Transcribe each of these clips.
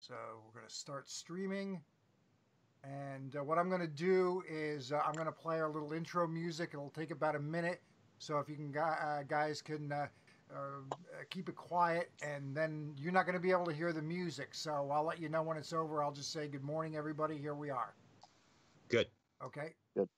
So we're going to start streaming. And what I'm going to do is I'm going to play our little intro music. It'll take about a minute. So if you can, guys can keep it quiet, and then you're not going to be able to hear the music. So I'll let you know when it's over. I'll just say good morning, everybody. Here we are. Good. Okay. Good.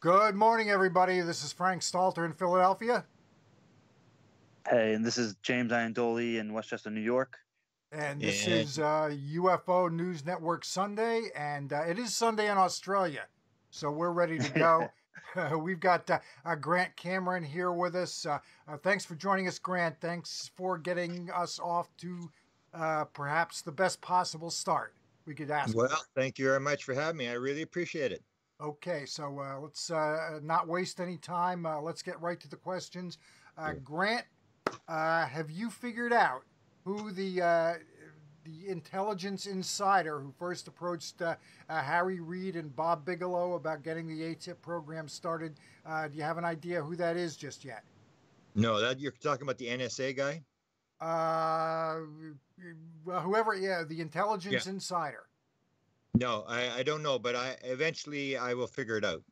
Good morning, everybody. This is Frank Stalter in Philadelphia. Hey, and this is James Iandoli in Westchester, New York. And this is UFO News Network Sunday, and it is Sunday in Australia, so we're ready to go. We've got Grant Cameron here with us. Thanks for joining us, Grant. Thanks for getting us off to perhaps the best possible start we could ask for. Thank you very much for having me. I really appreciate it. Okay, so let's not waste any time. Let's get right to the questions. Grant, have you figured out who the intelligence insider who first approached Harry Reid and Bob Bigelow about getting the AATIP program started? Do you have an idea who that is just yet? No, that you're talking about the NSA guy? Whoever, the intelligence insider. No, I don't know, but eventually I will figure it out.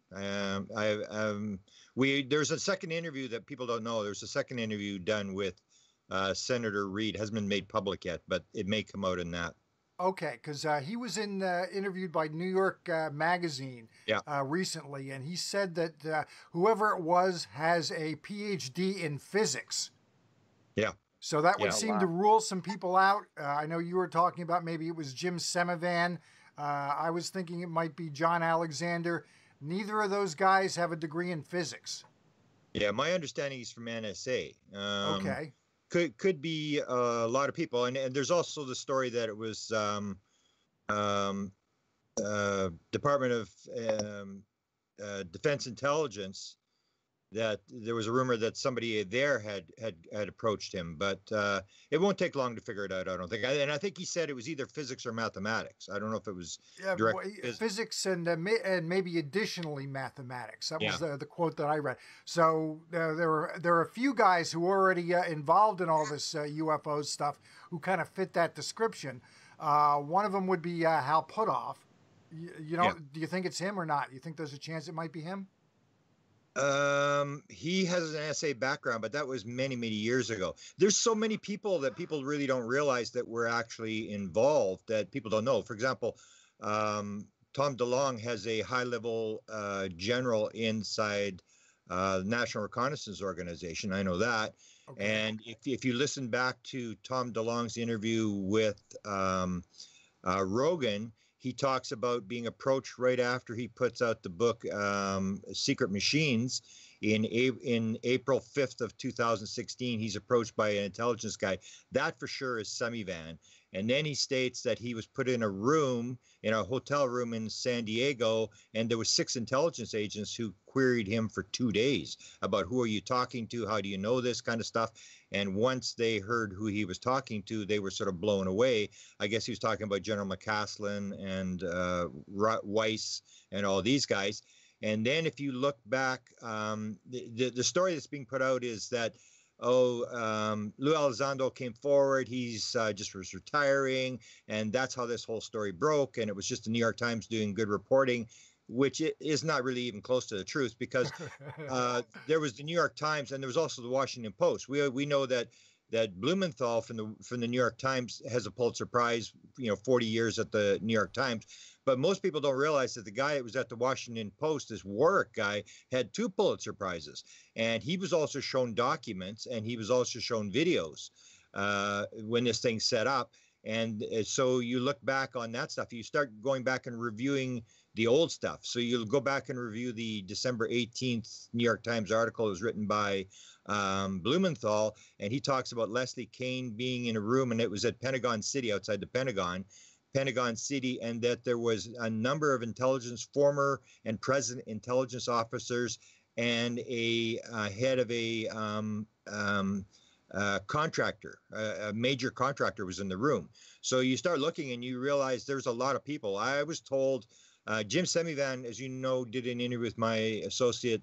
There's a second interview that people don't know. There's a second interview done with Senator Reid. Hasn't been made public yet, but it may come out in that. Okay, because he was interviewed by New York Magazine recently, and he said that whoever it was has a PhD in physics. Yeah. So that would seem to rule some people out. I know you were talking about maybe it was Jim Semivan. I was thinking it might be John Alexander. Neither of those guys have a degree in physics. Yeah, my understanding is from NSA. Okay. Could be a lot of people, and there's also the story that it was Department of Defense Intelligence, that there was a rumor that somebody there had approached him, but it won't take long to figure it out, I don't think. And I think he said it was either physics or mathematics. I don't know if it was direct physics and maybe additionally mathematics. That was the quote that I read. So there are a few guys who are already involved in all this UFO stuff who kind of fit that description. One of them would be Hal Puthoff. Do you think it's him or not? You think there's a chance it might be him? He has an NSA background, but that was many, many years ago. There's so many people that people really don't realize that were actually involved that people don't know. For example, Tom DeLonge has a high-level general inside the National Reconnaissance Organization. I know that. Okay. And if you listen back to Tom DeLonge's interview with Rogan, he talks about being approached right after he puts out the book Secret Machines in April 5th of 2016. He's approached by an intelligence guy. That for sure is Semivan. And then he states that he was put in a hotel room in San Diego, and there were 6 intelligence agents who queried him for 2 days about who are you talking to, how do you know this kind of stuff. And once they heard who he was talking to, they were sort of blown away. I guess he was talking about General McCaslin and Weiss and all these guys. And then if you look back, the story that's being put out is that Lou Elizondo came forward. He's just was retiring, and that's how this whole story broke. And it was just the New York Times doing good reporting, which is not really even close to the truth, because there was the New York Times and there was also the Washington Post. We know that that Blumenthal from the New York Times has a Pulitzer Prize, 40 years at the New York Times. But most people don't realize that the guy that was at the Washington Post, this Warwick guy, had 2 Pulitzer Prizes. And he was also shown documents, and he was also shown videos when this thing set up. And so you look back on that stuff. You start going back and reviewing the old stuff. So you'll go back and review the December 18th New York Times article. It was written by Blumenthal, and he talks about Leslie Kean being in a room, and it was at Pentagon City, outside the Pentagon City, and that there was a number of former and present intelligence officers, and a head of a contractor, a major contractor was in the room. So you start looking and you realize there's a lot of people. I was told, Jim Semivan, as you know, did an interview with my associate,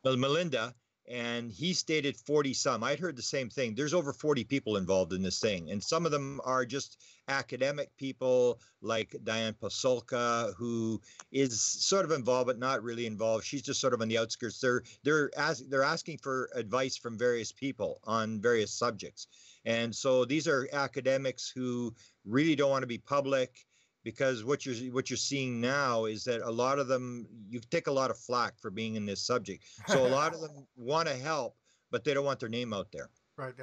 Melinda, and he stated 40 some. I'd heard the same thing. There's over 40 people involved in this thing, and some of them are just academic people like Diane Pasulka, who is sort of involved but not really involved. She's just sort of on the outskirts. They're asking for advice from various people on various subjects, and so these are academics who really don't want to be public, because what you're seeing now is that a lot of them, you take a lot of flack for being in this subject. So a lot of them want to help, but they don't want their name out there. Right.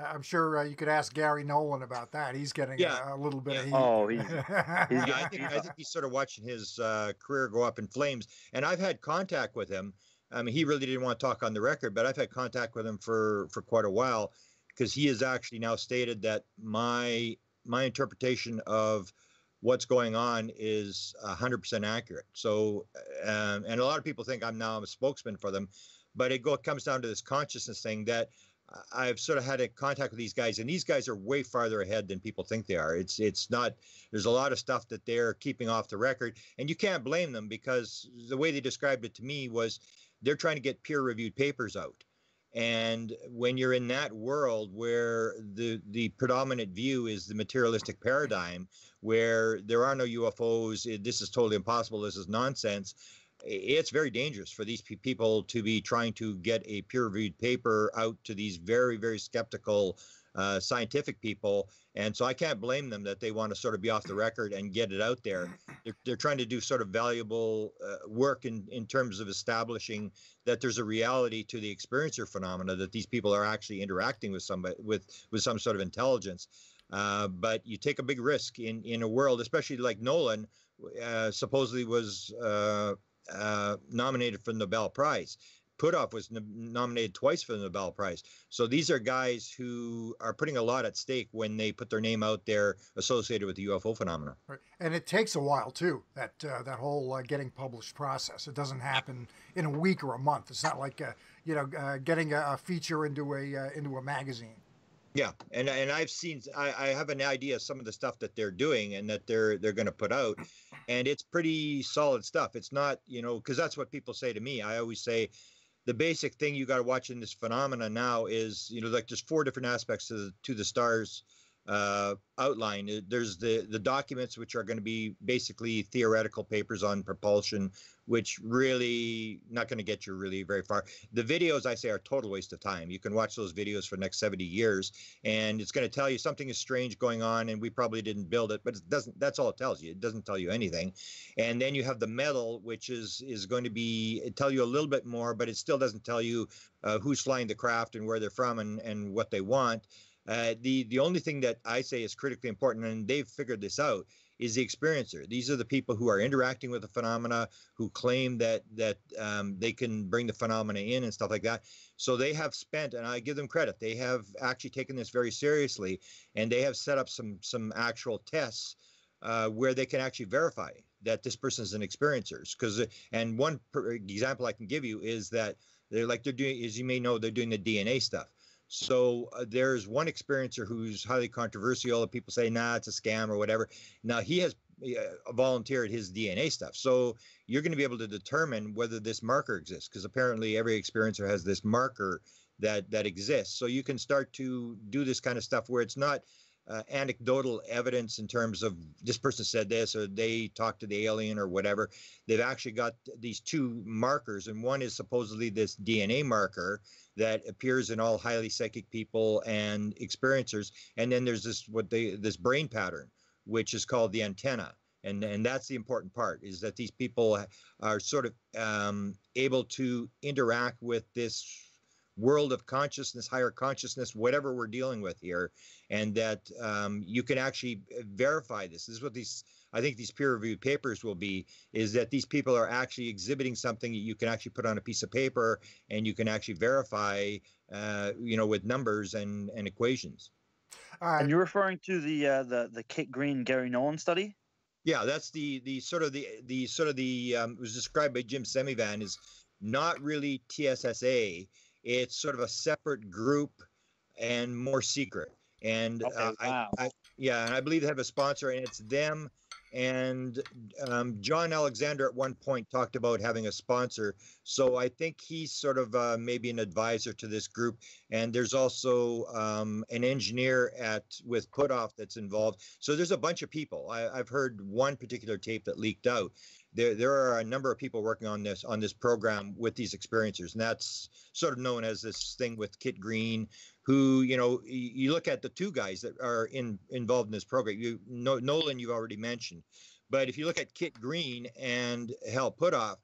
I'm sure you could ask Gary Nolan about that. He's getting a little bit of heat. Oh, I think he's sort of watching his career go up in flames. And I've had contact with him. I mean, he really didn't want to talk on the record, but I've had contact with him for quite a while, because he has actually now stated that my interpretation of what's going on is 100% accurate. So, and a lot of people think I'm a spokesman for them, but it comes down to this consciousness thing that I've sort of had a contact with these guys, and these guys are way farther ahead than people think they are. It's not, there's a lot of stuff that they're keeping off the record, and you can't blame them, because the way they described it to me was they're trying to get peer-reviewed papers out. And when you're in that world where the predominant view is the materialistic paradigm, where there are no UFOs, this is totally impossible, this is nonsense, it's very dangerous for these people to be trying to get a peer-reviewed paper out to these very, very skeptical scientific people. And so I can't blame them that they want to sort of be off the record and get it out there. They're trying to do sort of valuable work in terms of establishing that there's a reality to the experiencer phenomena, that these people are actually interacting with somebody with some sort of intelligence. But you take a big risk in a world, especially like Nolan supposedly was nominated for the Nobel Prize. Puthoff was nominated twice for the Nobel Prize. So these are guys who are putting a lot at stake when they put their name out there associated with the UFO phenomena. Right. And it takes a while too, that whole getting published process. It doesn't happen in a week or a month. It's not like getting a feature into a magazine. Yeah, and I've seen, I have an idea of some of the stuff that they're doing and that they're going to put out, and it's pretty solid stuff. It's not, because that's what people say to me. I always say, the basic thing you got to watch in this phenomena now is, like there's 4 different aspects to the stars outline. There's the documents, which are going to be basically theoretical papers on propulsion, which really not going to get you really very far. The videos, I say, are a total waste of time. You can watch those videos for the next 70 years, and it's going to tell you something is strange going on, and we probably didn't build it, but it doesn't. That's all it tells you. It doesn't tell you anything. And then you have the metal, which is going to tell you a little bit more, but it still doesn't tell you who's flying the craft and where they're from and what they want. The only thing that I say is critically important, and they've figured this out, is the experiencer. These are the people who are interacting with the phenomena, who claim that they can bring the phenomena in and stuff like that. So they have spent, and I give them credit, they have actually taken this very seriously, and they have set up some actual tests where they can actually verify that this person is an experiencer. And one example I can give you is that they're doing, as you may know, they're doing the DNA stuff. So there's one experiencer who's highly controversial. People say, nah, it's a scam or whatever. Now, he has volunteered his DNA stuff. So you're going to be able to determine whether this marker exists, because apparently every experiencer has this marker that exists. So you can start to do this kind of stuff where it's not anecdotal evidence in terms of this person said this or they talked to the alien or whatever. They've actually got these two markers, and one is supposedly this DNA marker that appears in all highly psychic people and experiencers, and then there's this brain pattern, which is called the antenna. And that's the important part, is that these people are sort of able to interact with this world of consciousness, higher consciousness, whatever we're dealing with here, and that you can actually verify this. This is what I think these peer-reviewed papers will be, is that these people are actually exhibiting something that you can actually put on a piece of paper and you can actually verify, with numbers and equations. And you're referring to the Kit Green Gary Nolan study? Yeah, that's the it was described by Jim Semivan as not really TSSA. It's sort of a separate group and more secret. And okay, wow. And I believe they have a sponsor, and it's them. And John Alexander at one point talked about having a sponsor. So I think he's sort of maybe an advisor to this group. And there's also an engineer with Putoff that's involved. So there's a bunch of people. I've heard one particular tape that leaked out. There are a number of people working on this program with these experiencers, and that's sort of known as this thing with Kit Green, who, you look at the two guys that are involved in this program. Nolan, you've already mentioned, but if you look at Kit Green and Hal Putoff,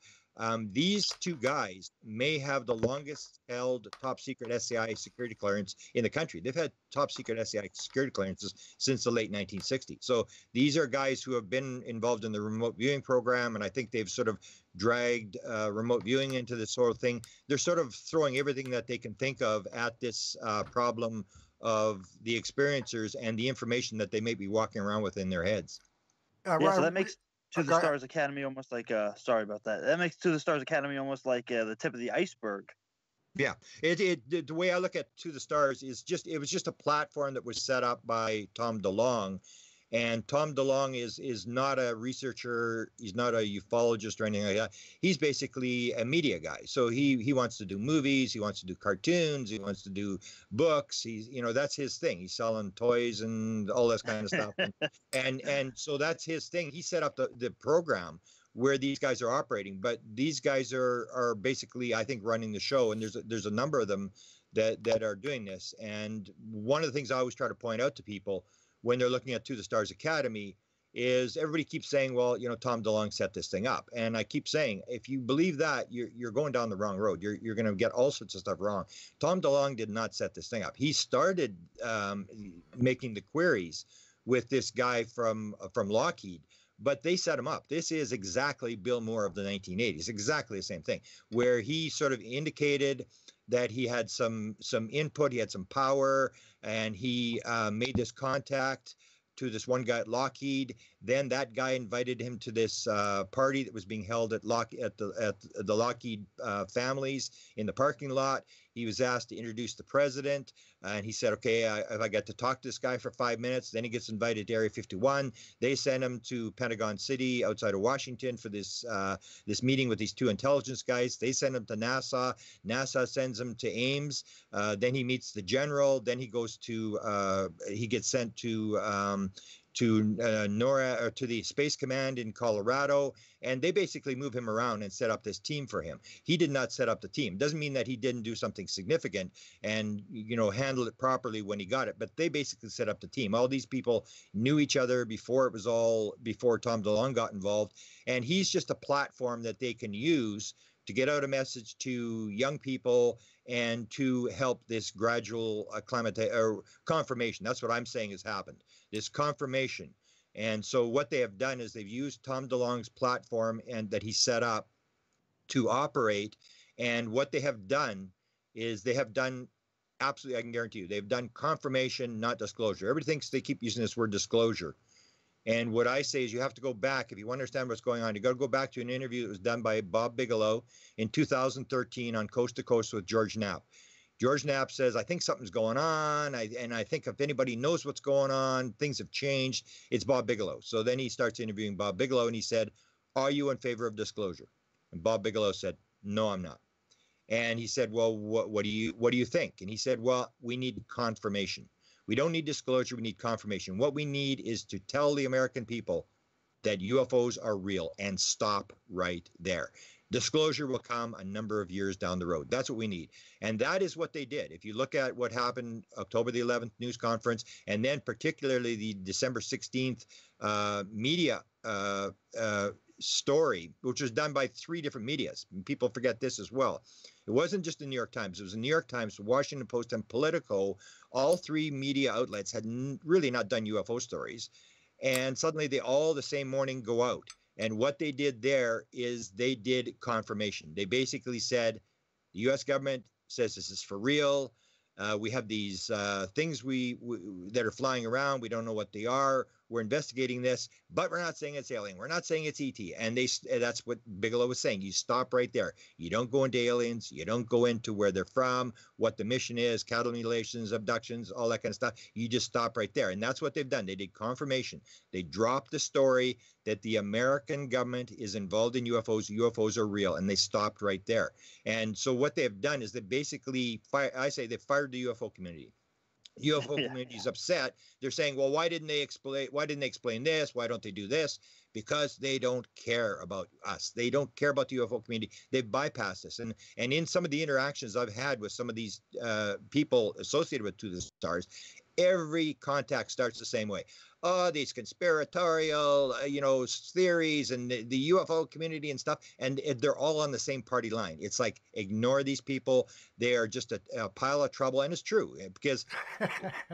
these two guys may have the longest held top secret SCI security clearance in the country. They've had top secret SCI security clearances since the late 1960s. So these are guys who have been involved in the remote viewing program, and I think they've sort of dragged remote viewing into this sort of thing. They're sort of throwing everything that they can think of at this problem of the experiencers and the information that they may be walking around with in their heads. Yeah, so that makes To the Stars Academy almost like sorry about that. That makes To the Stars Academy almost like the tip of the iceberg. Yeah, the way I look at To the Stars is it was just a platform that was set up by Tom DeLonge, and Tom DeLonge is not a researcher. He's not a ufologist or anything like that. He's basically a media guy. So he wants to do movies. He wants to do cartoons. He wants to do books. That's his thing. He's selling toys and all this kind of stuff. and so that's his thing. He set up the program where these guys are operating, but these guys are basically, I think, running the show. And there's a number of them that are doing this. And one of the things I always try to point out to people when they're looking at To the Stars Academy is everybody keeps saying, well, Tom DeLonge set this thing up. And I keep saying, if you believe that, you're going down the wrong road. You're going to get all sorts of stuff wrong. Tom DeLonge did not set this thing up. He started making the queries with this guy from Lockheed, but they set him up. This is exactly Bill Moore of the 1980s, exactly the same thing, where he sort of indicated that he had some input, he had some power, and he made this contact to this one guy at Lockheed. Then that guy invited him to this party that was being held at the Lockheed families in the parking lot. He was asked to introduce the president, and he said, okay, if I get to talk to this guy for 5 minutes. Then he gets invited to Area 51. They send him to Pentagon City outside of Washington for this meeting with these two intelligence guys. They send him to NASA. NASA sends him to Ames. Then he meets the general. Then he goes he gets sent to NORAD, or to the Space Command in Colorado, and they basically move him around and set up this team for him. He did not set up the team. Doesn't mean that he didn't do something significant and handle it properly when he got it, but they basically set up the team. All these people knew each other before Tom DeLonge got involved, and he's just a platform that they can use to get out a message to young people and to help this gradual confirmation. That's what I'm saying has happened, this confirmation. And so what they have done is they've used Tom DeLonge's platform and that he set up to operate. And what they have done is absolutely, I can guarantee you, they've done confirmation, not disclosure. Everybody thinks they keep using this word disclosure. And what I say is you have to go back. If you want to understand what's going on, you got to go back to an interview that was done by Bob Bigelow in 2013 on Coast to Coast with George Knapp. George Knapp says, I think something's going on. And I think if anybody knows what's going on, things have changed, it's Bob Bigelow. So then he starts interviewing Bob Bigelow, and he said, are you in favor of disclosure? And Bob Bigelow said, no, I'm not. And he said, well, what do you think? And he said, well, we need confirmation. We don't need disclosure. We need confirmation. What we need is to tell the American people that UFOs are real and stop right there. Disclosure will come a number of years down the road. That's what we need. And that is what they did. If you look at what happened October the 11th news conference, and then particularly the December 16th media story, which was done by 3 different medias. People forget this as well. It wasn't just the New York Times. It was the New York Times, the Washington Post, and Politico. All 3 media outlets had really not done UFO stories. And suddenly they all the same morning go out. And what they did there is they did confirmation. They basically said, the U.S. government says this is for real. We have these things that are flying around. We don't know what they are. We're investigating this, but we're not saying it's alien. We're not saying it's ET. And that's what Bigelow was saying. You stop right there. You don't go into aliens. You don't go into where they're from, what the mission is, cattle mutilations, abductions, all that kind of stuff. You just stop right there. And that's what they've done. They did confirmation. They dropped the story that the American government is involved in UFOs. UFOs are real. And they stopped right there. And so what they have done is they basically, they fired the UFO community. UFO community is upset. They're saying, well, why didn't they explain this? Why don't they do this? Because they don't care about us. They don't care about the UFO community. They've bypassed us. And in some of the interactions I've had with some of these people associated with To the Stars, every contact starts the same way. Oh, these conspiratorial, theories and the UFO community and stuff. And they're all on the same party line. It's like, ignore these people. They are just a pile of trouble. And it's true, because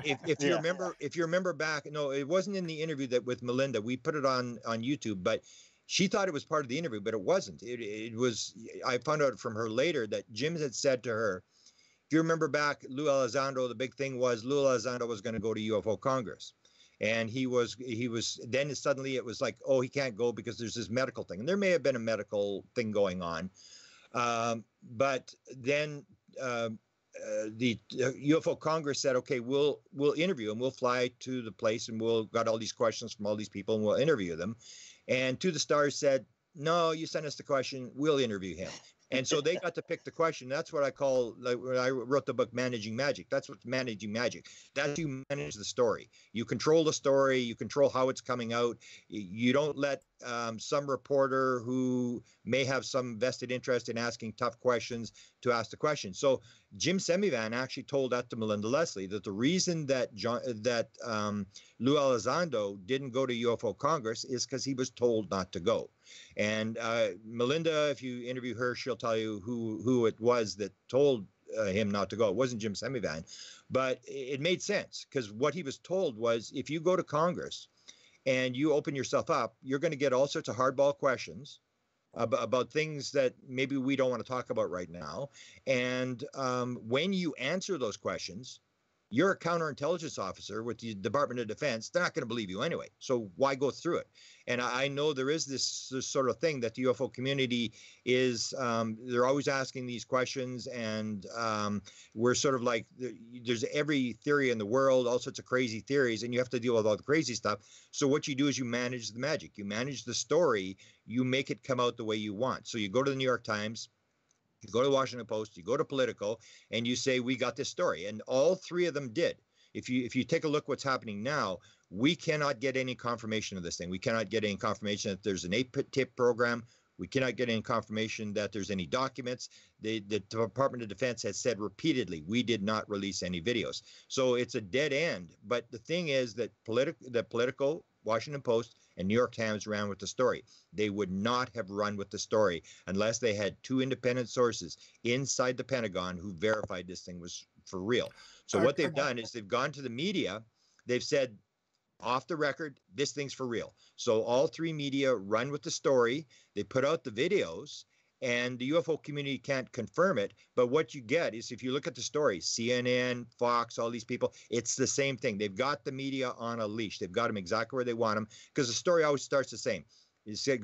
if you remember back, no, it wasn't in the interview that with Melinda, we put it on YouTube, but she thought it was part of the interview, but it wasn't. It was, I found out from her later that Jim had said to her, if you remember back, Lou Elizondo, the big thing was Lou Elizondo was going to go to UFO Congress. And he was then suddenly it was like, oh, he can't go because there's this medical thing. And there may have been a medical thing going on. But then the UFO Congress said, okay, we'll interview him. We'll fly to the place and we'll got all these questions from all these people and we'll interview them. And To the Stars said, no, you send us the question. We'll interview him. And so they got to pick the question. That's what I call, like when I wrote the book, Managing Magic. That's what's managing magic. That's you manage the story. You control the story. You control how it's coming out. You don't let some reporter who may have some vested interest in asking tough questions to ask the question. So Jim Semivan actually told that to Melinda Leslie, that the reason that Lou Elizondo didn't go to UFO Congress is because he was told not to go. And Melinda, if you interview her, she'll tell you who it was that told him not to go. It wasn't Jim Semivan, but it made sense, because what he was told was, if you go to Congress and you open yourself up, you're going to get all sorts of hardball questions about things that maybe we don't want to talk about right now. And when you answer those questions, you're a counterintelligence officer with the Department of Defense. They're not going to believe you anyway. So why go through it? And I know there is this sort of thing that the UFO community is, they're always asking these questions, and we're sort of like, there's every theory in the world, all sorts of crazy theories, and you have to deal with all the crazy stuff. So what you do is you manage the magic. You manage the story. You make it come out the way you want. So you go to the New York Times, you go to the Washington Post, you go to Politico, and you say, we got this story. And all 3 of them did. If you take a look what's happening now, we cannot get any confirmation of this thing. We cannot get any confirmation that there's an AATIP program. We cannot get any confirmation that there's any documents. The Department of Defense has said repeatedly, we did not release any videos. So it's a dead end. But the thing is that Politico, Washington Post, and New York Times ran with the story. They would not have run with the story unless they had 2 independent sources inside the Pentagon who verified this thing was for real. So what they've done is they've gone to the media. They've said, off the record, this thing's for real. So all 3 media run with the story. They put out the videos, and the UFO community can't confirm it. But what you get is, if you look at the story, CNN, Fox, all these people, it's the same thing. They've got the media on a leash. They've got them exactly where they want them, because the story always starts the same.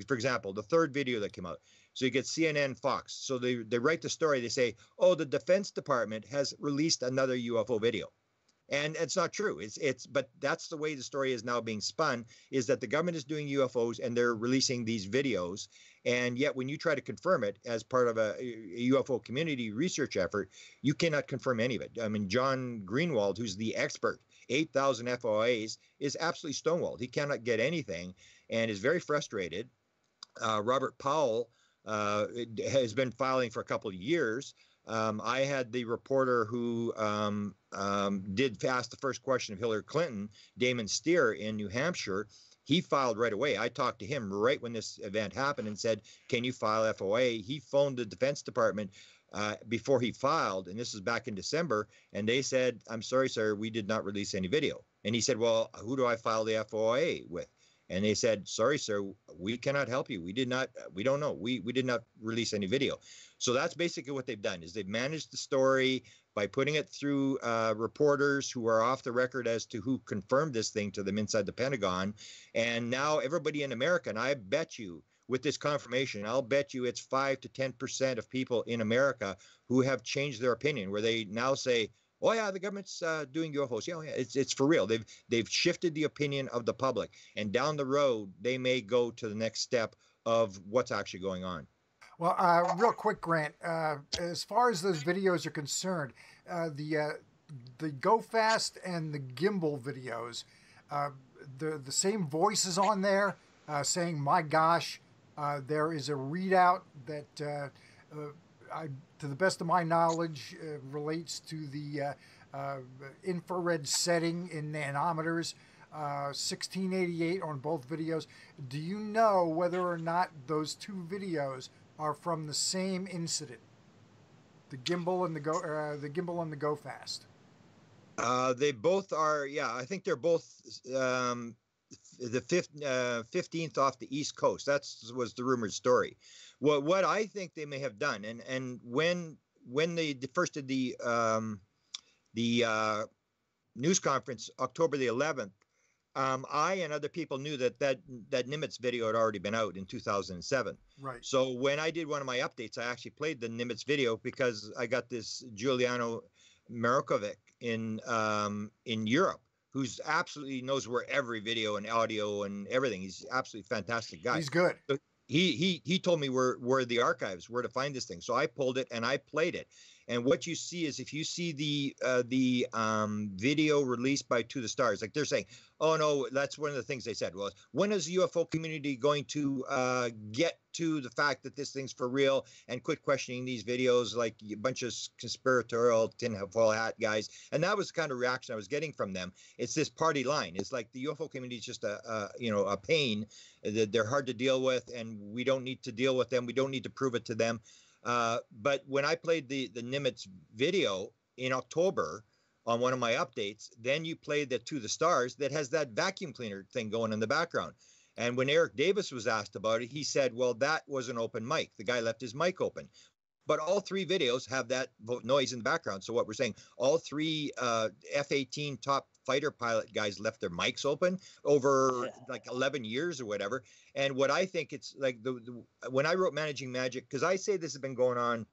For example, the 3rd video that came out. So you get CNN, Fox. So they write the story. They say, oh, the Defense Department has released another UFO video. And it's not true. But that's the way the story is now being spun, is that the government is doing UFOs and they're releasing these videos. And yet when you try to confirm it as part of a UFO community research effort, you cannot confirm any of it. I mean, John Greenwald, who's the expert 8,000 FOIs, is absolutely stonewalled. He cannot get anything and is very frustrated. Robert Powell has been filing for a couple of years. I had the reporter who did ask the first question of Hillary Clinton, Damon Steer in New Hampshire. He filed right away. I talked to him right when this event happened and said, can you file FOA? He phoned the Defense Department before he filed, and this is back in December, and they said, I'm sorry, sir, we did not release any video. And he said, well, who do I file the FOA with? And they said, sorry, sir, we cannot help you. We don't know. We did not release any video. So that's basically what they've done, is they've managed the story by putting it through reporters who are off the record as to who confirmed this thing to them inside the Pentagon. And now everybody in America, and I bet you with this confirmation, I'll bet you it's 5 to 10% of people in America who have changed their opinion, where they now say, oh yeah, the government's doing UFOs. Yeah, it's for real. They've shifted the opinion of the public, and down the road they may go to the next step of what's actually going on. Well, real quick, Grant, as far as those videos are concerned, the Go Fast and the Gimbal videos, the same voices on there saying, my gosh, there is a readout that, to the best of my knowledge, relates to the infrared setting in nanometers, 1688 on both videos. Do you know whether or not those two videos are from the same incident, the gimbal and the Go Fast? They both are. Yeah, I think they're both the 15th off the East Coast. That was the rumored story. What I think they may have done, and when they first did the news conference, October the 11th. I and other people knew that Nimitz video had already been out in 2007. Right. So when I did one of my updates, I actually played the Nimitz video because I got this Giuliano Marokovic in Europe, who's absolutely knows where every video and audio and everything. He's absolutely fantastic guy. He's good. So he told me where the archives, where to find this thing. So I pulled it and I played it. And what you see is, if you see the video released by To the Stars, like they're saying, oh no, that's one of the things they said was, when is the UFO community going to get to the fact that this thing's for real and quit questioning these videos like a bunch of conspiratorial tinfoil hat guys? And that was the kind of reaction I was getting from them. It's this party line. It's like the UFO community is just a pain that they're hard to deal with, and we don't need to deal with them. We don't need to prove it to them. But when I played the Nimitz video in October on one of my updates, then you played the To the Stars that has that vacuum cleaner thing going in the background. And when Eric Davis was asked about it, he said, well, that was an open mic. The guy left his mic open. But all three videos have that noise in the background. So what we're saying, all three F-18 top fighter pilot guys left their mics open over like 11 years or whatever. And what I think it's like, when I wrote Managing Magic, because I say this has been going on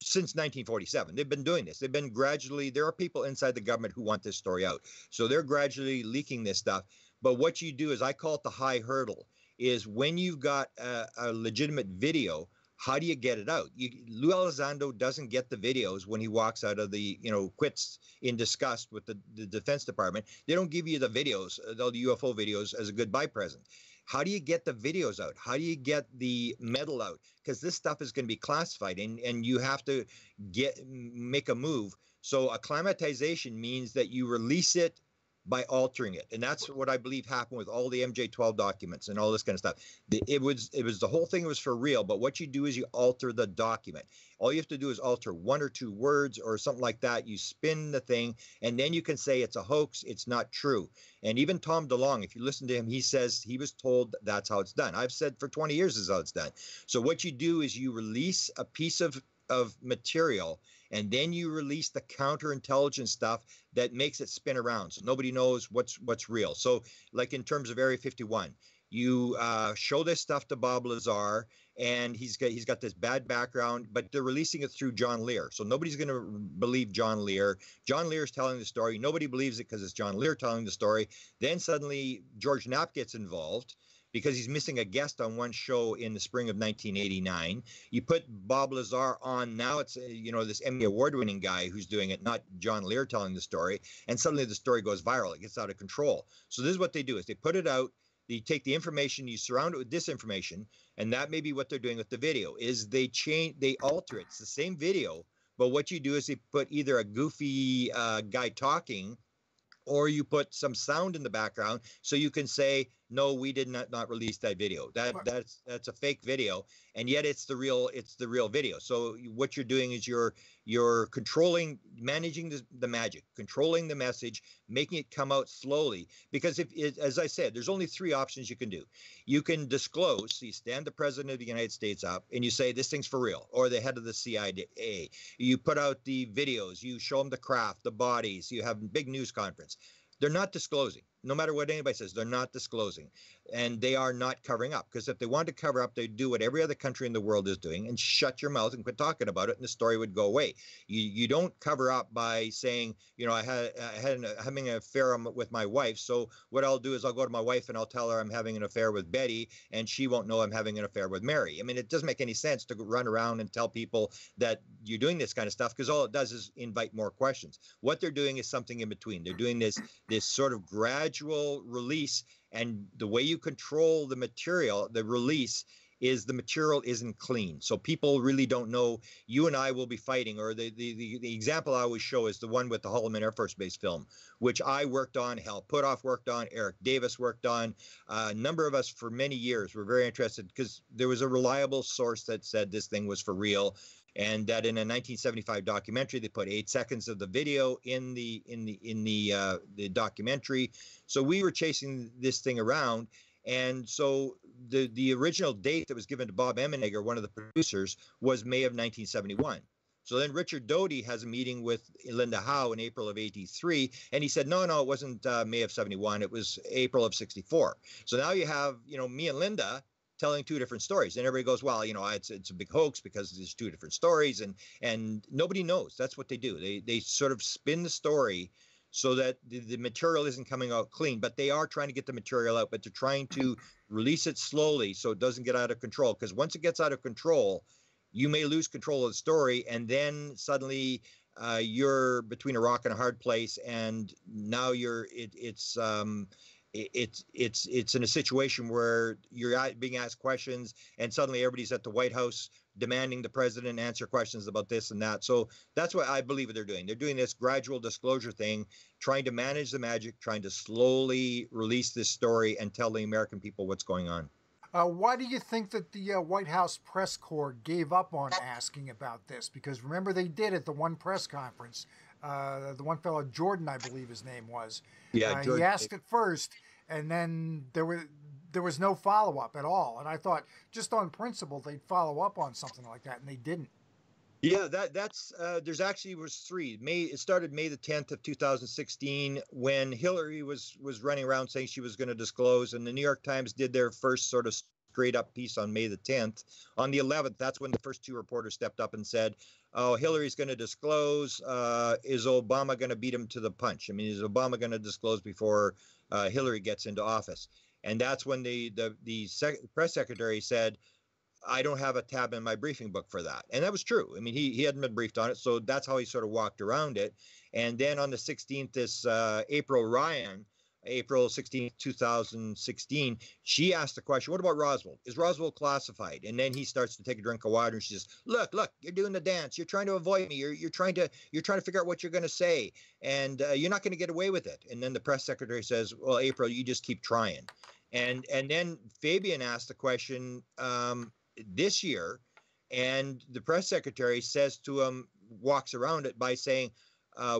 since 1947. They've been doing this. They've been gradually, there are people inside the government who want this story out. So they're gradually leaking this stuff. But what you do is, I call it the high hurdle, is when you've got a legitimate video, how do you get it out? Lou Elizondo doesn't get the videos when he walks out of the, quits in disgust with the Defense Department. They don't give you the videos, the UFO videos, as a goodbye present. How do you get the videos out? How do you get the metal out? Because this stuff is going to be classified, and you have to make a move. So acclimatization means that you release it by altering it. And that's what I believe happened with all the MJ-12 documents and all this kind of stuff. It was the whole thing was for real, but what you do is you alter the document. All you have to do is alter one or two words or something like that. You spin the thing, and then you can say it's a hoax, it's not true. And even Tom DeLonge, if you listen to him, he says he was told that's how it's done. I've said for 20 years this is how it's done. So what you do is you release a piece of material, and then you release the counterintelligence stuff that makes it spin around, so nobody knows what's real. So like in terms of Area 51, you show this stuff to Bob Lazar, and he's got this bad background, but they're releasing it through John Lear. So nobody's going to believe John Lear. John Lear's telling the story. Nobody believes it because it's John Lear telling the story. Then suddenly George Knapp gets involved. because he's missing a guest on one show in the spring of 1989. You put Bob Lazar on, now it's, this Emmy award-winning guy who's doing it, not John Lear telling the story, and suddenly the story goes viral. It gets out of control. So this is what they do, is they put it out, you take the information, you surround it with disinformation, and that may be what they're doing with the video, is they alter it. It's the same video, but what you do is they put either a goofy guy talking, or you put some sound in the background so you can say, no, we did not release that video. That's a fake video, and yet it's the real video. So what you're doing is you're controlling, managing the magic, controlling the message, making it come out slowly. Because as I said, there's only three options you can do. You can disclose, so you stand the president of the United States up and you say this thing's for real, or the head of the CIA. You put out the videos, you show them the craft, the bodies, you have a big news conference. They're not disclosing. No matter what anybody says, they're not disclosing. And they are not covering up. Because if they want to cover up, they'd do what every other country in the world is doing and shut your mouth and quit talking about it, and the story would go away. You don't cover up by saying, having an affair with my wife. So what I'll do is I'll go to my wife and I'll tell her I'm having an affair with Betty, and she won't know I'm having an affair with Mary. I mean, it doesn't make any sense to run around and tell people that you're doing this kind of stuff, because all it does is invite more questions. What they're doing is something in between. They're doing this sort of gradual release, and the way you control the material, the release, is the material isn't clean. So people really don't know. You and I will be fighting, or the example I always show is the one with the Holloman Air Force Base film, which I worked on, Hal Puthoff worked on, Eric Davis worked on. A number of us for many years were very interested because there was a reliable source that said this thing was for real. And that in a 1975 documentary, they put 8 seconds of the video in the documentary. So we were chasing this thing around, and so the original date that was given to Bob Emenegger, one of the producers, was May of 1971. So then Richard Doty has a meeting with Linda Howe in April of '83, and he said, no, it wasn't May of '71, it was April of '64. So now you have, me and Linda telling two different stories, and everybody goes, well, it's a big hoax because there's two different stories, and nobody knows. That's what they do. They sort of spin the story so that the material isn't coming out clean, but they are trying to get the material out, but they're trying to release it slowly so it doesn't get out of control. Because once it gets out of control, you may lose control of the story, and then suddenly you're between a rock and a hard place, and now it's in a situation where you're being asked questions, and suddenly everybody's at the White House demanding the president answer questions about this and that. So that's what I believe they're doing. They're doing this gradual disclosure thing, trying to manage the magic, trying to slowly release this story and tell the American people what's going on. Why do you think that the White House press corps gave up on asking about this? Because remember, they did at the one press conference. The one fellow, Jordan, I believe his name was. Yeah, he asked it first, and then there was no follow-up at all. And I thought, just on principle, they'd follow up on something like that, and they didn't. Yeah, that's there's actually was 3. It started May the 10th of 2016 when Hillary was running around saying she was going to disclose, and the New York Times did their first sort of straight up piece on May the 10th. On the 11th, that's when the first 2 reporters stepped up and said, oh, Hillary's going to disclose. Is Obama going to beat him to the punch? I mean, is Obama going to disclose before Hillary gets into office? And that's when the press secretary said, I don't have a tab in my briefing book for that. And that was true. I mean, he hadn't been briefed on it, so that's how he sort of walked around it. And then on the 16th, this April Ryan, April 16th, 2016, she asked the question, what about Roswell? Is Roswell classified? And then he starts to take a drink of water, and she says, look, you're doing the dance. You're trying to avoid me. You're trying to figure out what you're going to say, and you're not going to get away with it. And then the press secretary says, well, April, you just keep trying. And then Fabian asked the question this year, and the press secretary says to him, walks around it by saying, I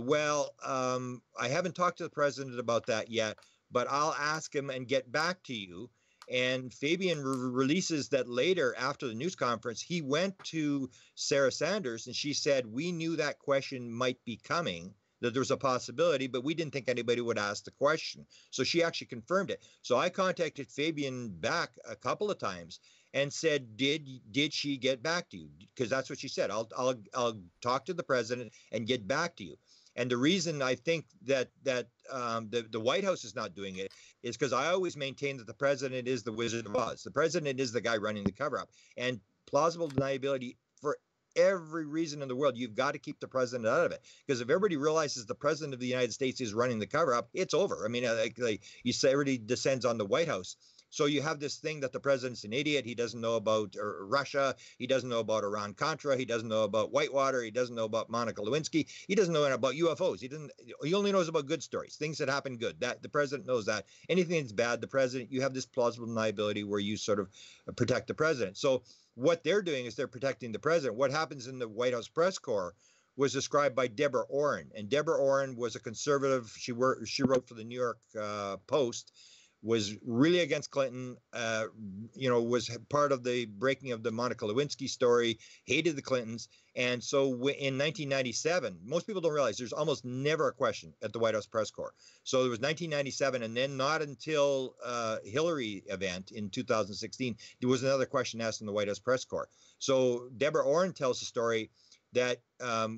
haven't talked to the president about that yet, but I'll ask him and get back to you. And Fabian releases that later after the news conference, he went to Sarah Sanders and she said, we knew that question might be coming, that there was a possibility, but we didn't think anybody would ask the question. So she actually confirmed it. So I contacted Fabian back a couple of times and said, did she get back to you? Because that's what she said. I'll talk to the president and get back to you. And the reason I think that the White House is not doing it is because I always maintain that the president is the Wizard of Oz. The president is the guy running the cover-up. And plausible deniability, for every reason in the world, you've got to keep the president out of it. Because if everybody realizes the president of the United States is running the cover-up, it's over. I mean, like you say, everybody descends on the White House. So you have this thing that the president's an idiot. He doesn't know about Russia. He doesn't know about Iran-Contra. He doesn't know about Whitewater. He doesn't know about Monica Lewinsky. He doesn't know about UFOs. He only knows about good stories, things that happen good. That the president knows that. Anything that's bad, the president, you have this plausible deniability where you sort of protect the president. So what they're doing is they're protecting the president. What happens in the White House press corps was described by Deborah Orrin. And Deborah Orrin was a conservative. She wrote for the New York Post, was really against Clinton, was part of the breaking of the Monica Lewinsky story, hated the Clintons. And so in 1997, most people don't realize there's almost never a question at the White House press corps. So there was 1997, and then not until Hillary event in 2016, there was another question asked in the White House press corps. So Deborah Orrin tells the story that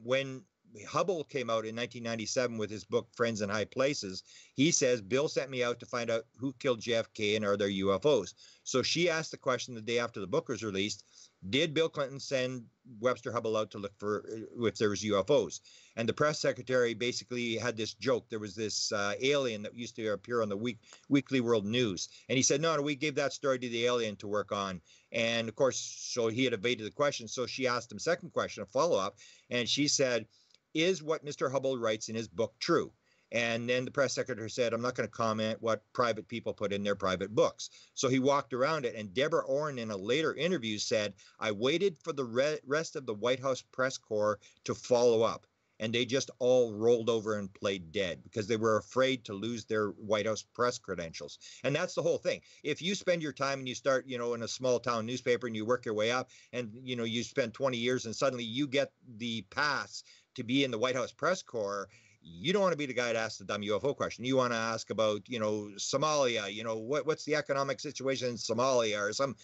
when Hubble came out in 1997 with his book Friends in High Places, he says, Bill sent me out to find out who killed JFK and are there UFOs. So she asked the question the day after the book was released, did Bill Clinton send Webster Hubble out to look for if there was UFOs? And the press secretary basically had this joke. There was this alien that used to appear on the Weekly World News. And he said, no, we gave that story to the alien to work on. And of course, so he had evaded the question. So she asked him second question, a follow-up. And she said, is what Mr. Hubble writes in his book true? And then the press secretary said, I'm not going to comment what private people put in their private books. So he walked around it. And Deborah Orrin in a later interview said, I waited for the rest of the White House press corps to follow up. And they just all rolled over and played dead because they were afraid to lose their White House press credentials. And that's the whole thing. If you spend your time and you start, in a small town newspaper and you work your way up and, you spend 20 years and suddenly you get the pass to be in the White House press corps, you don't want to be the guy to ask the dumb UFO question. You want to ask about, Somalia, what's the economic situation in Somalia, or something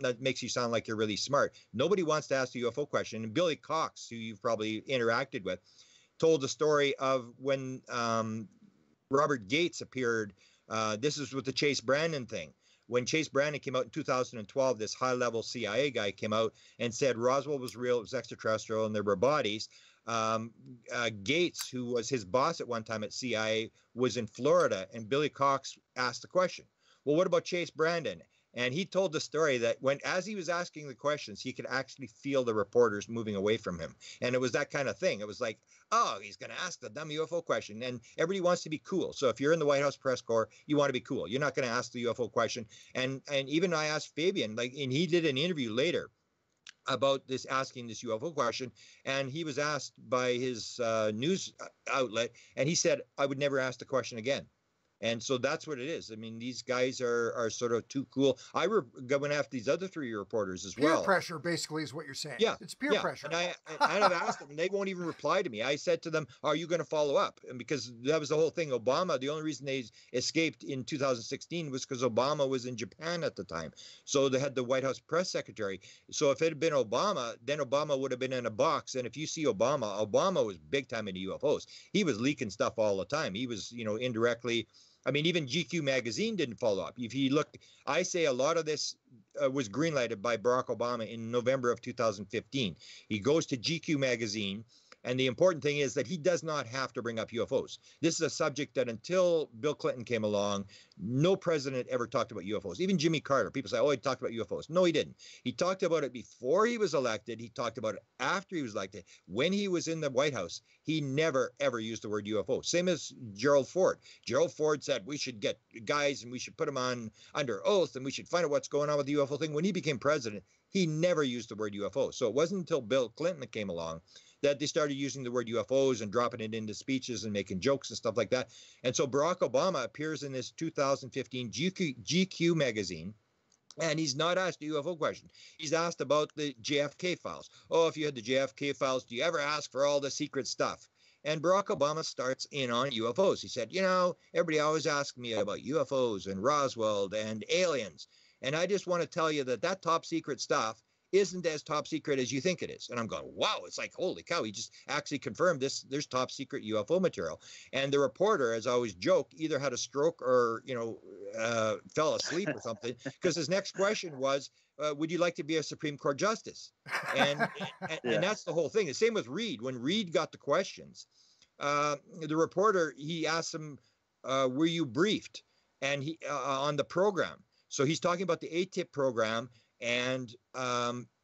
that makes you sound like you're really smart. Nobody wants to ask the UFO question. And Billy Cox, who you've probably interacted with, told the story of when Robert Gates appeared. This is with the Chase Brandon thing. When Chase Brandon came out in 2012, this high-level CIA guy came out and said Roswell was real, it was extraterrestrial, and there were bodies. Gates, who was his boss at one time at CIA, was in Florida, and Billy Cox asked the question, well, what about Chase Brandon? And he told the story that as he was asking the questions, he could actually feel the reporters moving away from him. And it was that kind of thing. It was like, oh, he's going to ask the dumb UFO question. And everybody wants to be cool. So if you're in the White House press corps, you want to be cool. You're not going to ask the UFO question. And even I asked Fabian, and he did an interview later about asking this UFO question. And he was asked by his news outlet, and he said, I would never ask the question again. And so that's what it is. I mean, these guys are sort of too cool. I went after these other three reporters as well. Peer pressure, basically, is what you're saying. Yeah. It's peer pressure. And I've asked them, and they won't even reply to me. I said to them, are you going to follow up? And because that was the whole thing. Obama, the only reason they escaped in 2016 was because Obama was in Japan at the time. So they had the White House press secretary. So if it had been Obama, then Obama would have been in a box. And if you see Obama was big time into UFOs. He was leaking stuff all the time. He was, indirectly. I mean, even GQ magazine didn't follow up. If you look, I say a lot of this was greenlighted by Barack Obama in November of 2015. He goes to GQ magazine, and the important thing is that he does not have to bring up UFOs. This is a subject that until Bill Clinton came along, no president ever talked about UFOs. Even Jimmy Carter, people say, oh, he talked about UFOs. No, he didn't. He talked about it before he was elected. He talked about it after he was elected. When he was in the White House, he never, ever used the word UFO. Same as Gerald Ford. Gerald Ford said we should get guys and we should put them on under oath and we should find out what's going on with the UFO thing. When he became president, he never used the word UFO. So it wasn't until Bill Clinton came along that they started using the word UFOs and dropping it into speeches and making jokes and stuff like that. And so Barack Obama appears in this 2015 GQ magazine, and he's not asked a UFO question. He's asked about the JFK files. Oh, if you had the JFK files, do you ever ask for all the secret stuff? And Barack Obama starts in on UFOs. He said, everybody always asks me about UFOs and Roswell and aliens. And I just want to tell you that top secret stuff isn't as top secret as you think it is. And I'm going, wow, it's like, holy cow, he just actually confirmed this. There's top secret UFO material. And the reporter, as I always joke, either had a stroke or, fell asleep or something, because his next question was, would you like to be a Supreme Court justice? And and that's the whole thing. The same with Reed. When Reed got the questions, the reporter, he asked him, were you briefed? And he on the program. So he's talking about the AATIP program, and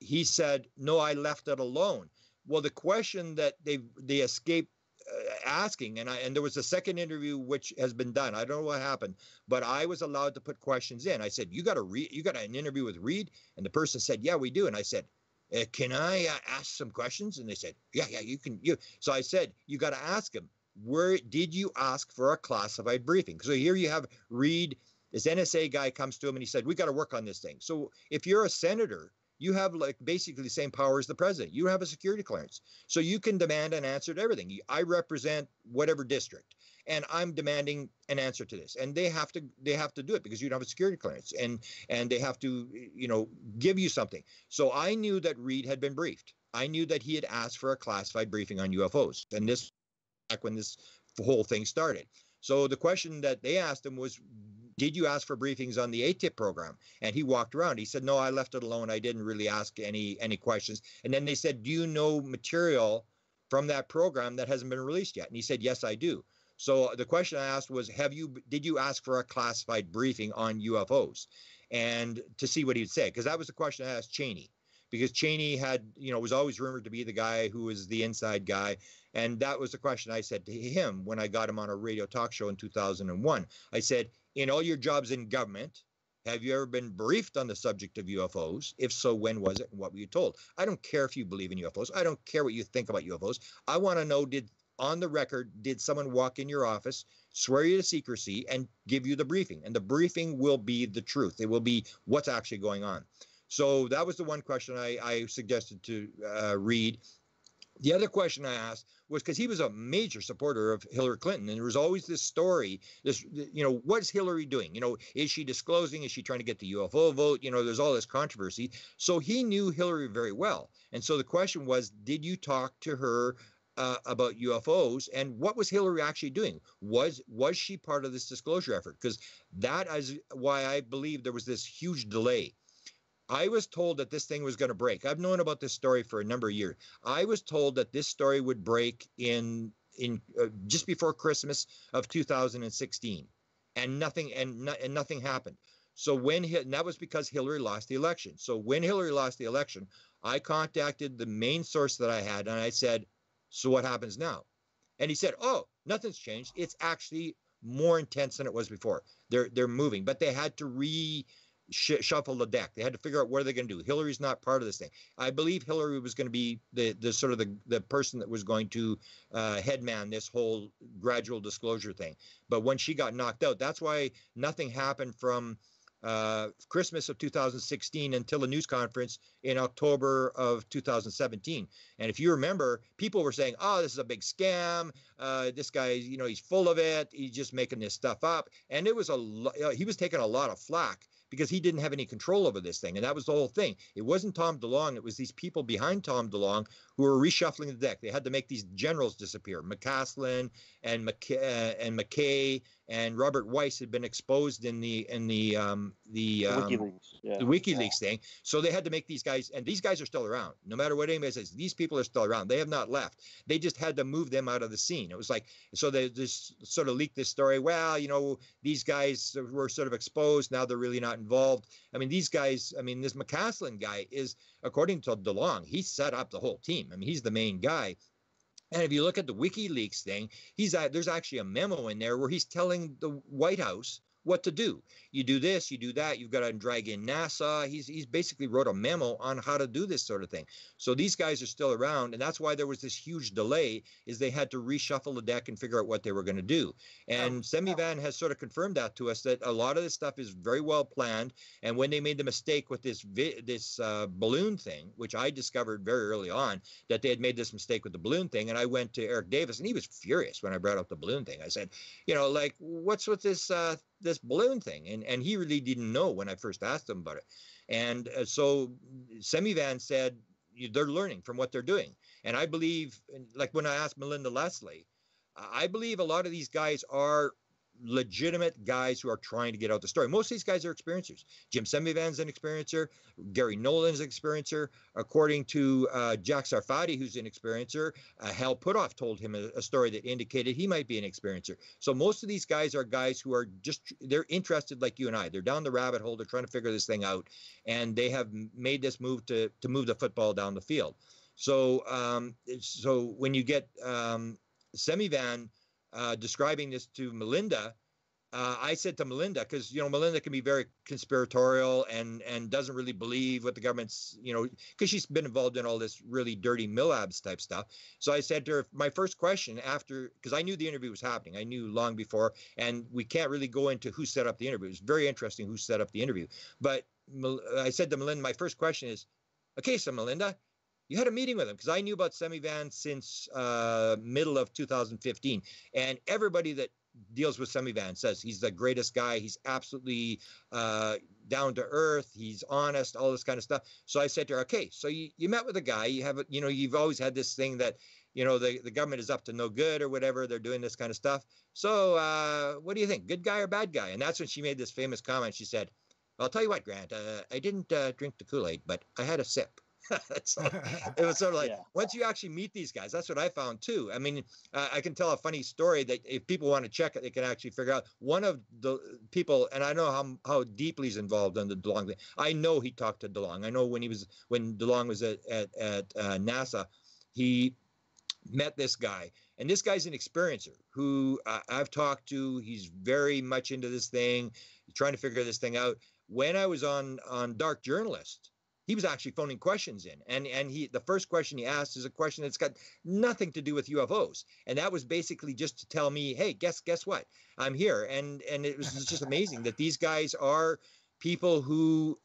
he said, no, I left it alone. Well, the question that they escaped asking, and there was a second interview which has been done. I don't know what happened, but I was allowed to put questions in. I said, you got an interview with Reed? And the person said, yeah, we do. And I said, can I ask some questions? And they said, yeah, you can. So I said, you got to ask him, where did you ask for a classified briefing? So here you have Reed, this NSA guy comes to him and he said, we got to work on this thing. So if you're a senator, you have like basically the same power as the president. You have a security clearance. So you can demand an answer to everything. I represent whatever district, and I'm demanding an answer to this. And they have to do it because you don't have a security clearance, and they have to, give you something. So I knew that Reed had been briefed. I knew that he had asked for a classified briefing on UFOs. And this back when this whole thing started. So the question that they asked him was, did you ask for briefings on the AATIP program? And he walked around. He said, no, I left it alone. I didn't really ask any questions. And then they said, do you know material from that program that hasn't been released yet? And he said, yes, I do. So the question I asked was, did you ask for a classified briefing on UFOs? And to see what he'd say, because that was the question I asked Cheney. Because Cheney had, was always rumored to be the guy who was the inside guy. And that was the question I said to him when I got him on a radio talk show in 2001. I said, in all your jobs in government, have you ever been briefed on the subject of UFOs? If so, when was it and what were you told? I don't care if you believe in UFOs. I don't care what you think about UFOs. I want to know, on the record, did someone walk in your office, swear you to secrecy, and give you the briefing? And the briefing will be the truth. It will be what's actually going on. So that was the one question I suggested to Reed. The other question I asked was, because he was a major supporter of Hillary Clinton, and there was always this story, what's Hillary doing? Is she disclosing? Is she trying to get the UFO vote? There's all this controversy. So he knew Hillary very well. And so the question was, did you talk to her about UFOs, and what was Hillary actually doing? Was she part of this disclosure effort? Because that is why I believe there was this huge delay. I was told that this thing was going to break. I've known about this story for a number of years. I was told that this story would break in just before Christmas of 2016, and nothing happened. So and that was because Hillary lost the election. So when Hillary lost the election, I contacted the main source that I had, and I said, so what happens now? And he said, oh, nothing's changed. It's actually more intense than it was before. They're moving, but they had to shuffle the deck. They had to figure out what are they going to do. Hillary's not part of this thing. I believe Hillary was going to be the sort of the person that was going to headman this whole gradual disclosure thing. But when she got knocked out, that's why nothing happened from Christmas of 2016 until a news conference in October of 2017. And if you remember, people were saying, oh, this is a big scam. This guy, he's full of it. He's just making this stuff up. And it was he was taking a lot of flack, because he didn't have any control over this thing. And that was the whole thing. It wasn't Tom DeLonge. It was these people behind Tom DeLonge who were reshuffling the deck. They had to make these generals disappear. McCaslin and McKay and Robert Weiss had been exposed in the WikiLeaks thing. So they had to make these guys, and these guys are still around. No matter what anybody says, these people are still around. They have not left. They just had to move them out of the scene. It was like, so they just sort of leaked this story. Well, these guys were sort of exposed. Now they're really not involved. I mean, these guys, this McCaslin guy is, according to DeLonge, he set up the whole team. He's the main guy. And if you look at the WikiLeaks thing, there's actually a memo in there where he's telling the White House what to do. You do this, you do that. You've got to drag in NASA. He's basically wrote a memo on how to do this sort of thing. So these guys are still around, and that's why there was this huge delay, is they had to reshuffle the deck and figure out what they were going to do. And Semivan has sort of confirmed that to us, that a lot of this stuff is very well planned. And when they made the mistake with this balloon thing, which I discovered very early on, that they had made this mistake with the balloon thing, and I went to Eric Davis, and he was furious when I brought up the balloon thing. I said, what's with this this balloon thing, and he really didn't know when I first asked him about it. And so Semivan said they're learning from what they're doing. And I believe, like when I asked Melinda Leslie, I believe a lot of these guys are legitimate guys who are trying to get out the story. Most of these guys are experiencers. Jim Semivan's an experiencer. Gary Nolan's an experiencer. According to Jack Sarfati, who's an experiencer, Hal Puthoff told him a story that indicated he might be an experiencer. So most of these guys are guys who are they're interested like you and I. They're down the rabbit hole. They're trying to figure this thing out. And they have made this move to move the football down the field. So, so when you get Semivan describing this to Melinda, I said to Melinda, because Melinda can be very conspiratorial and doesn't really believe what the government's, because she's been involved in all this really dirty Millabs type stuff. So I said to her, my first question after, because I knew the interview was happening, I knew long before, and we can't really go into who set up the interview. It was very interesting who set up the interview. But I said to Melinda, my first question is, okay, so Melinda, you had a meeting with him, because I knew about Semivan since middle of 2015, and everybody that deals with Semivan says he's the greatest guy. He's absolutely down to earth. He's honest, all this kind of stuff. So I said to her, okay, so you met with a guy. You have, you've always had this thing that, the government is up to no good or whatever. They're doing this kind of stuff. So what do you think? Good guy or bad guy? And that's when she made this famous comment. She said, I'll tell you what, Grant, I didn't drink the Kool-Aid, but I had a sip. So it was sort of like, once you actually meet these guys, that's what I found too. I mean, I can tell a funny story that if people want to check it, they can actually figure out. One of the people, and I know how deeply he's involved in the DeLong thing. I know he talked to DeLong. I know when DeLong was at NASA, he met this guy, and this guy's an experiencer who I've talked to. He's very much into this thing, trying to figure this thing out. When I was on Dark Journalist, he was actually phoning questions in, and the first question he asked is a question that's got nothing to do with UFOs, and that was basically just to tell me, hey, guess what, I'm here, and it was just amazing that these guys are people who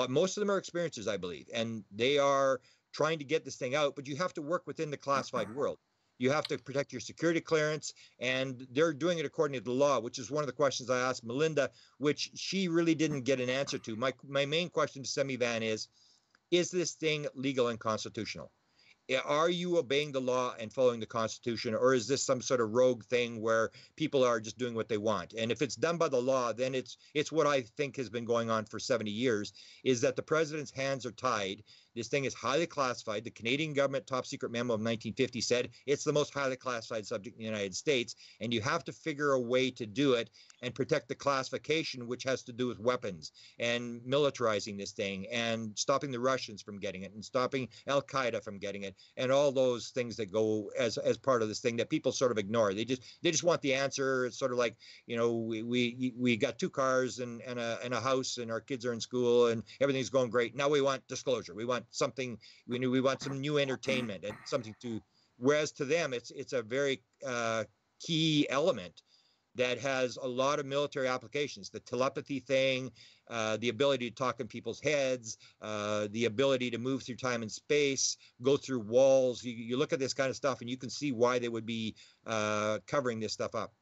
most of them are experiencers, I believe, and they are trying to get this thing out, but you have to work within the classified world. You have to protect your security clearance, and they're doing it according to the law, which is one of the questions I asked Melinda, which she really didn't get an answer to. My main question to Semivan is this thing legal and constitutional? Are you obeying the law and following the Constitution, or is this some sort of rogue thing where people are just doing what they want? And if it's done by the law, then it's what I think has been going on for 70 years, is that the president's hands are tied. This thing is highly classified. The Canadian government top secret memo of 1950 said it's the most highly classified subject in the United States, and you have to figure a way to do it and protect the classification, which has to do with weapons and militarizing this thing and stopping the Russians from getting it and stopping Al-Qaeda from getting it and all those things that go as part of this thing that people sort of ignore. They just want the answer. It's sort of like, we got 2 cars and a house, and our kids are in school and everything's going great. Now we want disclosure. We want something, we want some new entertainment and something to, whereas to them it's a very key element that has a lot of military applications. The telepathy thing, the ability to talk in people's heads, the ability to move through time and space, go through walls. You look at this kind of stuff and you can see why they would be covering this stuff up.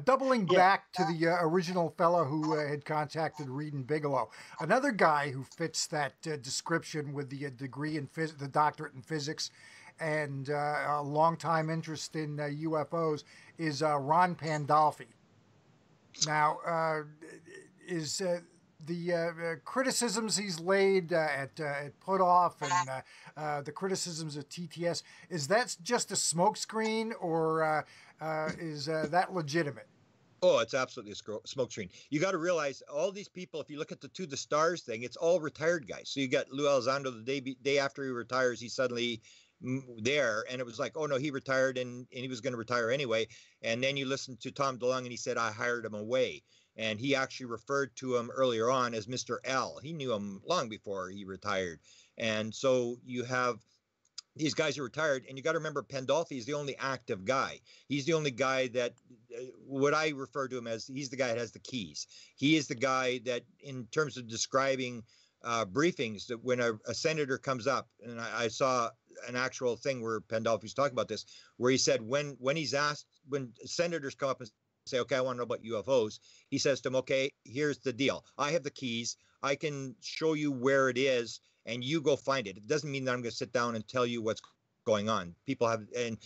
Doubling back to the original fellow who had contacted Reed and Bigelow, another guy who fits that description with the degree in the doctorate in physics and a long-time interest in UFOs is Ron Pandolfi. Now, is the criticisms he's laid at Puthoff and the criticisms of TTS, is that just a smokescreen, or is that legitimate? Oh, it's absolutely a smokescreen. You got to realize all these people, if you look at the To the Stars thing, it's all retired guys. So you got Lou Elizondo, the day after he retires, he's suddenly there, and it was like, oh no, he retired and he was going to retire anyway. And then you listen to Tom DeLonge and he said, I hired him away. And he actually referred to him earlier on as Mr. L. He knew him long before he retired. And so you have these guys are retired, and you got to remember Pandolfi is the only active guy. He's the only guy that, what I refer to him as, he's the guy that has the keys. He is the guy that, in terms of describing briefings, that when a senator comes up, and I saw an actual thing where Pandolfi's talking about this, where he said when he's asked, when senators come up and say, okay, I want to know about UFOs. He says to him, okay, here's the deal. I have the keys. I can show you where it is, and you go find it. It doesn't mean that I'm going to sit down and tell you what's going on. People have, and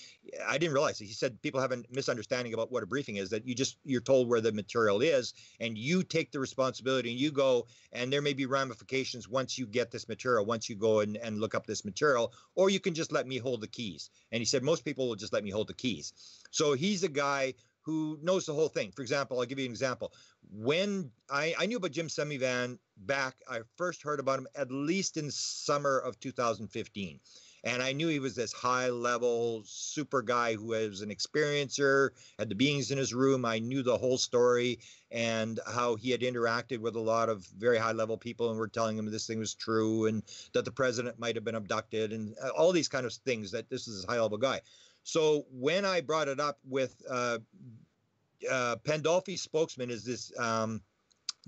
I didn't realize it. He said people have a misunderstanding about what a briefing is, that you're told where the material is, and you take the responsibility and you go, and there may be ramifications once you get this material, once you go and look up this material, or you can just let me hold the keys. And he said most people will just let me hold the keys. So he's a guy who knows the whole thing. For example, I'll give you an example. When I knew about Jim Semivan back, I first heard about him at least in summer of 2015. And I knew he was this high-level super guy who was an experiencer, had the beings in his room. I knew the whole story and how he had interacted with a lot of very high-level people and were telling him this thing was true and that the president might have been abducted and all these kind of things, that this is a high-level guy. So when I brought it up with Pandolfi's spokesman is this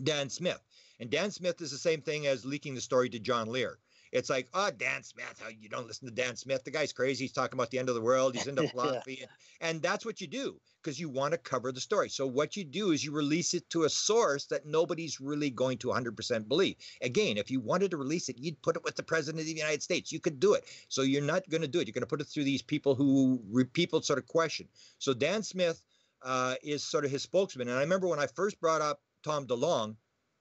Dan Smith. And Dan Smith is the same thing as leaking the story to John Lear. It's like, oh, Dan Smith, how you don't listen to Dan Smith? The guy's crazy. He's talking about the end of the world. He's into philosophy. Yeah. And that's what you do because you want to cover the story. So what you do is you release it to a source that nobody's really going to 100% believe. Again, if you wanted to release it, you'd put it with the president of the United States. You could do it. So you're not going to do it. You're going to put it through these people who people sort of question. So Dan Smith is sort of his spokesman. And I remember when I first brought up Tom DeLonge,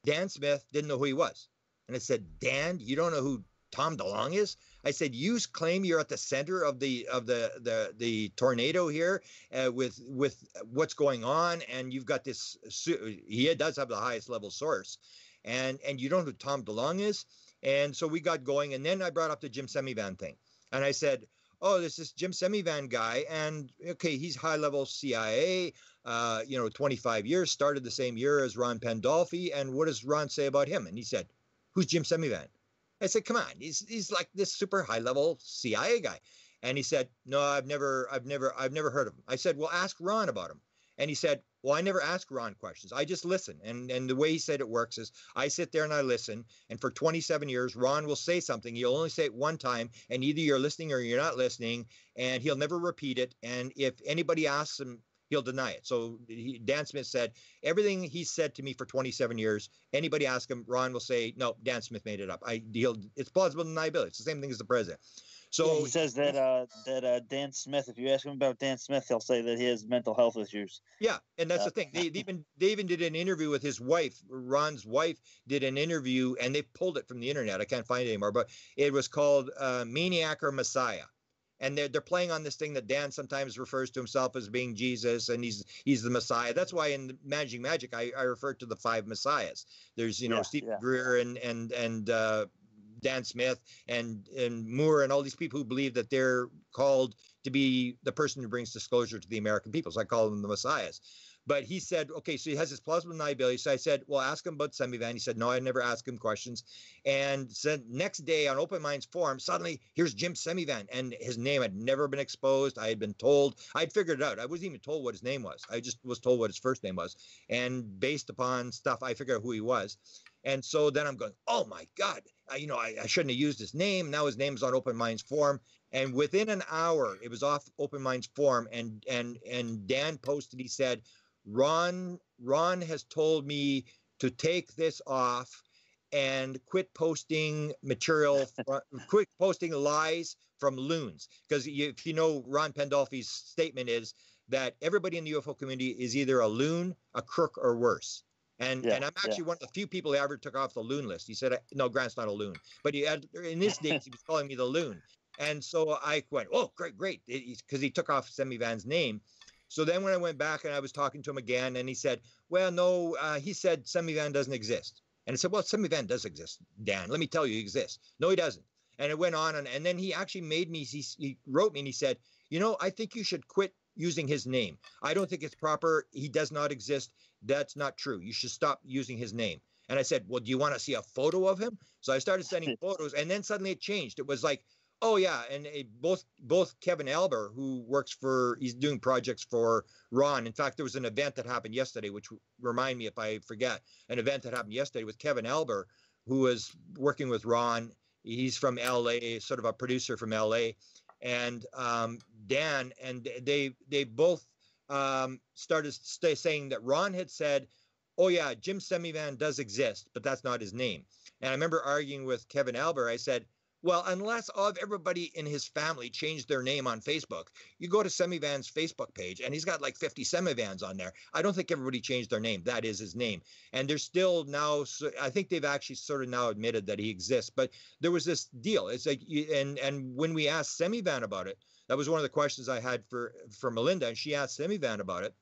Dan Smith didn't know who he was. And I said, Dan, you don't know who Tom DeLonge is? I said, you claim you're at the center of the tornado here with what's going on, and you've got this. He does have the highest level source, and you don't know who Tom DeLonge is. And so we got going, and then I brought up the Jim Semivan thing, and I said, oh, this is Jim Semivan guy, and okay, he's high level CIA. 25 years, started the same year as Ron Pandolfi, and what does Ron say about him? And he said, who's Jim Semivan? I said, come on, he's like this super high level CIA guy. And he said, no, I've never heard of him. I said, well, ask Ron about him. And he said, well, I never ask Ron questions. I just listen. And the way he said it works is I sit there and I listen. And for 27 years, Ron will say something. He'll only say it one time. And either you're listening or you're not listening. And he'll never repeat it. And if anybody asks him, he'll deny it. So Dan Smith said, everything he said to me for 27 years, anybody ask him, Ron will say, no, Dan Smith made it up. It's plausible deniability. It's the same thing as the president. So yeah, he says that Dan Smith, if you ask him about Dan Smith, he'll say that he has mental health issues. Yeah, and that's the thing. They even did an interview with his wife. Ron's wife did an interview, and they pulled it from the internet. I can't find it anymore, but it was called Maniac or Messiah. And they're playing on this thing that Dan sometimes refers to himself as being Jesus, and he's the Messiah. That's why in Managing Magic, I refer to the 5 Messiahs. There's Stephen Greer and Dan Smith and Moore and all these people who believe that they're called to be the person who brings disclosure to the American people. So I call them the Messiahs. But he said, okay, so he has this plausible deniability. So I said, well, ask him about Semivan. He said, no, I never asked him questions. And said next day on Open Minds Forum, suddenly here's Jim Semivan. And his name had never been exposed. I had been told, I'd figured it out. I wasn't even told what his name was. I just was told what his first name was. And based upon stuff, I figured out who he was. And so then I'm going, oh my God, I shouldn't have used his name. Now his name's on Open Minds Forum. And within an hour, it was off Open Minds Forum. And Dan posted, he said, Ron has told me to take this off and quit posting material, quit posting lies from loons. Because if you know, Ron Pandolfi's statement is that everybody in the UFO community is either a loon, a crook, or worse. And I'm actually one of the few people who ever took off the loon list. He said, no, Grant's not a loon. But in his days, he was calling me the loon. And so I went, oh, great. Because he took off Semivan's name. So then when I went back and I was talking to him again, and he said, well, no, he said Semivan doesn't exist. And I said, well, Semivan does exist, Dan. Let me tell you, he exists. No, he doesn't. And it went on. And then he actually made me, he wrote me and he said, I think you should quit using his name. I don't think it's proper. He does not exist. That's not true. You should stop using his name. And I said, well, do you want to see a photo of him? So I started sending photos, and then suddenly it changed. It was like, oh yeah, and both Kevin Elber, who he's doing projects for Ron. In fact, there was an event that happened yesterday, which remind me if I forget, an event that happened yesterday with Kevin Elber, who was working with Ron. He's from LA, sort of a producer from LA, and Dan, and they both started saying that Ron had said, oh yeah, Jim Semivan does exist, but that's not his name. And I remember arguing with Kevin Albert. I said, well, unless everybody in his family changed their name on Facebook, you go to Semivan's Facebook page and he's got like 50 Semivans on there. I don't think everybody changed their name. That is his name. And there's still now, I think they've actually sort of now admitted that he exists. But there was this deal. It's like, and when we asked Semivan about it, that was one of the questions I had for Melinda, and she asked Semivan about it.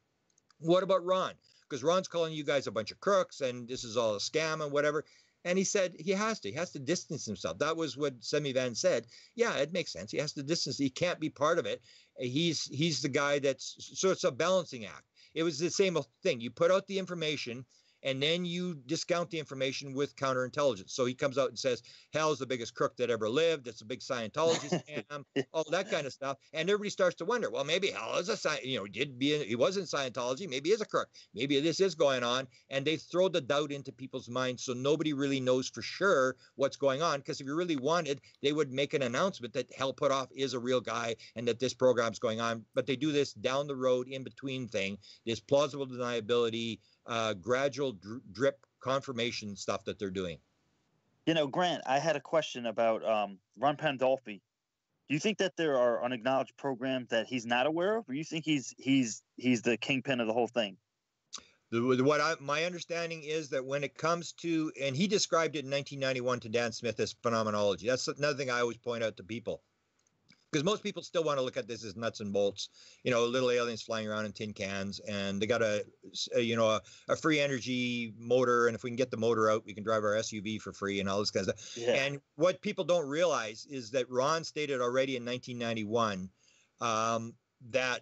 What about Ron? Because Ron's calling you guys a bunch of crooks and this is all a scam and whatever. And he said he has to distance himself. That was what Semivan said. Yeah, it makes sense. He has to distance. He can't be part of it. He's the guy so it's a balancing act. It was the same thing. You put out the information and then you discount the information with counterintelligence. So he comes out and says, hell's the biggest crook that ever lived. It's a big Scientology scam, all that kind of stuff. And everybody starts to wonder, well, maybe hell is he was in Scientology. Maybe he is a crook. Maybe this is going on. And they throw the doubt into people's minds. So nobody really knows for sure what's going on. Because if you really wanted, they would make an announcement that Hell Put Off is a real guy and that this program's going on. But they do this down the road in between thing, this plausible deniability, gradual drip confirmation stuff that they're doing. Grant, I had a question about Ron Pandolfi. Do you think that there are unacknowledged programs that he's not aware of, or you think he's the kingpin of the whole thing? My understanding is that when it comes to, and he described it in 1991 to Dan Smith as phenomenology. That's another thing I always point out to people. Because most people still want to look at this as nuts and bolts, little aliens flying around in tin cans, and they got a free energy motor, and if we can get the motor out, we can drive our SUV for free and all this kind of stuff. Yeah. And what people don't realize is that Ron stated already in 1991 that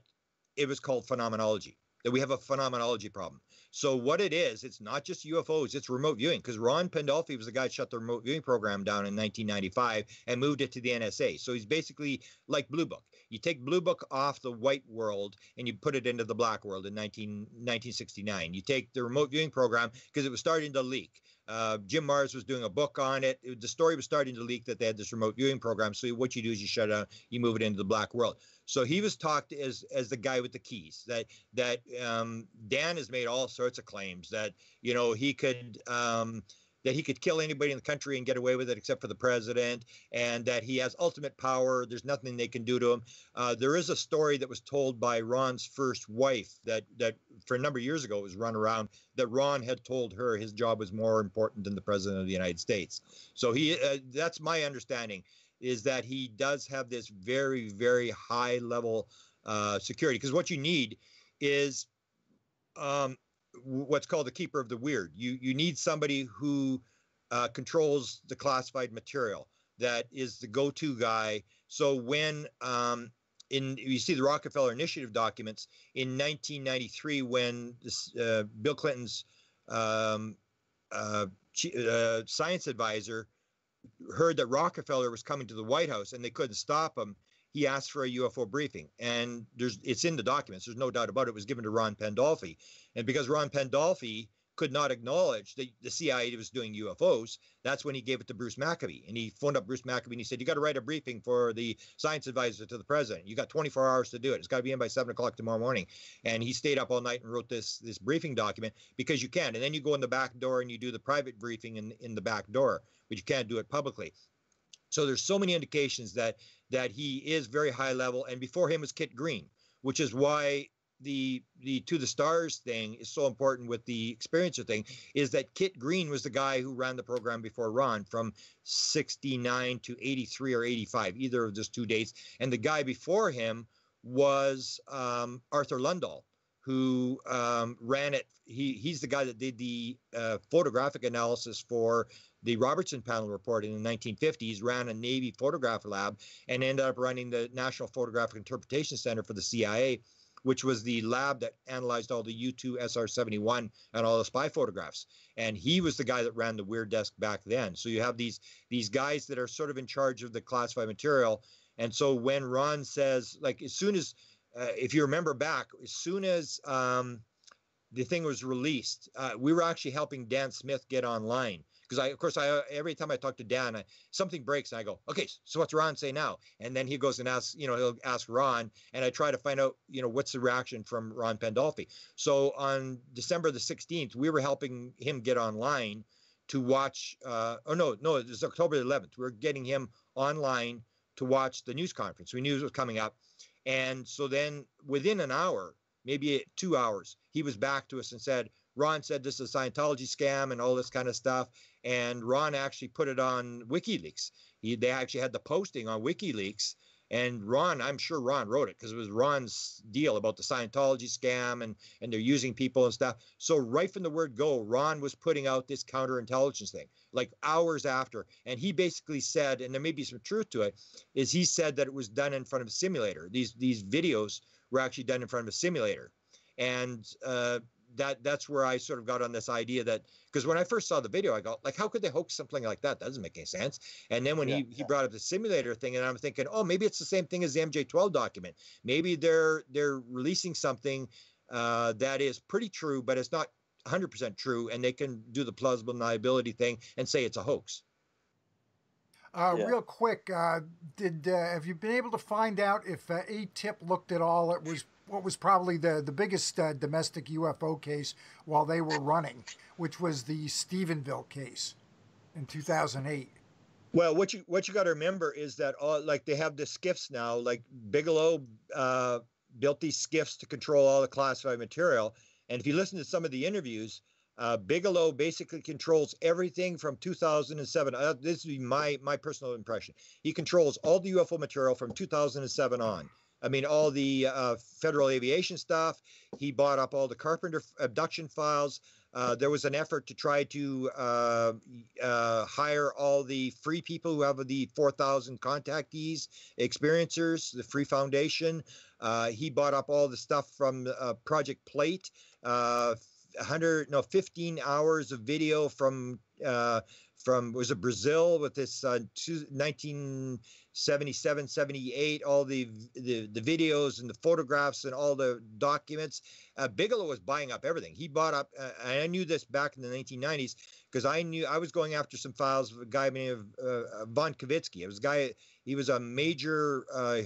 it was called phenomenology, that we have a phenomenology problem. So what it is, it's not just UFOs, it's remote viewing, because Ron Pandolfi was the guy that shut the remote viewing program down in 1995 and moved it to the NSA. So he's basically like Blue Book. You take Blue Book off the white world and you put it into the black world in 1969. You take the remote viewing program because it was starting to leak. Jim Marrs was doing a book on it. The story was starting to leak that they had this remote viewing program. So what you do is you shut it down, you move it into the black world. So he was talked as the guy with the keys. That Dan has made all sorts of claims that he could kill anybody in the country and get away with it except for the president, and that he has ultimate power. There's nothing they can do to him. There is a story that was told by Ron's first wife that for a number of years ago was run around, that Ron had told her his job was more important than the president of the United States. So that's my understanding, is that he does have this very, very high level security. Because what you need is what's called the keeper of the weird. You need somebody who controls the classified material, that is the go-to guy. So when you see the Rockefeller Initiative documents in 1993, when Bill Clinton's science advisor heard that Rockefeller was coming to the White House and they couldn't stop him, he asked for a UFO briefing. And it's in the documents. There's no doubt about it. It was given to Ron Pandolfi. And because Ron Pandolfi could not acknowledge that the CIA was doing UFOs, that's when he gave it to Bruce Maccabee. And he phoned up Bruce Maccabee and he said, you got to write a briefing for the science advisor to the president. You got 24 hours to do it. It's got to be in by 7 o'clock tomorrow morning. And he stayed up all night and wrote this briefing document, because you can. And then you go in the back door and you do the private briefing in the back door, but you can't do it publicly. So there's so many indications that he is very high level. And before him was Kit Green, which is why the To the Stars thing is so important with the Experiencer thing, is that Kit Green was the guy who ran the program before Ron from 69 to 83 or 85, either of those 2 dates. And the guy before him was Arthur Lundahl, who ran it. He's the guy that did the photographic analysis for the Robertson Panel report in the 1950s, ran a Navy photograph lab, and ended up running the National Photographic Interpretation Center for the CIA, which was the lab that analyzed all the U-2 SR-71 and all the spy photographs. And he was the guy that ran the Weird Desk back then. So you have these guys that are sort of in charge of the classified material. And so when Ron says, like, as soon as, if you remember back, as soon as the thing was released, we were actually helping Dan Smith get online. Because of course, every time I talk to Dan, something breaks, and I go, okay, so what's Ron say now? And then he goes and asks, he'll ask Ron, and I try to find out, what's the reaction from Ron Pandolfi. So on December the 16th, we were helping him get online to watch. No, it was October the 11th. We were getting him online to watch the news conference. We knew it was coming up, and so then within an hour, maybe 2 hours, he was back to us and said, Ron said this is a Scientology scam and all this kind of stuff. And Ron actually put it on WikiLeaks. They actually had the posting on WikiLeaks. And Ron, I'm sure Ron wrote it because it was Ron's deal about the Scientology scam and they're using people and stuff. So right from the word go, Ron was putting out this counterintelligence thing, like hours after. And he basically said, and there may be some truth to it, is he said that it was done in front of a simulator. These videos were actually done in front of a simulator. And that's where I sort of got on this idea that, because when I first saw the video, I go, like, how could they hoax something like that? That doesn't make any sense. And then when he brought up the simulator thing, and I'm thinking, oh, maybe it's the same thing as the MJ-12 document. Maybe they're releasing something that is pretty true, but it's not 100% true, and they can do the plausible deniability thing and say it's a hoax. Real quick, have you been able to find out if AATIP looked at all? It was what was probably the biggest domestic UFO case while they were running, which was the Stephenville case in 2008. Well, what you got to remember is that like they have the skiffs now, like Bigelow built these skiffs to control all the classified material. And if you listen to some of the interviews, Bigelow basically controls everything from 2007. This would be my personal impression. He controls all the UFO material from 2007 on. I mean, all the Federal Aviation stuff. He bought up all the Carpenter abduction files. There was an effort to try to hire all the free people who have the 4,000 contactees, experiencers, the Free Foundation. He bought up all the stuff from Project Plate. 15 hours of video from was it Brazil with this 1977, 78, all the videos and the photographs and all the documents. Bigelow was buying up everything. He bought up, and I knew this back in the 1990s because I was going after some files of a guy named Von Kavitsky. It was a guy, he was a major a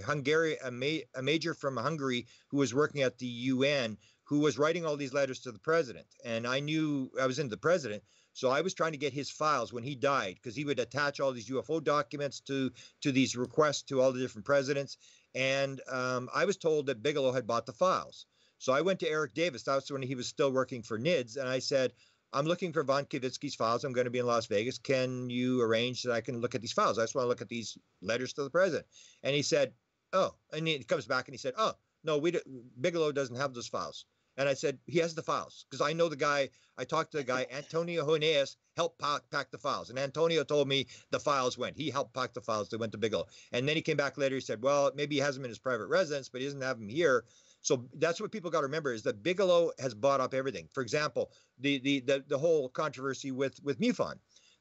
major from Hungary who was working at the UN, who was writing all these letters to the president. And I knew I was into the president. So I was trying to get his files when he died, because he would attach all these UFO documents to these requests to all the different presidents. And I was told that Bigelow had bought the files. So I went to Eric Davis. That was when he was still working for NIDS. And I said, I'm looking for Von Kavitsky's files. I'm going to be in Las Vegas. Can you arrange that I can look at these files? I just want to look at these letters to the president. And he said, oh, and he comes back and he said, oh, no, Bigelow doesn't have those files. And I said, he has the files, because I know the guy. I talked to the guy, Antonio Huneas, helped pack the files. And Antonio told me the files went. He helped pack the files. They went to Bigelow. And then he came back later. He said, well, maybe he has them in his private residence, but he doesn't have them here. So that's what people got to remember, is that Bigelow has bought up everything. For example, the whole controversy with MUFON.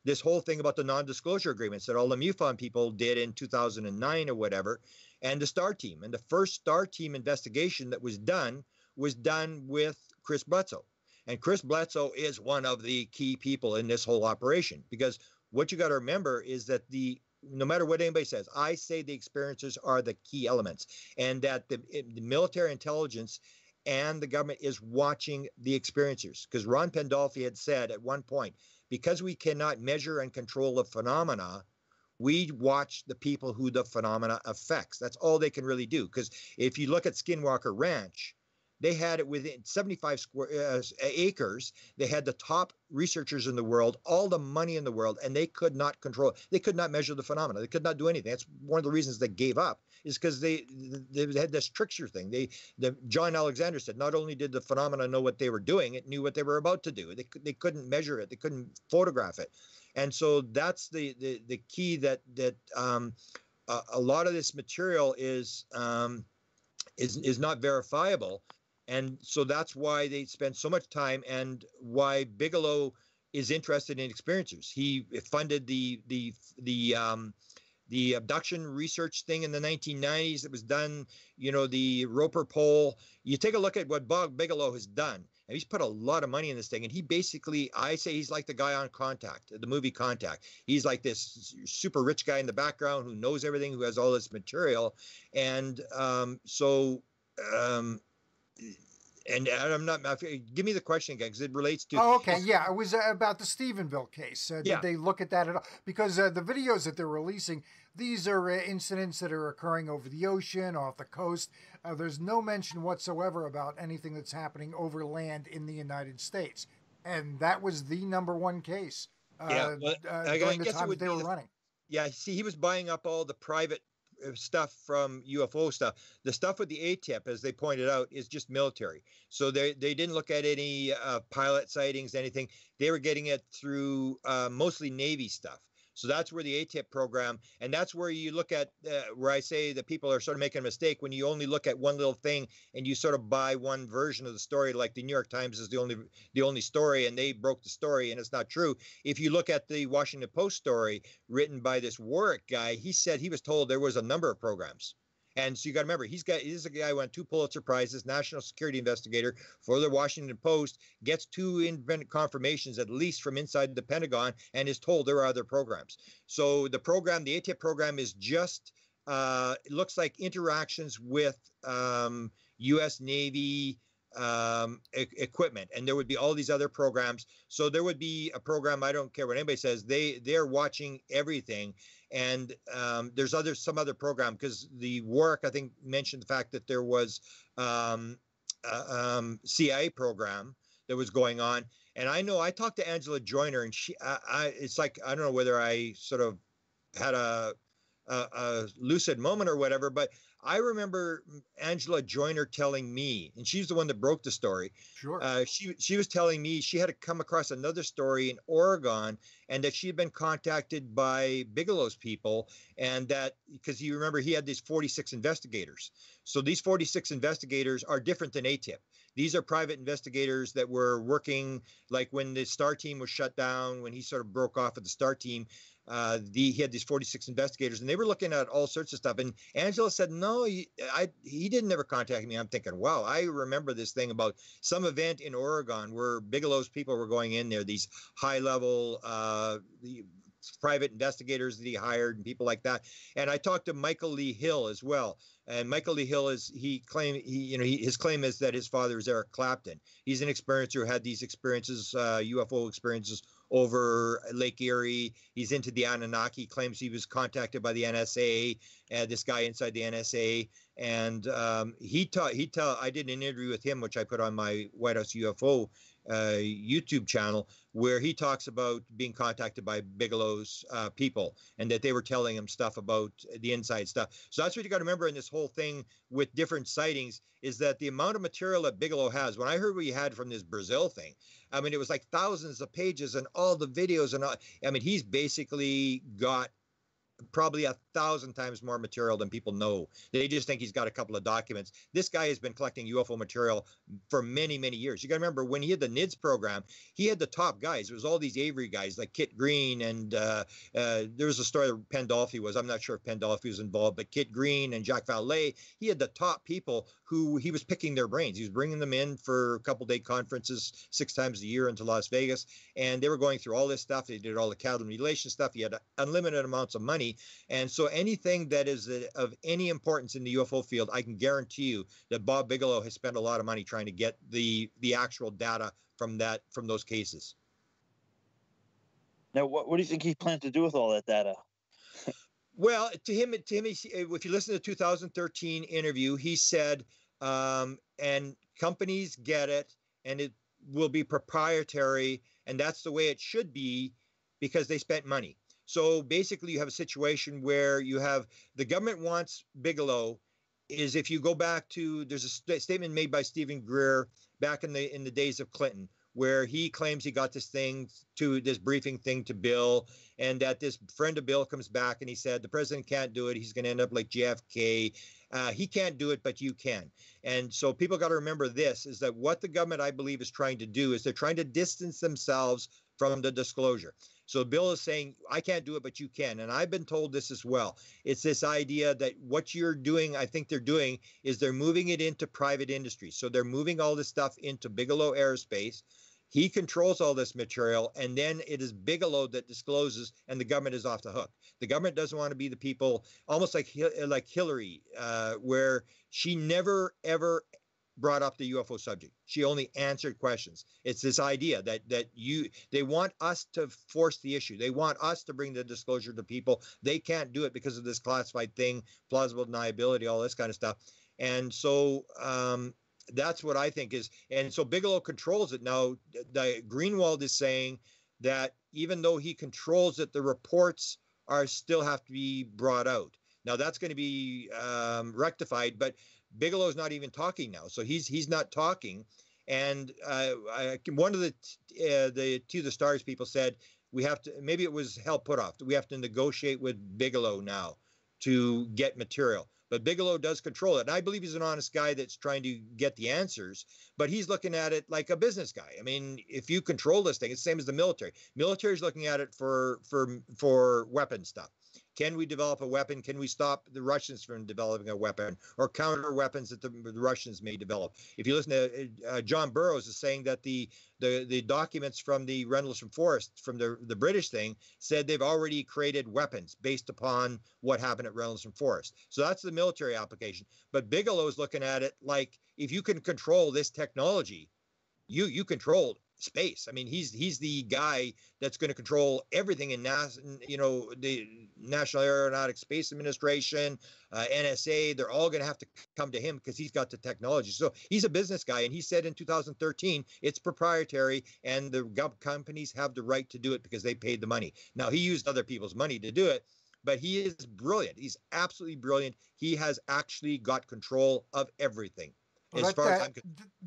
This whole thing about the non-disclosure agreements that all the MUFON people did in 2009 or whatever, and the STAR team. And the first STAR team investigation that was done with Chris Bledsoe. And Chris Bledsoe is one of the key people in this whole operation, because what you got to remember is that no matter what anybody says, I say the experiencers are the key elements, and that the military intelligence and the government is watching the experiencers. Because Ron Pandolfi had said at one point, because we cannot measure and control the phenomena, we watch the people who the phenomena affects. That's all they can really do. Because if you look at Skinwalker Ranch, they had it within 75 square acres. They had the top researchers in the world, all the money in the world, and they could not control. They could not measure the phenomena. They could not do anything. That's one of the reasons they gave up, is because they had this trickster thing. John Alexander said not only did the phenomena know what they were doing, it knew what they were about to do. They couldn't measure it. They couldn't photograph it, and so that's the key that a lot of this material is not verifiable. And so that's why they spend so much time, and why Bigelow is interested in experiencers. He funded the abduction research thing in the 1990s that was done, the Roper poll. You take a look at what Bob Bigelow has done. and he's put a lot of money in this thing. And he basically, I say he's like the guy on Contact, the movie Contact. He's like this super rich guy in the background who knows everything, who has all this material. And and I'm not, give me the question again, because it relates to. Oh, okay. Yeah, it was about the Stephenville case. Did they look at that at all? Because the videos that they're releasing, these are incidents that are occurring over the ocean, off the coast. There's no mention whatsoever about anything that's happening over land in the United States. And that was the #1 case during the time that they were running. Yeah, see, he was buying up all the private stuff from UFO stuff. The stuff with the AATIP, as they pointed out, is just military. So they didn't look at any pilot sightings, anything. They were getting it through mostly Navy stuff. So that's where the AATIP program, and that's where you look at where I say that people are sort of making a mistake when you only look at one little thing and you sort of buy one version of the story, like the New York Times is the only story, and they broke the story, and it's not true. If you look at the Washington Post story written by this Warwick guy, he said he was told there was a number of programs. And so you got to remember, he's a guy who won 2 Pulitzer Prizes, national security investigator for the Washington Post, gets 2 independent confirmations, at least from inside the Pentagon, and is told there are other programs. So the AATIP program is just, it looks like interactions with U.S. Navy equipment, and there would be all these other programs. So there would be a program, I don't care what anybody says, they're watching everything. And there's some other program, because the Warwick, I think, mentioned the fact that there was CIA program that was going on. And I know I talked to Angela Joyner, and it's like, I don't know whether I sort of had a lucid moment or whatever, but I remember Angela Joyner telling me, and she's the one that broke the story. Sure. She was telling me she had to come across another story in Oregon, and that she had been contacted by Bigelow's people, and that, because you remember he had these 46 investigators. So these 46 investigators are different than AATIP. These are private investigators that were working, like when the STAR team was shut down, when he sort of broke off of the STAR team. He had these 46 investigators, and they were looking at all sorts of stuff. And Angela said, no, he didn't ever contact me. I'm thinking, wow, I remember this thing about some event in Oregon where Bigelow's people were going in there, these high-level private investigators that he hired and people like that. And I talked to Michael Lee Hill as well. And Michael Lee Hill his claim is that his father is Eric Clapton. He's an experiencer who had these experiences, UFO experiences over Lake Erie. He's into the Anunnaki. Claims he was contacted by the NSA, this guy inside the NSA. And I did an interview with him, which I put on my White House UFO YouTube channel, where he talks about being contacted by Bigelow's people, and that they were telling him stuff about the inside stuff. So that's what you got to remember in this whole thing with different sightings, is that the amount of material that Bigelow has, when I heard what he had from this Brazil thing, I mean, it was like thousands of pages and all the videos and all. I mean, he's basically got probably 1,000 times more material than people know. They just think he's got a couple of documents. This guy has been collecting UFO material for many, many years. You got to remember, when he had the NIDS program, he had the top guys. It was all these Avery guys like Kit Green, and there was a story that Pandolfi was. I'm not sure if Pandolfi was involved, but Kit Green and Jacques Vallée, he had the top people who he was picking their brains. He was bringing them in for a couple-day conferences 6 times a year into Las Vegas, and they were going through all this stuff. They did all the cattle mutilation stuff. He had unlimited amounts of money. And so anything that is of any importance in the UFO field, I can guarantee you that Bob Bigelow has spent a lot of money trying to get the actual data from those cases. Now, what do you think he plans to do with all that data? Well, to him, if you listen to the 2013 interview, he said, and companies get it, and it will be proprietary, and that's the way it should be, because they spent money. So basically, you have a situation where you have the government wants Bigelow. Is if you go back to, there's a statement made by Stephen Greer back in the days of Clinton, where he claims he got this briefing thing to Bill, and that this friend of Bill comes back and he said the president can't do it. He's going to end up like JFK. He can't do it, but you can. And so people got to remember this, is that what the government, I believe, is trying to do is they're trying to distance themselves from the disclosure. So Bill is saying, I can't do it, but you can. And I've been told this as well. It's this idea that what you're doing, I think they're doing, is they're moving it into private industry. So they're moving all this stuff into Bigelow Aerospace. He controls all this material, and then it is Bigelow that discloses, and the government is off the hook. The government doesn't want to be the people, almost like Hillary, where she never, ever brought up the UFO subject. She only answered questions. It's this idea that they want us to force the issue. They want us to bring the disclosure to people. They can't do it because of this classified thing, plausible deniability, all this kind of stuff. And so that's what I think is. And so Bigelow controls it. Now, the Greenwald is saying that even though he controls it, the reports are still have to be brought out. Now, that's going to be rectified, but Bigelow's not even talking now, so he's not talking. And one of the To the Stars people said we have to, maybe it was Hal Puthoff, we have to negotiate with Bigelow now to get material. But Bigelow does control it. And I believe he's an honest guy that's trying to get the answers, but he's looking at it like a business guy. I mean, if you control this thing, it's the same as the military. Military's looking at it for weapon stuff. Can we develop a weapon? Can we stop the Russians from developing a weapon or counter weapons that the Russians may develop? If you listen to John Burroughs is saying that the documents from the Rendlesham Forest, from the British thing, said they've already created weapons based upon what happened at Rendlesham Forest. So that's the military application. But Bigelow is looking at it like, if you can control this technology, you control space. I mean, he's the guy that's going to control everything in NASA, the National Aeronautics Space Administration, NSA. They're all going to have to come to him because he's got the technology. So he's a business guy, and he said in 2013 it's proprietary, and the companies have the right to do it because they paid the money. Now, he used other people's money to do it, but he is brilliant. He's absolutely brilliant. He has actually got control of everything. Well,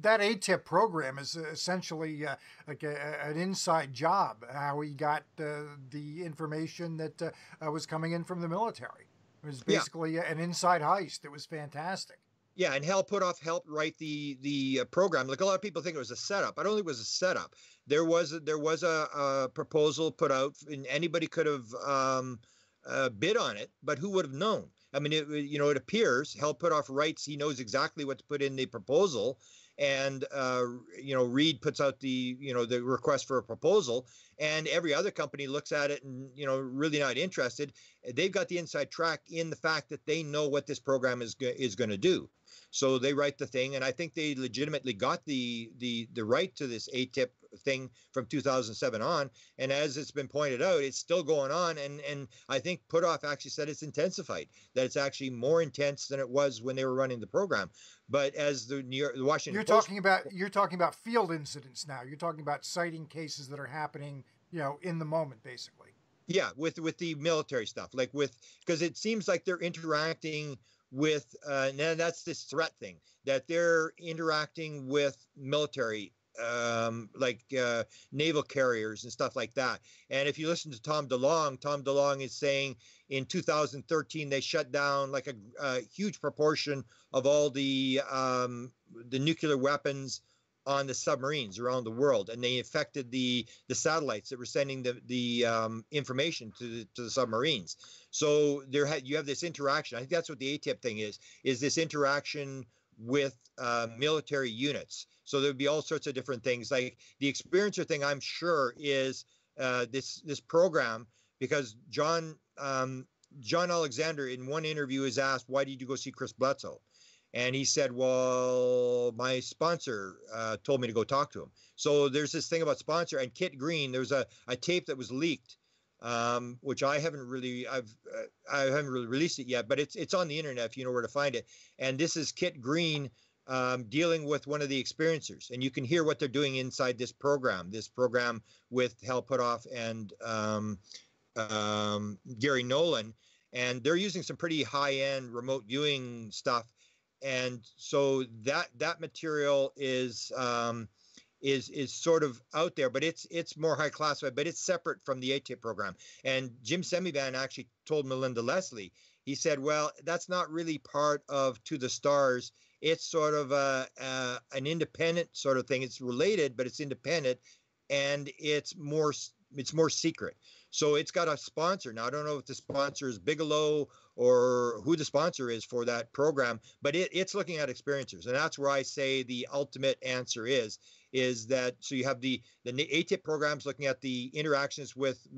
that AATIP program is essentially like an inside job, how he got the information that was coming in from the military. It was basically an inside heist. It was fantastic. Yeah, and Hal Puthoff helped write the program. Like, a lot of people think it was a setup. I don't think it was a setup. There was a proposal put out, and anybody could have bid on it, but who would have known? I mean, it appears Hal Puthoff writes, he knows exactly what to put in the proposal, and Reed puts out the request for a proposal, and every other company looks at it and really not interested. They've got the inside track in the fact that they know what this program is going to do. So they write the thing, and I think they legitimately got the right to this AATIP thing from 2007 on. And as it's been pointed out, it's still going on. And I think Puthoff actually said it's intensified, that it's actually more intense than it was when they were running the program. But as the Washington Post, you're talking about field incidents now. You're talking about citing cases that are happening, in the moment, basically. Yeah, with the military stuff, because it seems like they're interacting with, and that's this threat thing, that they're interacting with military, naval carriers and stuff like that. And if you listen to Tom DeLonge is saying in 2013 they shut down like a huge proportion of all the nuclear weapons on the submarines around the world, and they affected the satellites that were sending the information to the submarines. So you have this interaction. I think that's what the AATIP thing is this interaction with military units. So there'd be all sorts of different things. Like the experiencer thing, I'm sure is this program, because John Alexander in one interview is asked, why did you go see Chris Bledsoe? And he said, well, my sponsor told me to go talk to him. So there's this thing about sponsor. And Kit Green, there's a tape that was leaked, which I haven't really released it yet, but it's on the internet if you know where to find it. And this is Kit Green dealing with one of the experiencers. And you can hear what they're doing inside this program with Hal Puthoff and Gary Nolan. And they're using some pretty high-end remote viewing stuff. And so that material is sort of out there, but it's more high classified, but it's separate from the AATIP program. And Jim Semivan actually told Melinda Leslie, he said, well, that's not really part of To the Stars. It's sort of an independent sort of thing. It's related, but it's independent. and it's more secret. So it's got a sponsor. Now, I don't know if the sponsor is Bigelow or who the sponsor is for that program, but it's looking at experiencers. And that's where I say the ultimate answer is that, so you have the AATIP programs looking at the interactions with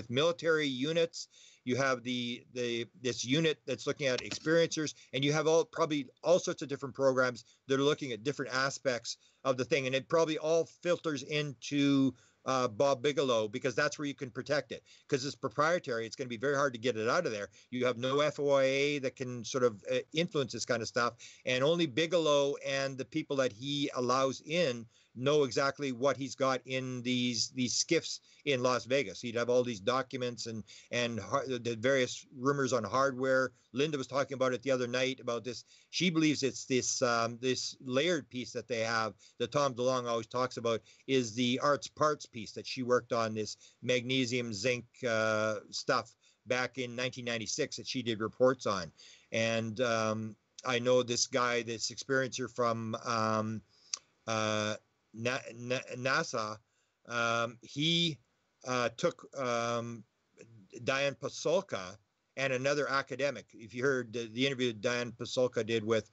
military units. You have this unit that's looking at experiencers, and you have probably all sorts of different programs that are looking at different aspects of the thing. And it probably all filters into Bob Bigelow, because that's where you can protect it, because it's proprietary. It's going to be very hard to get it out of there. You have no FOIA that can sort of influence this kind of stuff, and only Bigelow and the people that he allows in know exactly what he's got in these skiffs in Las Vegas. He'd have all these documents and the various rumors on hardware. Linda was talking about it the other night about this. She believes it's this layered piece that they have that Tom DeLonge always talks about, is the arts parts piece that she worked on, this magnesium zinc stuff back in 1996 that she did reports on. And I know this guy, this experiencer from NASA, he took Diane Pasulka and another academic. If you heard the interview Diane Pasulka did with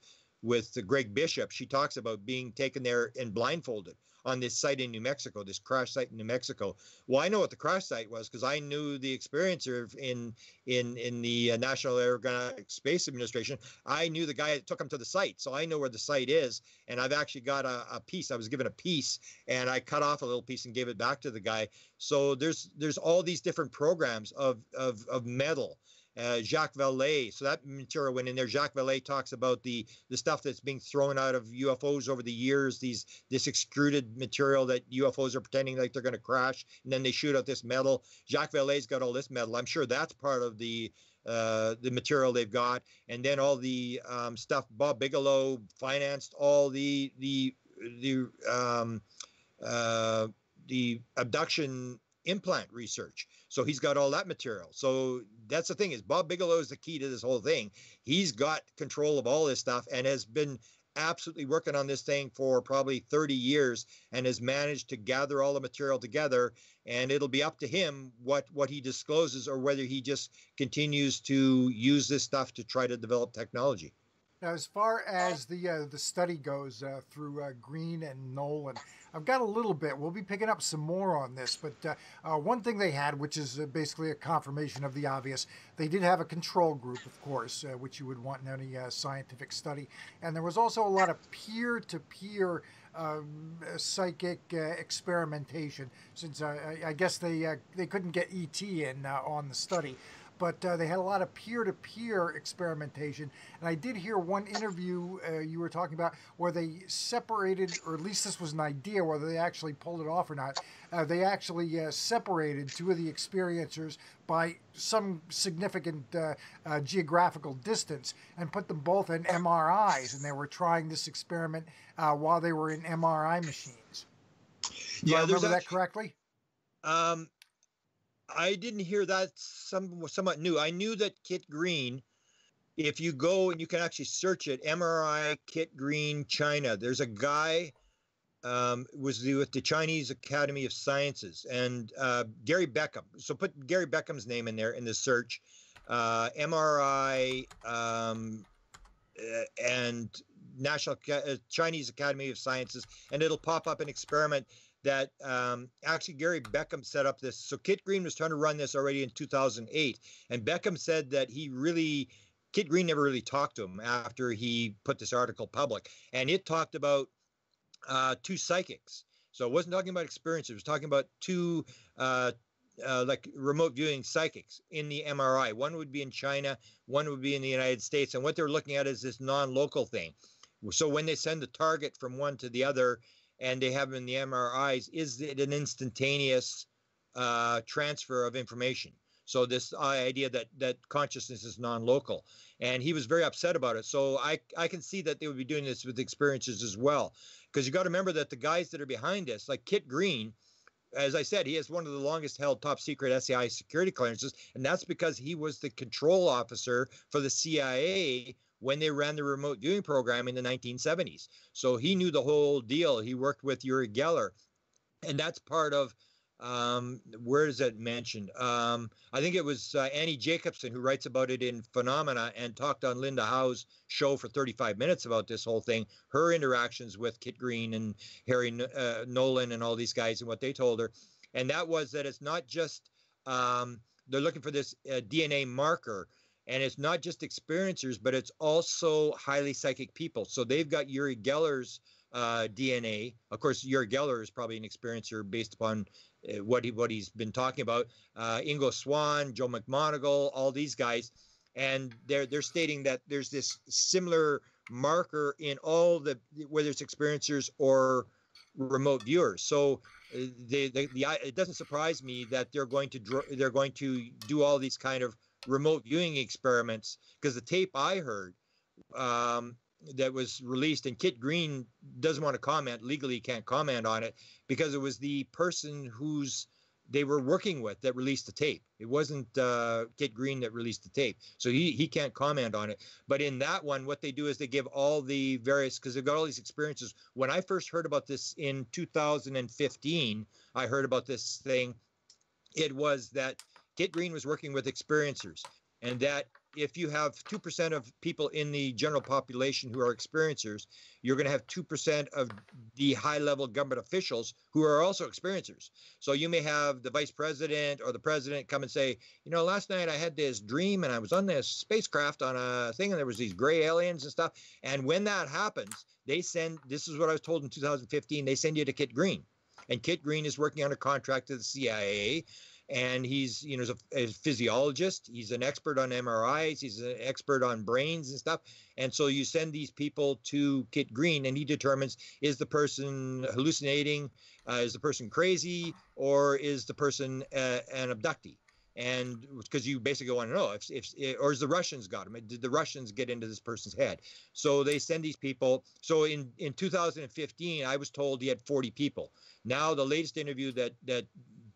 Greg Bishop, she talks about being taken there and blindfolded on this site in New Mexico, this crash site in New Mexico. Well, I know what the crash site was because I knew the experiencer in the National Aeronautic Space Administration. I knew the guy that took him to the site, so I know where the site is. And I've actually got a piece. I was given a piece, and I cut off a little piece and gave it back to the guy. So there's all these different programs of metal. Jacques Vallée, so that material went in there. Jacques Vallée talks about the stuff that's being thrown out of UFOs over the years, this extruded material that UFOs are pretending like they're going to crash, and then they shoot out this metal. Jacques Vallée's got all this metal. I'm sure that's part of the material they've got, and then all the stuff. Bob Bigelow financed all the abduction implant research. So he's got all that material. So that's the thing, is Bob Bigelow is the key to this whole thing. He's got control of all this stuff and has been absolutely working on this thing for probably 30 years and has managed to gather all the material together. And it'll be up to him what he discloses, or whether he just continues to use this stuff to try to develop technology. Now, as far as the study goes through Green and Nolan, I've got a little bit. We'll be picking up some more on this, but one thing they had, which is basically a confirmation of the obvious, they did have a control group, of course, which you would want in any scientific study, and there was also a lot of peer-to-peer psychic experimentation, since I guess they couldn't get ET in on the study. But they had a lot of peer-to-peer experimentation. And I did hear one interview you were talking about where they separated, or at least this was an idea, whether they actually pulled it off or not. They actually separated two of the experiencers by some significant geographical distance and put them both in MRIs. And they were trying this experiment while they were in MRI machines. Do I remember that correctly? I didn't hear that. Somewhat new. I knew that Kit Green, if you go and you can actually search it, MRI Kit Green China. There's a guy was with the Chinese Academy of Sciences, and Gary Beckham. So put Gary Beckham's name in there in the search. MRI and National Chinese Academy of Sciences, and it'll pop up an experiment that actually Gary Beckham set up this. So Kit Green was trying to run this already in 2008. And Beckham said that Kit Green never really talked to him after he put this article public. And it talked about two psychics. So it wasn't talking about experience. It was talking about two like remote viewing psychics in the MRI. One would be in China, one would be in the United States. And what they're looking at is this non-local thing. So when they send the target from one to the other, and they have them in the MRIs, is it an instantaneous transfer of information? So this idea that consciousness is non-local. And he was very upset about it. So I can see that they would be doing this with experiences as well. Because you got to remember that the guys that are behind this, like Kit Green, as I said, he has one of the longest held top secret SCI security clearances. And that's because he was the control officer for the CIA when they ran the remote viewing program in the 1970s. So he knew the whole deal. He worked with Uri Geller. and that's part of where is it mentioned? I think it was Annie Jacobson who writes about it in Phenomena and talked on Linda Howe's show for 35 minutes about this whole thing, her interactions with Kit Green and Harry Nolan and all these guys and what they told her. And that was that it's not just they're looking for this DNA marker. And it's not just experiencers, but it's also highly psychic people. So they've got Uri Geller's DNA. Of course, Uri Geller is probably an experiencer based upon what he's been talking about. Ingo Swann, Joe McMoneagle, all these guys, and they're stating that there's this similar marker in all the whether it's experiencers or remote viewers. So it doesn't surprise me that they're going to do all these kind of remote viewing experiments, because the tape I heard that was released, and Kit Green doesn't want to comment legally, can't comment on it because it was the person who's they were working with that released the tape. It wasn't Kit Green that released the tape, so he can't comment on it. But in that one, what they do is they give all the various, because they've got all these experiences. When I first heard about this in 2015, I heard about this thing. It was that Kit Green was working with experiencers, and that if you have 2% of people in the general population who are experiencers, you're going to have 2% of the high-level government officials who are also experiencers. So you may have the vice president or the president come and say, you know, last night I had this dream and I was on this spacecraft on a thing and there was these gray aliens and stuff. And when that happens, they send, this is what I was told in 2015, they send you to Kit Green. And Kit Green is working on a contract to the CIA. And he's, you know, a physiologist. He's an expert on MRIs. He's an expert on brains and stuff. And so you send these people to Kit Green, and he determines, is the person hallucinating, is the person crazy, or is the person an abductee? And because you basically want to know if or is the Russians got him? Did the Russians get into this person's head? So they send these people. So in 2015, I was told he had 40 people. Now the latest interview that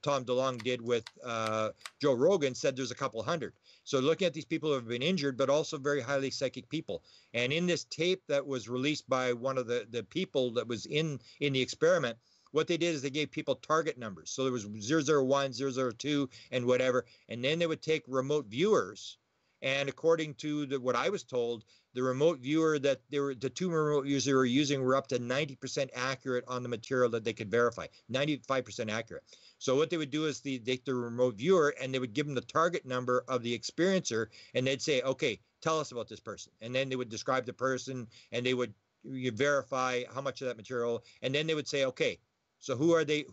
Tom DeLonge did with Joe Rogan said there's a couple hundred. So looking at these people who have been injured, but also very highly psychic people. And in this tape that was released by one of the people that was in the experiment, what they did is they gave people target numbers. So there was 001, 002, and whatever. And then they would take remote viewers. And according to what I was told, the remote viewer the two remote viewers they were using were up to 90% accurate on the material that they could verify, 95% accurate. So what they would do is they take the remote viewer and they would give them the target number of the experiencer, and they'd say, okay, tell us about this person. And then they would describe the person, and they would verify how much of that material, and then they would say, okay, so who are they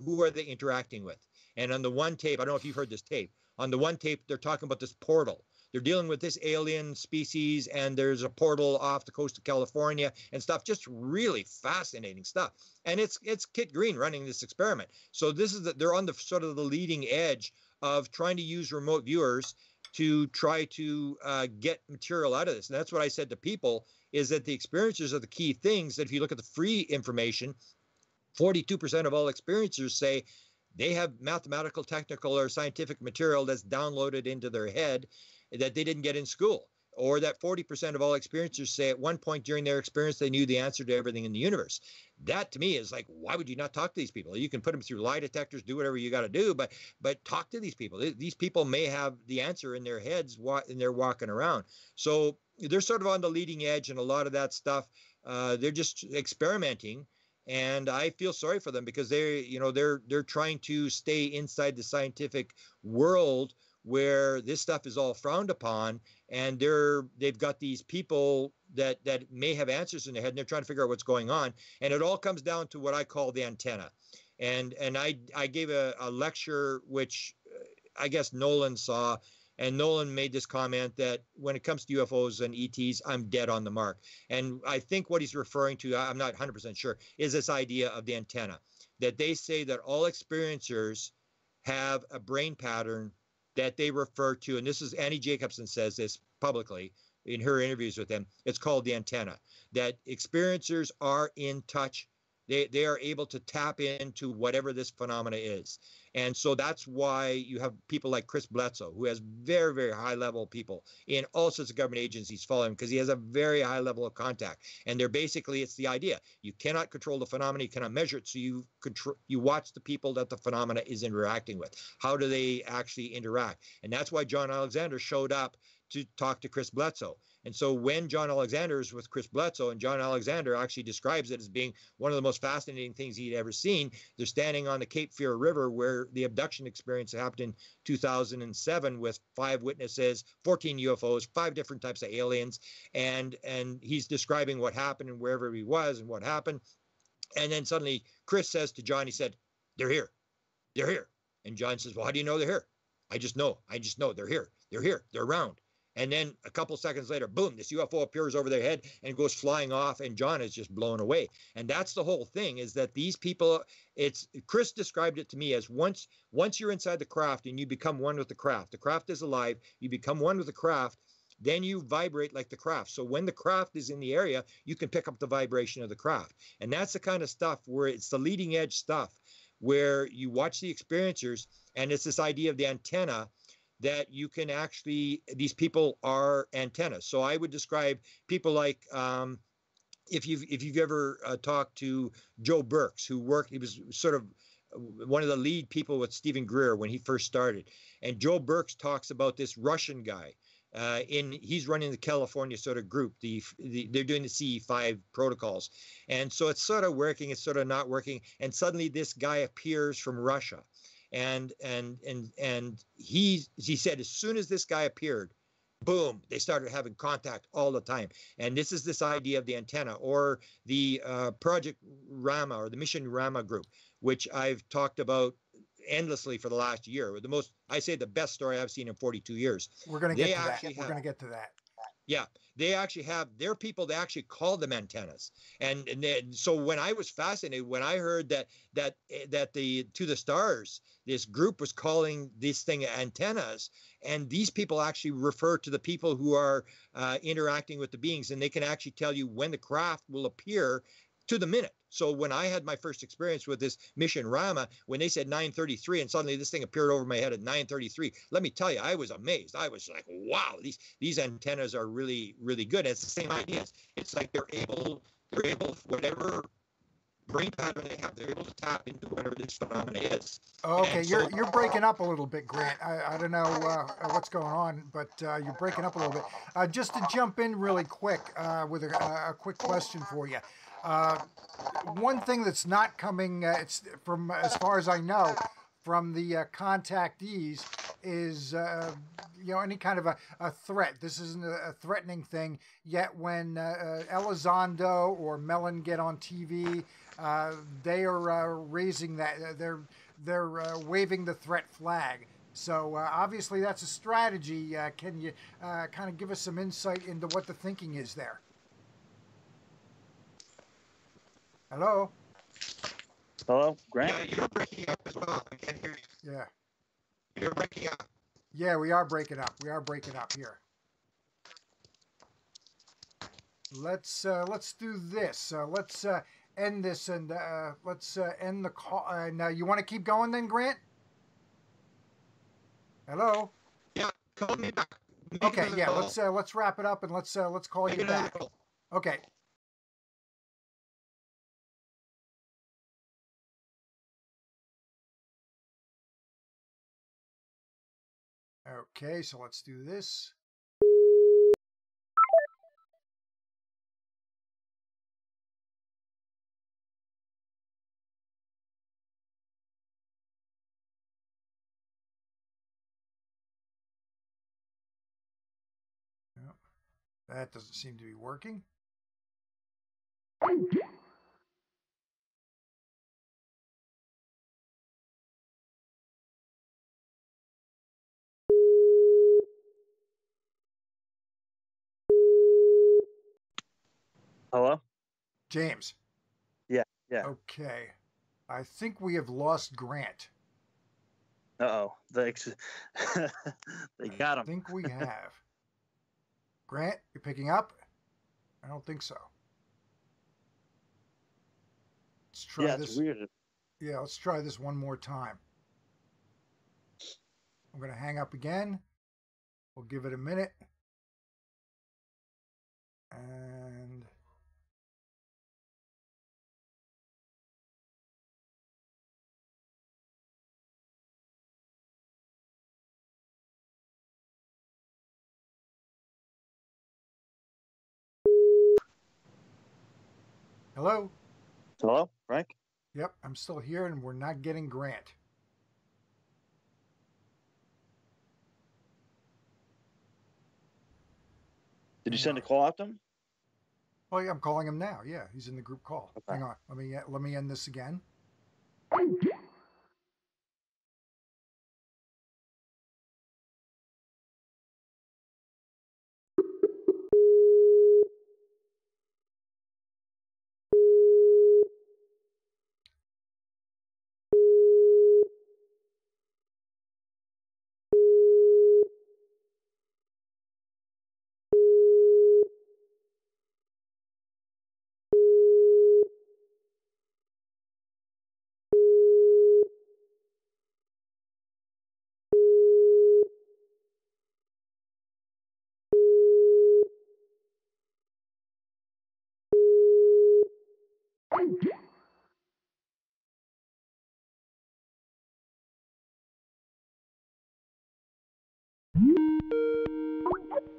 interacting with? And on the one tape, I don't know if you've heard this tape, on the one tape, they're talking about this portal. They're dealing with this alien species, and there's a portal off the coast of California and stuff. Just really fascinating stuff. And it's Kit Green running this experiment. So they're on the sort of the leading edge of trying to use remote viewers to try to get material out of this. And that's what I said to people, is that the experiencers are the key things. That if you look at the free information, 42% of all experiencers say they have mathematical, technical, or scientific material that's downloaded into their head that they didn't get in school, or that 40% of all experiencers say at one point during their experience they knew the answer to everything in the universe. That to me is like, why would you not talk to these people? You can put them through lie detectors, do whatever you got to do, but talk to these people. These people may have the answer in their heads and they're walking around. So they're sort of on the leading edge, and a lot of that stuff, they're just experimenting. And I feel sorry for them because they're trying to stay inside the scientific world where this stuff is all frowned upon, and they've got these people that may have answers in their head, and they're trying to figure out what's going on. And it all comes down to what I call the antenna. And I gave a lecture, which I guess Nolan saw, and Nolan made this comment that when it comes to UFOs and ETs, I'm dead on the mark. And I think what he's referring to, I'm not 100% sure, is this idea of the antenna, that they say that all experiencers have a brain pattern that they refer to, and this is Annie Jacobson says this publicly in her interviews with them, it's called the antenna, that experiencers are in touch they are able to tap into whatever this phenomena is. And so that's why you have people like Chris Bledsoe, who has very, very high level people in all sorts of government agencies following him, because he has a very high level of contact. And they're basically, it's the idea, you cannot control the phenomena, you cannot measure it, so you watch the people that the phenomena is interacting with. How do they actually interact? And that's why John Alexander showed up to talk to Chris Bledsoe. And so when John Alexander is with Chris Bledsoe, and John Alexander actually describes it as being one of the most fascinating things he'd ever seen, they're standing on the Cape Fear River where the abduction experience happened in 2007 with 5 witnesses, 14 UFOs, 5 different types of aliens. And he's describing what happened and wherever he was and what happened. And then suddenly Chris says to John, he said, "They're here. They're here." And John says, "Well, how do you know they're here?" I just know. They're here. They're here. They're around." And then a couple seconds later, boom, this UFO appears over their head and goes flying off, and John is just blown away. And that's the whole thing, is that these people, Chris described it to me as once you're inside the craft and you become one with the craft is alive, you become one with the craft, then you vibrate like the craft. So when the craft is in the area, you can pick up the vibration of the craft. And that's the kind of stuff where it's the leading edge stuff, where you watch the experiencers, and it's this idea of the antenna, that you can actually, these people are antennas. So I would describe people like, if you've ever talked to Joe Burks, he was sort of one of the lead people with Stephen Greer when he first started. And Joe Burks talks about this Russian guy. He's running the California sort of group. They're doing the CE5 protocols. And so it's sort of working, it's sort of not working. And suddenly this guy appears from Russia. And he said, as soon as this guy appeared, boom, they started having contact all the time. And this is this idea of the antenna, or the Project Rama, or the Mission Rama group, which I've talked about endlessly for the last year. The best story I've seen in 42 years. We're going to get to that. We're going to get to that. Yeah, they actually have their people. They actually call them antennas, and so when I was fascinated when I heard that the To the Stars, this group was calling this thing antennas, and these people actually refer to the people who are interacting with the beings, and they can actually tell you when the craft will appear to the minute. So when I had my first experience with this Mission Rama, when they said 9:33 and suddenly this thing appeared over my head at 9:33, let me tell you, I was amazed. I was like, wow, these antennas are really, really good. And it's the same idea. It's like they're able, whatever brain pattern they have, they're able to tap into whatever this phenomena is. Okay, you're breaking up a little bit, Grant. I don't know what's going on, but you're breaking up a little bit. Just to jump in really quick with a quick question for you. One thing that's not coming, it's from as far as I know, from the contactees is any kind of a threat. This isn't a threatening thing. Yet when Elizondo or Mellon get on TV, they are raising that. They're waving the threat flag. So obviously that's a strategy. Can you kind of give us some insight into what the thinking is there? Hello? Hello, Grant? Yeah, you're breaking up as well. I can't hear you. Yeah. You're breaking up. Yeah, we are breaking up. We are breaking up here. Let's do this. Let's end this, and let's end the call. Now, you want to keep going then, Grant? Hello? Yeah, call me back. Okay, yeah, let's wrap it up, and let's call you back. Okay. Okay, so let's do this. Yep. That doesn't seem to be working. Hello? James. Yeah. Okay. I think we have lost Grant. Uh-oh. They got him. I think we have. Grant, you picking up? I don't think so. Let's try Yeah, it's this. weird. Yeah, let's try this one more time. I'm going to hang up again. We'll give it a minute. And hello? Hello, Frank? Yep, I'm still here and we're not getting Grant. Did you Hang send on. a call out to him? Oh, yeah, I'm calling him now. Yeah, he's in the group call. Okay. Hang on. Let me end this again.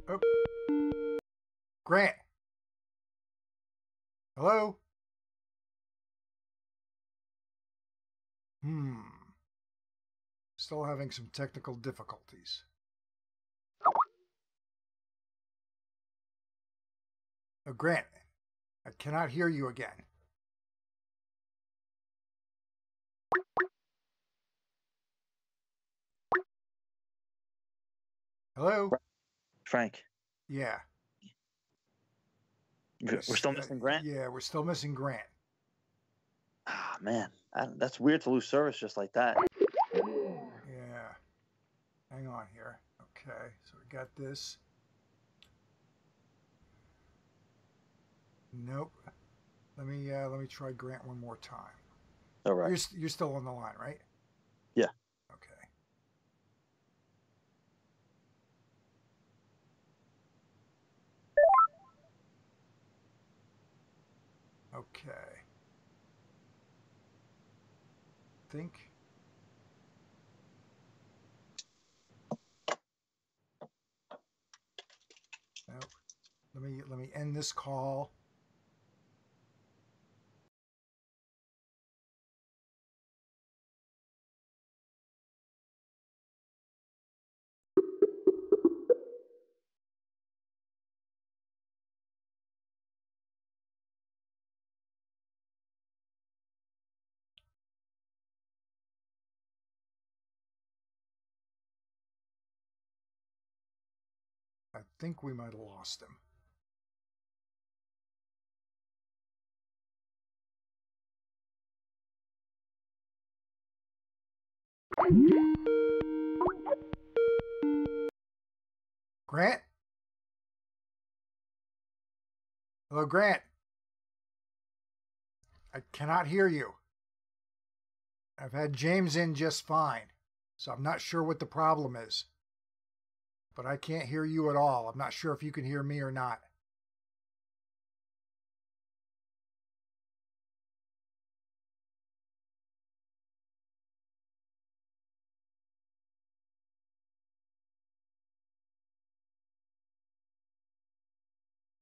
Oh, Grant. Hello? Still having some technical difficulties. Oh, Grant, I cannot hear you again. Hello? Frank, Yeah. we're still missing Grant? Yeah, we're still missing Grant. Ah, man. That's weird to lose service just like that. Yeah. Hang on here. Okay, so we got this. Nope. Let me try Grant one more time. All right. You're still on the line, right? Yeah. Okay. Okay. Think. Nope. Let me end this call. I think we might have lost him. Grant? Hello, Grant. I cannot hear you. I've had James in just fine, so I'm not sure what the problem is. But I can't hear you at all. I'm not sure if you can hear me or not.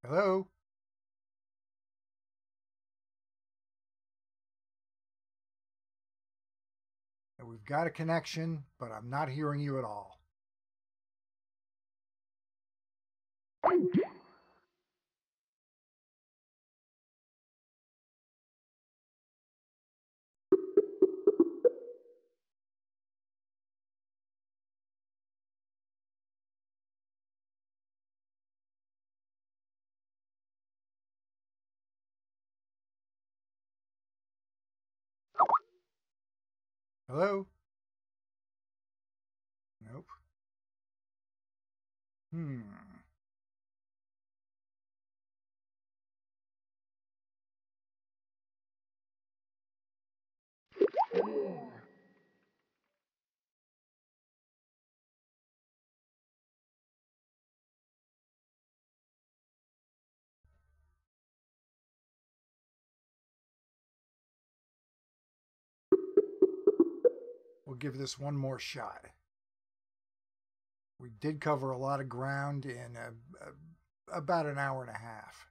Hello? We've got a connection, but I'm not hearing you at all. Hello? Nope. Hmm. We'll give this one more shot. We did cover a lot of ground in about an hour and a half.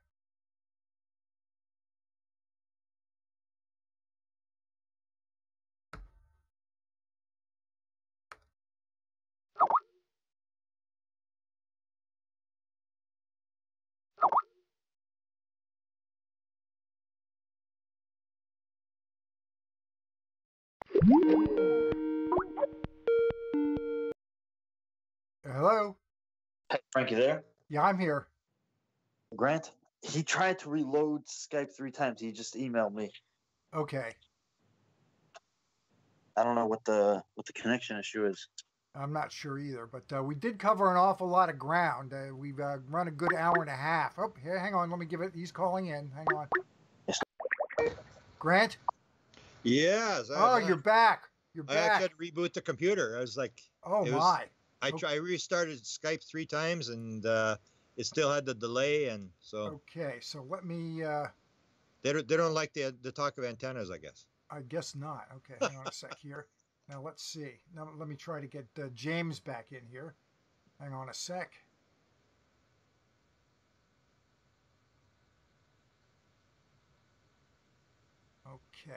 Hello? Hey, Frank, you there? Yeah, I'm here. Grant, he tried to reload Skype 3 times. He just emailed me. Okay. I don't know what the connection issue is. I'm not sure either, but we did cover an awful lot of ground. We've run a good hour and a half. Oh, here, hang on. Let me give it. He's calling in. Hang on. Yes. Grant? Yes. Oh, you're back. You're I back. actually had to reboot the computer. I was like, Oh, my. I restarted Skype 3 times, and it still had the delay, and so. Okay, so let me. They don't like the talk of antennas, I guess. I guess not. Okay, hang on a sec here. Now let's see. Now let me try to get James back in here. Hang on a sec. Okay.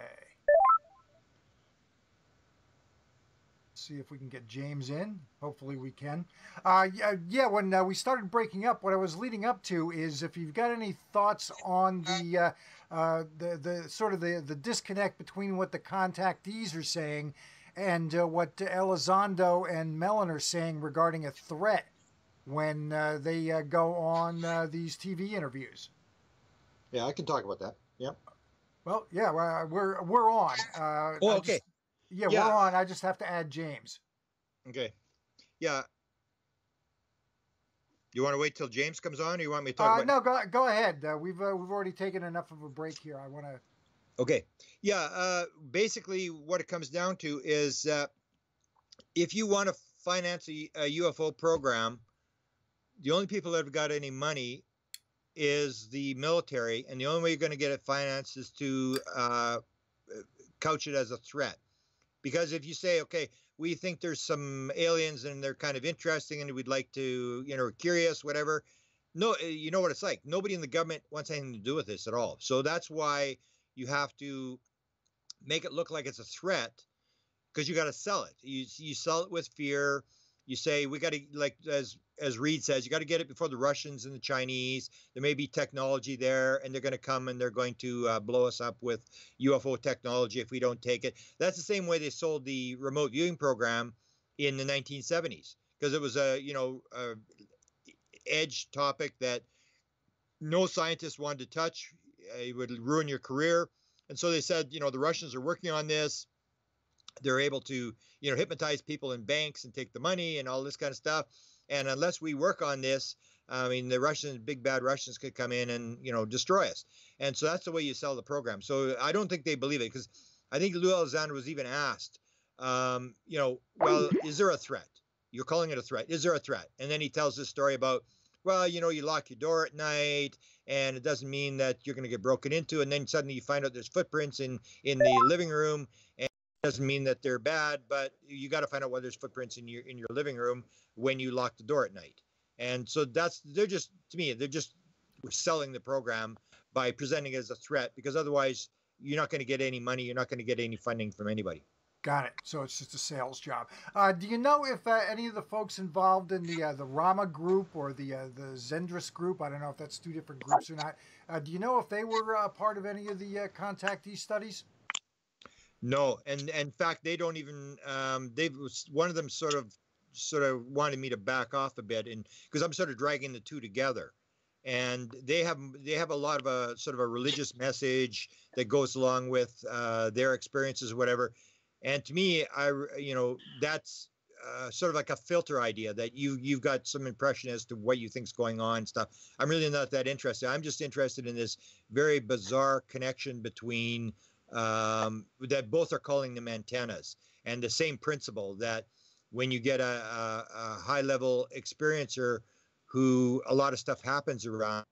See if we can get James in. Hopefully we can. Yeah. When we started breaking up, what I was leading up to is if you've got any thoughts on the sort of the disconnect between what the contactees are saying and what Elizondo and Mellon are saying regarding a threat when they go on these TV interviews. Yeah, I can talk about that. Yeah. Well, yeah, we're on. Oh, okay. Yeah, we're on. I just have to add James. Okay. Yeah. You want to wait till James comes on, or you want me to talk about? No, go ahead. We've already taken enough of a break here. I want to. Okay. Yeah. Basically, what it comes down to is if you want to finance a UFO program, the only people that have got any money is the military, and the only way you're going to get it financed is to couch it as a threat. Because if you say, okay, we think there's some aliens and they're kind of interesting and we'd like to, curious, whatever. No, you know what it's like. Nobody in the government wants anything to do with this at all. So that's why you have to make it look like it's a threat, because you got to sell it. You sell it with fear. You say, we got to, like, as Reed says, you got to get it before the Russians and the Chinese. There may be technology there, and they're going to come and they're going to blow us up with UFO technology if we don't take it. That's the same way they sold the remote viewing program in the 1970s, because it was a edge topic that no scientist wanted to touch. It would ruin your career. And so they said, the Russians are working on this. They're able to, hypnotize people in banks and take the money and all this kind of stuff. And unless we work on this, I mean, the Russians, big bad Russians, could come in and, destroy us. And so that's the way you sell the program. So I don't think they believe it, because I think Lou Elizondo was even asked, well, is there a threat? You're calling it a threat. Is there a threat? And then he tells this story about, well, you lock your door at night and it doesn't mean that you're going to get broken into. And then suddenly you find out there's footprints in the living room, and it doesn't mean that they're bad, but you got to find out whether there's footprints in your living room when you lock the door at night. And so they're just selling the program by presenting it as a threat, because otherwise you're not going to get any money. You're not going to get any funding from anybody. Got it. So it's just a sales job. Do you know if any of the folks involved in the Rama group or the Zendris group, I don't know if that's two different groups or not, do you know if they were part of any of the contactee studies? No, and in fact, they don't even. One of them sort of wanted me to back off a bit, and because I'm sort of dragging the two together, and they have a lot of a sort of a religious message that goes along with their experiences or whatever. And to me, that's sort of like a filter idea that you've got some impression as to what you think's going on and stuff. I'm really not that interested. I'm just interested in this very bizarre connection between that both are calling them antennas, and the same principle that when you get a high level experiencer who a lot of stuff happens around,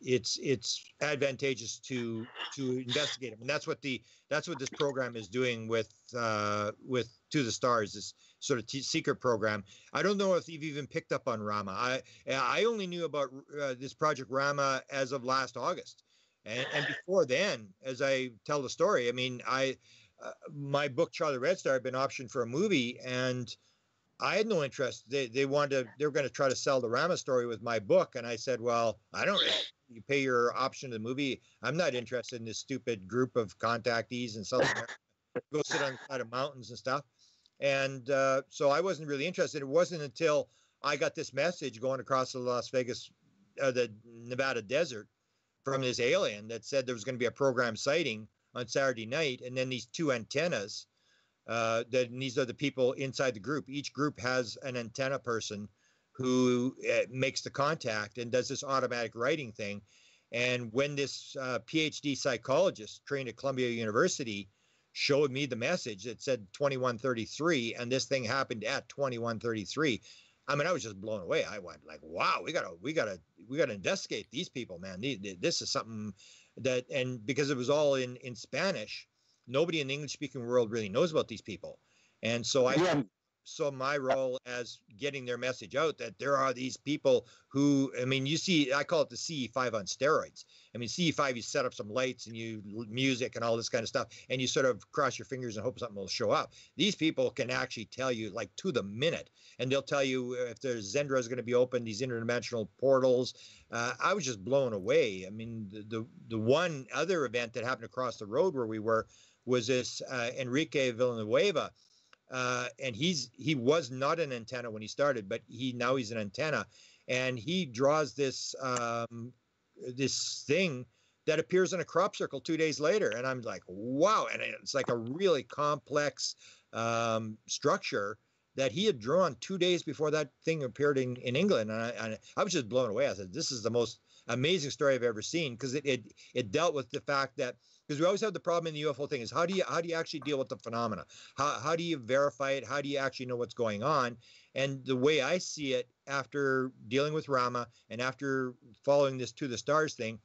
it's advantageous to investigate them, and that's what this program is doing with To the Stars, this sort of secret program. I don't know if you've even picked up on Rama. I only knew about this Project Rama as of last August, and before then, as I tell the story, I mean, my book Charlie Red Star had been optioned for a movie, and I had no interest. They were going to try to sell the Rama story with my book, and I said, well, I don't. You pay your option to the movie. I'm not interested in this stupid group of contactees in South America. Go sit on the side of mountains and stuff. And so I wasn't really interested. It wasn't until I got this message going across the the Nevada desert from this alien that said there was going to be a program sighting on Saturday night, and then these two antennas. These are the people inside the group. Each group has an antenna person who makes the contact and does this automatic writing thing. And when this PhD psychologist trained at Columbia University showed me the message, it said 2133, and this thing happened at 2133. I mean, I was just blown away. I went like, wow, we gotta investigate these people, man. This is something that, and because it was all in Spanish, nobody in the English-speaking world really knows about these people. And so I saw my role as getting their message out that there are these people who, I mean, you see, I call it the CE5 on steroids. I mean, CE5, you set up some lights and music and all this kind of stuff, and you sort of cross your fingers and hope something will show up. These people can actually tell you like to the minute, and they'll tell you if there's Zendra is going to be open, these interdimensional portals. I was just blown away. I mean, the one other event that happened across the road where we were was this Enrique Villanueva, and he was not an antenna when he started, but now he's an antenna, and he draws this this thing that appears in a crop circle 2 days later, and I'm like, wow, and it's like a really complex structure that he had drawn 2 days before that thing appeared in England, and I was just blown away. I said, this is the most amazing story I've ever seen, because it dealt with the fact that, because we always have the problem in the UFO thing is how do you actually deal with the phenomena? How do you verify it? How do you actually know what's going on? And the way I see it, after dealing with Rama and after following this To the Stars thing,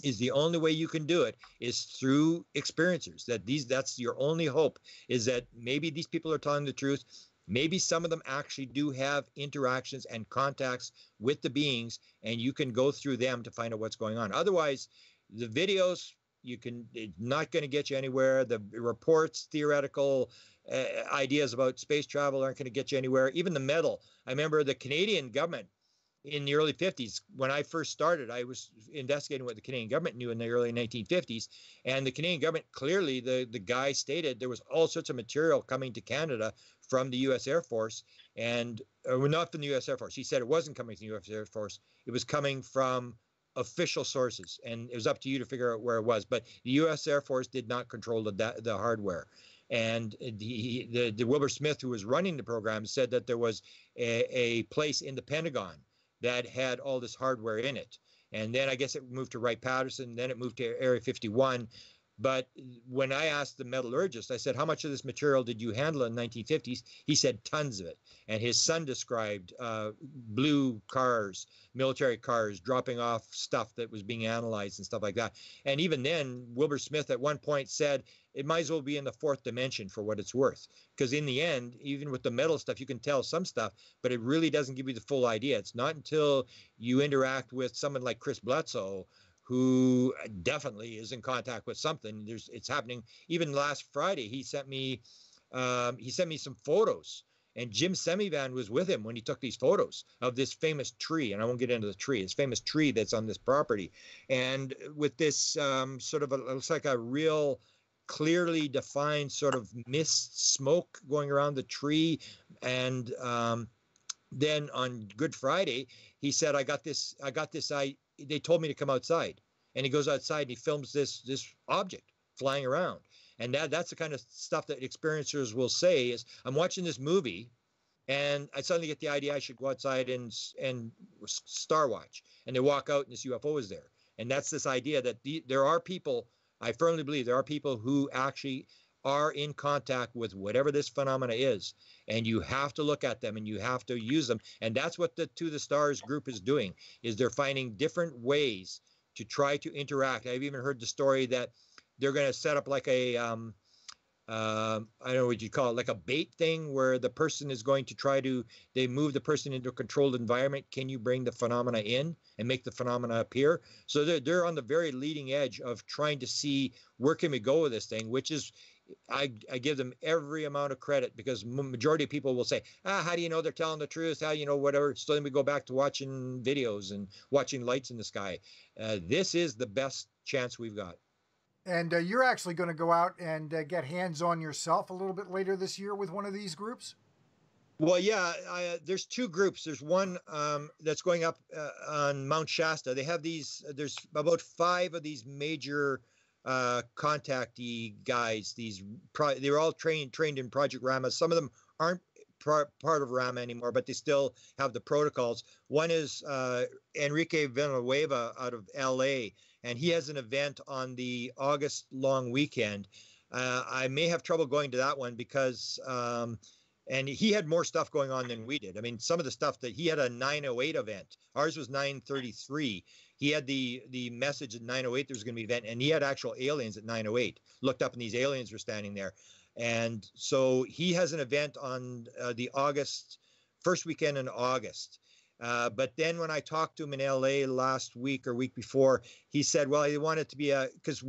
is the only way you can do it is through experiencers. That's your only hope, is that maybe these people are telling the truth. Maybe some of them actually do have interactions and contacts with the beings, and you can go through them to find out what's going on. Otherwise, the videos, it's not going to get you anywhere. The reports, theoretical ideas about space travel aren't going to get you anywhere. Even the metal. I remember the Canadian government in the early 50s, when I first started, I was investigating what the Canadian government knew in the early 1950s. And the Canadian government, clearly, the guy stated there was all sorts of material coming to Canada from the U.S. Air Force, and not from the U.S. Air Force. He said it wasn't coming from the U.S. Air Force. It was coming from official sources, and it was up to you to figure out where it was. But the U.S. Air Force did not control the hardware. And the Wilbur Smith, who was running the program, said that there was a place in the Pentagon that had all this hardware in it. And then I guess it moved to Wright-Patterson, then it moved to Area 51. But when I asked the metallurgist, I said, how much of this material did you handle in the 1950s? He said tons of it. And his son described blue cars, military cars, dropping off stuff that was being analyzed and stuff like that. And even then, Wilbur Smith at one point said, it might as well be in the fourth dimension for what it's worth. Because in the end, even with the metal stuff, you can tell some stuff, but it really doesn't give you the full idea. It's not until you interact with someone like Chris Bledsoe, who definitely is in contact with something. It's happening. Even last Friday, he sent me some photos, and Jim Semivan was with him when he took these photos of this famous tree. And I won't get into the tree. This famous tree that's on this property, and with this sort of it looks like a real clearly defined sort of mist smoke going around the tree. And then on Good Friday, he said, I got this. They told me to come outside, and he goes outside and he films this object flying around. And that's the kind of stuff that experiencers will say is, I'm watching this movie and I suddenly get the idea I should go outside and star watch. And they walk out and this UFO is there. And that's this idea that there are people, I firmly believe there are people who actually are in contact with whatever this phenomena is, and you have to look at them and you have to use them. And that's what the To the Stars group is doing, is they're finding different ways to try to interact. I've even heard the story that they're going to set up like a I don't know what you call it, like a bait thing, where the person is going to try to, they move the person into a controlled environment. Can you bring the phenomena in and make the phenomena appear? So they're on the very leading edge of trying to see where can we go with this thing, which is, I give them every amount of credit, because majority of people will say, how do you know they're telling the truth? How, you know, whatever. So then we go back to watching videos and watching lights in the sky. This is the best chance we've got. And you're actually going to go out and get hands-on yourself a little bit later this year with one of these groups? Well, yeah, there's two groups. There's one that's going up on Mount Shasta. They have these, there's about 5 of these major contactee guys. They're all trained in Project Rama. Some of them aren't part of Rama anymore, but they still have the protocols. One is Enrique Villanueva out of LA, and he has an event on the August long weekend. I may have trouble going to that one because, and he had more stuff going on than we did. I mean, some of the stuff that he had a 9:08 event. Ours was 9:33. He had the message at 9:08 there was going to be an event, and he had actual aliens at 9:08. Looked up, and these aliens were standing there. And so he has an event on the first weekend in August. But then when I talked to him in LA last week or week before, he said, well, he wanted to be because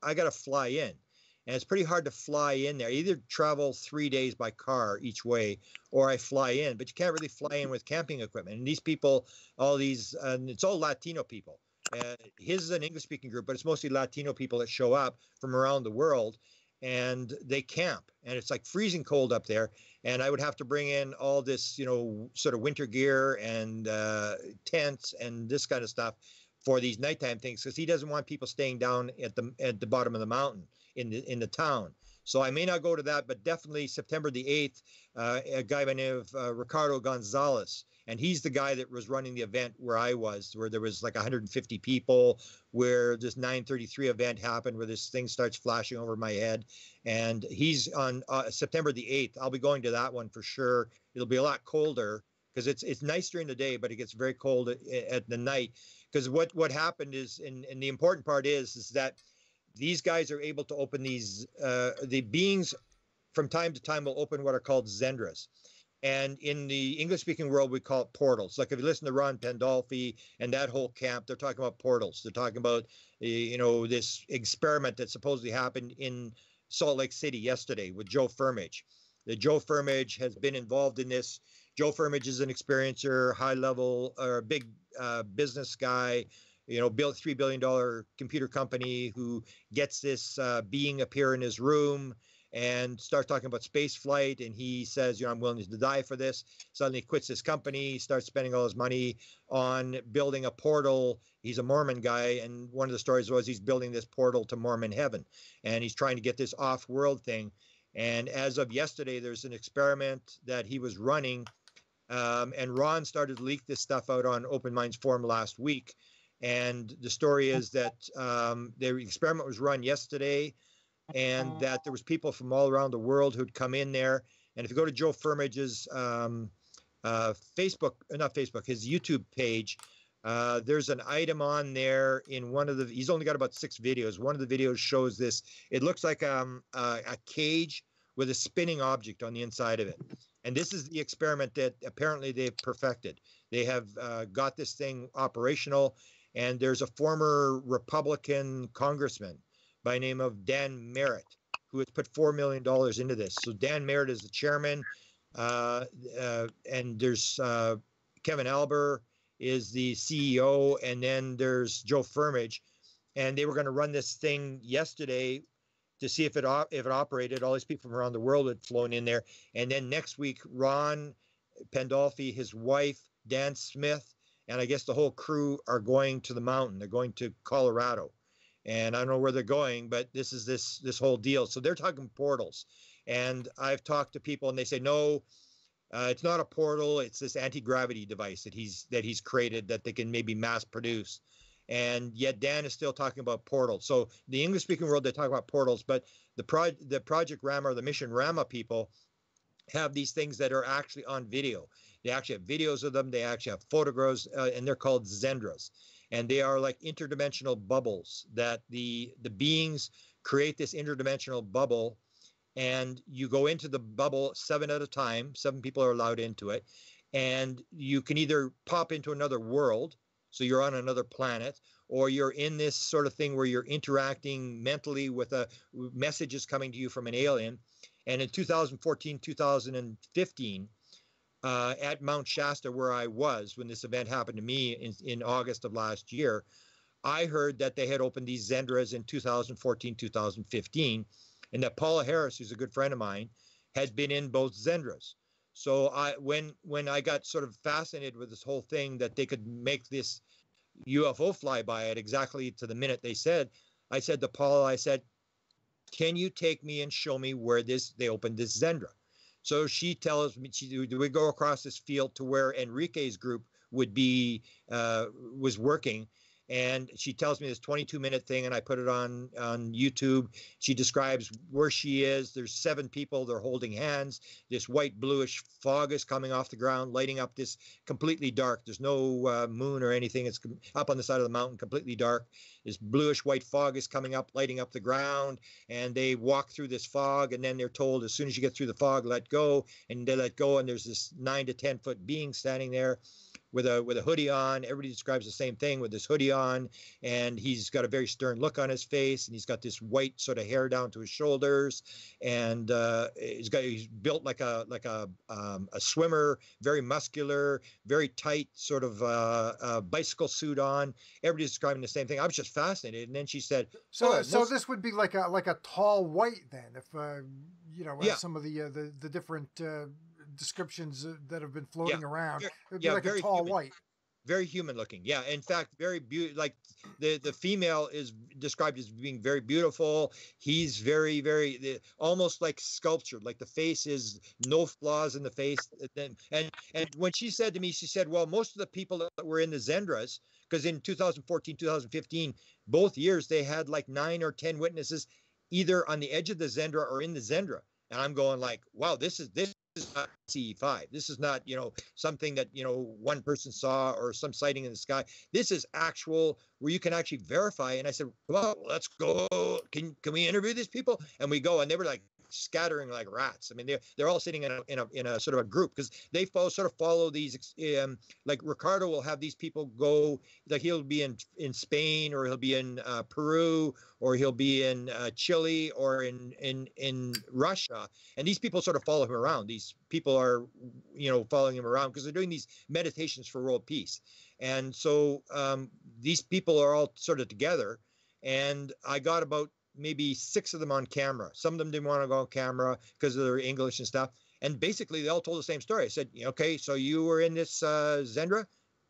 I got to fly in. And it's pretty hard to fly in there. I either travel 3 days by car each way, or I fly in, but you can't really fly in with camping equipment. And these people, it's all Latino people. His is an English speaking group, but it's mostly Latino people that show up from around the world, and they camp, and it's like freezing cold up there. And I would have to bring in all this, sort of winter gear and tents and this kind of stuff for these nighttime things, because he doesn't want people staying down at the bottom of the mountain in the town. So I may not go to that, but definitely September the 8th, a guy by the name of Ricardo Gonzalez, and he's the guy that was running the event where I was, where there was like 150 people, where this 9:33 event happened, where this thing starts flashing over my head. And he's on September the 8th. I'll be going to that one for sure. It'll be a lot colder, because it's nice during the day, but it gets very cold at the night. Because what happened is, and the important part is that these guys are able to open these, the beings from time to time will open what are called Zendras. And in the English-speaking world, we call it portals. Like if you listen to Ron Pandolfi and that whole camp, they're talking about portals. They're talking about, this experiment that supposedly happened in Salt Lake City yesterday with Joe Firmage. That Joe Firmage has been involved in this. Joe Firmage is an experiencer, high-level, or big business guy, built $3 billion computer company, who gets this being appear in his room and starts talking about space flight. And he says, I'm willing to die for this. Suddenly quits his company, starts spending all his money on building a portal. He's a Mormon guy. And one of the stories was he's building this portal to Mormon heaven. And he's trying to get this off-world thing. And as of yesterday, there's an experiment that he was running. And Ron started to leak this stuff out on Open Minds Forum last week. And the story is that the experiment was run yesterday, and that there was people from all around the world who'd come in there. And if you go to Joe Firmage's his YouTube page, there's an item on there in he's only got about 6 videos. One of the videos shows this. It looks like a cage with a spinning object on the inside of it. And this is the experiment that apparently they've perfected. They have got this thing operational. And there's a former Republican congressman by the name of Dan Merritt, who has put $4 million into this. So Dan Merritt is the chairman. And there's Kevin Alber is the CEO. And then there's Joe Firmage. And they were going to run this thing yesterday to see if it operated. All these people from around the world had flown in there. And then next week, Ron Pandolfi, his wife, Dan Smith, and I guess the whole crew are going to the mountain. They're going to Colorado. And I don't know where they're going, but this is this whole deal. So they're talking portals. And I've talked to people, and they say, no, it's not a portal. It's this anti-gravity device that he's created that they can maybe mass produce. And yet Dan is still talking about portals. So the English-speaking world, they talk about portals, but the Project Rama or the Mission Rama people have these things that are actually on video. They actually have videos of them. They actually have photographs, and they're called Zendras. And they are like interdimensional bubbles that the beings create this interdimensional bubble, and you go into the bubble 7 at a time. 7 people are allowed into it. And you can either pop into another world, so you're on another planet, or you're in this sort of thing where you're interacting mentally with messages coming to you from an alien. And in 2014, 2015, at Mount Shasta, where I was when this event happened to me in August of last year, I heard that they had opened these Zendras in 2014, 2015, and that Paula Harris, who's a good friend of mine, had been in both Zendras. So when I got sort of fascinated with this whole thing that they could make this UFO flyby at exactly to the minute they said, I said to Paula, I said, can you take me and show me where they opened this Zendra? So she tells me, we go across this field to where Enrique's group was working. And she tells me this 22-minute thing, and I put it on YouTube. She describes where she is. There's 7 people. They're holding hands. This white bluish fog is coming off the ground, lighting up this completely dark. There's no moon or anything. It's up on the side of the mountain, completely dark. This bluish white fog is coming up, lighting up the ground. And they walk through this fog, and then they're told, as soon as you get through the fog, let go. And they let go, and there's this 9 to 10 foot being standing there with a hoodie on. Everybody describes the same thing with this hoodie on, and he's got a very stern look on his face, and he's got this white sort of hair down to his shoulders, and he's built like a swimmer, very muscular, very tight sort of bicycle suit on. Everybody's describing the same thing. I was just fascinated, and then she said, "So this would be like a tall white then, if some of the different." Descriptions that have been floating around. It would be like a tall white. Very human looking. Yeah. In fact, very beautiful. Like the female is described as being very beautiful. He's very, very almost like sculptured. Like the face is no flaws in the face. And when she said to me, she said, well, most of the people that were in the Zendras, because in 2014, 2015, both years they had like 9 or 10 witnesses either on the edge of the Zendra or in the Zendra. And I'm going like, wow, this is not CE5. This is not, something that, one person saw or some sighting in the sky. This is actual where you can actually verify. And I said, well, let's go. Can we interview these people? And we go, and they were like scattering like rats. I mean, they're all sitting in a sort of a group, because they follow these. Like Ricardo will have these people go, like he'll be in Spain, or he'll be in Peru, or he'll be in Chile, or in Russia, and these people sort of follow him around. These people are following him around because they're doing these meditations for world peace. And so these people are all sort of together, and I got about maybe 6 of them on camera. Some of them didn't want to go on camera because of their English and stuff. And basically, they all told the same story. I said, okay, so you were in this Zendra?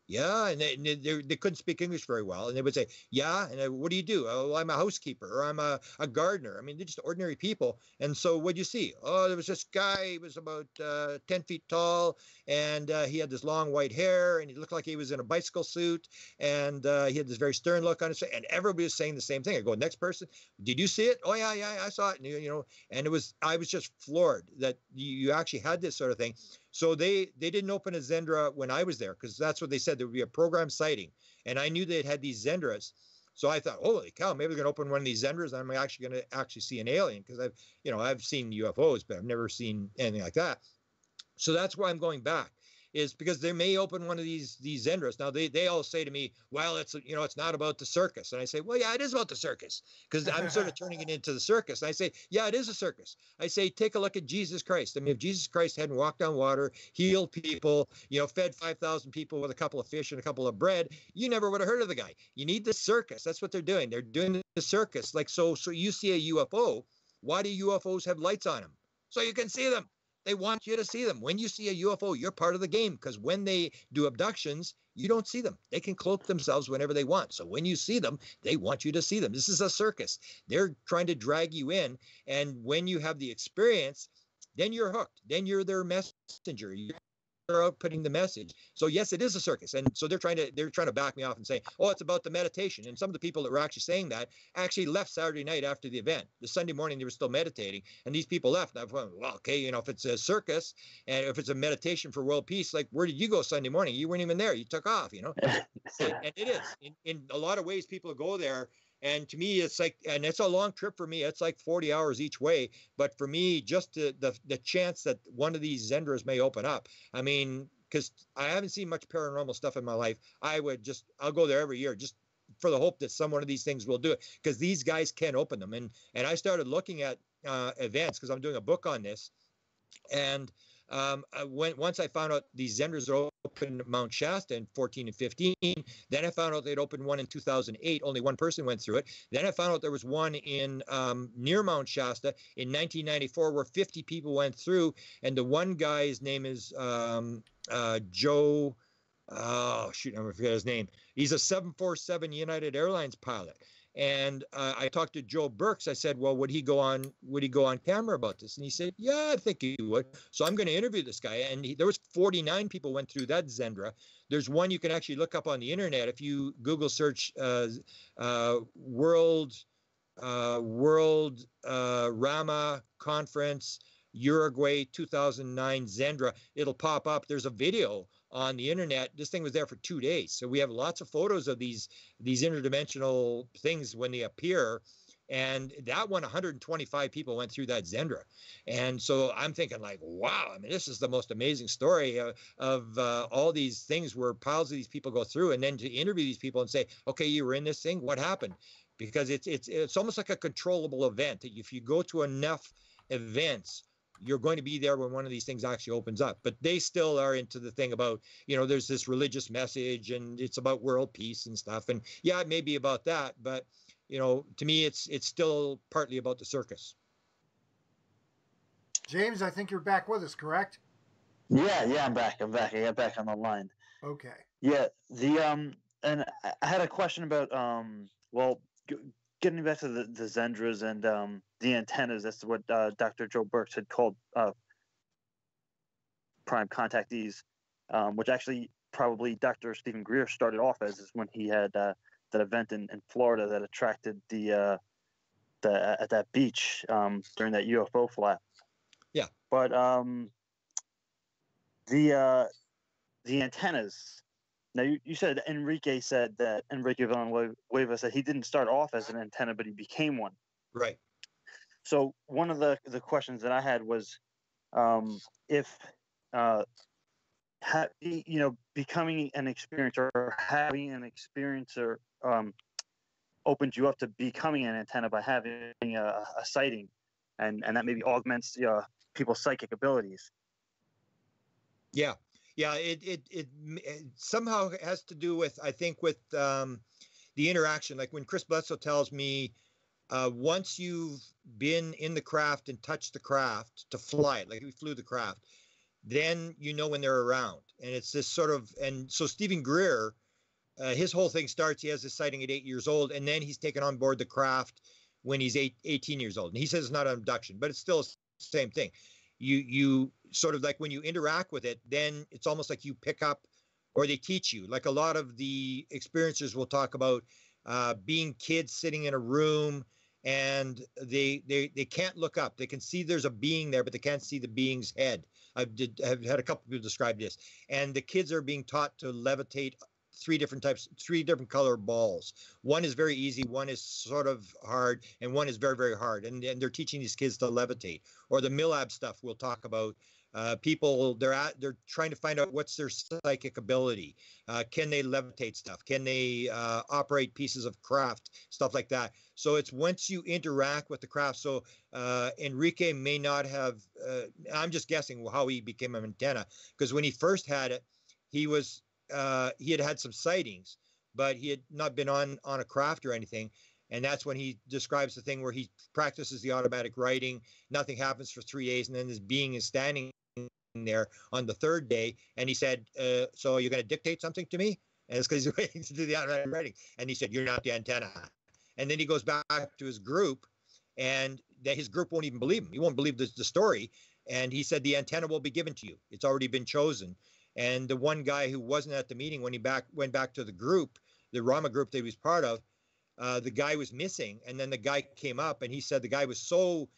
Yeah, and they couldn't speak English very well, and they would say, yeah, and what do you do? Oh, I'm a housekeeper, or I'm a gardener. I mean, they're just ordinary people. And so what'd you see? Oh, there was this guy, he was about 10 feet tall, and he had this long white hair, and he looked like he was in a bicycle suit, and he had this very stern look on his face, and everybody was saying the same thing. I go, next person, did you see it? Oh, yeah, I saw it. And, and I was just floored that you actually had this sort of thing. So they didn't open a Zendra when I was there, because that's what they said. There would be a program sighting. And I knew they'd had these Zendras. So I thought, holy cow, maybe they're going to open one of these Zendras, and I'm actually going to see an alien, because I've seen UFOs, but I've never seen anything like that. So that's why I'm going back, is because they may open one of these Zendras. Now they all say to me, well, it's not about the circus. And I say, well, yeah, it is about the circus, because I'm sort of turning it into the circus. And I say, yeah, it is a circus. I say, take a look at Jesus Christ. I mean, if Jesus Christ hadn't walked on water, healed people, fed 5,000 people with a couple of fish and a couple of bread, you never would have heard of the guy. You need the circus. That's what they're doing. They're doing the circus. Like, so you see a UFO. Why do UFOs have lights on them? So you can see them. They want you to see them. When you see a UFO, you're part of the game, because when they do abductions, you don't see them. They can cloak themselves whenever they want. So when you see them, they want you to see them. This is a circus. They're trying to drag you in. And when you have the experience, then you're hooked. Then you're their messenger. are outputting the message. So yes, it is a circus. And so they're trying to back me off and say, oh, it's about the meditation. And some of the people that were actually saying that actually left Saturday night after the event. The Sunday morning, they were still meditating. And these people left. And I thought, well, okay, if it's a circus and if it's a meditation for world peace, like, where did you go Sunday morning? You weren't even there. You took off, and it is. In a lot of ways, people go there. And to me, it's like, and it's a long trip for me. It's like 40 hours each way. But for me, just the chance that one of these Zendras may open up. I mean, because I haven't seen much paranormal stuff in my life. I'll go there every year just for the hope that some one of these things will do it. Because these guys can open them. And I started looking at events because I'm doing a book on this. And once I found out these Zendras are open at Mount Shasta in 14 and 15, then I found out they'd opened one in 2008. Only one person went through it. Then I found out there was one in near Mount Shasta in 1994 where 50 people went through. And the one guy's name is Joe. Oh, shoot, I forget his name. He's a 747 United Airlines pilot. And I talked to Joe Burks. I said, well, would he go on camera about this? And he said, yeah, I think he would. So I'm going to interview this guy. And there was 49 people went through that Zendra. There's one you can actually look up on the internet. If you Google search World Rama Conference, Uruguay 2009 Zendra, it'll pop up. There's a video on the internet. This thing was there for 2 days. So we have lots of photos of these interdimensional things when they appear. And that one, 125 people went through that Zendra. And so I'm thinking like, wow, I mean, this is the most amazing story of all these things where piles of these people go through. And then to interview these people and say, okay, you were in this thing, what happened? Because it's almost like a controllable event. If you go to enough events, you're going to be there when one of these things actually opens up. But they still are into the thing about, there's this religious message and it's about world peace and stuff. And yeah, it may be about that, but to me, it's still partly about the circus. James, I think you're back with us, correct? Yeah, I'm back. I got back on the line. Okay. Yeah, and I had a question about getting back to the Zendras and the antennas. That's what Dr. Joe Burks had called prime contactees, which actually probably Dr. Stephen Greer started off as, is when he had that event in Florida that attracted at that beach during that UFO flap. Yeah. But the antennas. Now, you said Enrique Villanueva said he didn't start off as an antenna, but he became one. Right. So one of the questions that I had was if becoming an experiencer or having an experiencer opened you up to becoming an antenna by having a sighting, and that maybe augments people's psychic abilities. Yeah. Yeah, it somehow has to do with, I think, with the interaction. Like when Chris Bledsoe tells me, once you've been in the craft and touched the craft to fly it, like we flew the craft, then when they're around. And it's this sort of, and so Stephen Greer, his whole thing starts, he has this sighting at 8 years old, and then he's taken on board the craft when he's 18 years old. And he says it's not an abduction, but it's still the same thing. You sort of like when you interact with it, then it's almost like you pick up, or they teach you. Like a lot of the experiencers will talk about being kids sitting in a room and they can't look up. They can see there's a being there, but they can't see the being's head. I've had a couple of people describe this. And the kids are being taught to levitate three different color balls. One is very easy, one is sort of hard, and one is very, very hard. And they're teaching these kids to levitate. Or the MILAB stuff we'll talk about. People, they're trying to find out what's their psychic ability. Can they levitate stuff? Can they operate pieces of craft? Stuff like that. So it's once you interact with the craft. So Enrique may not have, I'm just guessing how he became an antenna, because when he first had it, he had some sightings, but he had not been on a craft or anything. And that's when he describes the thing where he practices the automatic writing. Nothing happens for 3 days. And then this being is standing there on the third day. And he said, so you're going to dictate something to me? And it's because he's waiting to do the automatic writing. And he said, you're not the antenna. And then he goes back to his group, and his group won't even believe him. He won't believe the story. And he said, the antenna will be given to you. It's already been chosen. And the one guy who wasn't at the meeting when he went back to the group, the Rama group that he was part of, the guy was missing. And then the guy came up and he said the guy was so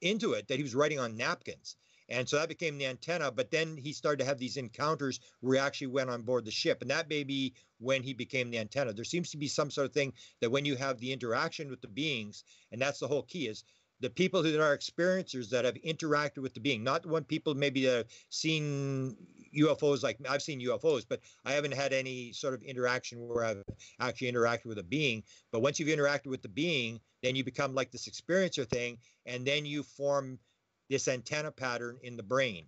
into it that he was writing on napkins. And so that became the antenna. But then he started to have these encounters where he actually went on board the ship. And that may be when he became the antenna. There seems to be some sort of thing that when you have the interaction with the beings, and that's the whole key, is the people that are experiencers that have interacted with the being, not the one people maybe that have seen UFOs, like I've seen UFOs, but I haven't had any sort of interaction where I've actually interacted with a being. But once you've interacted with the being, then you become like this experiencer thing, and then you form this antenna pattern in the brain,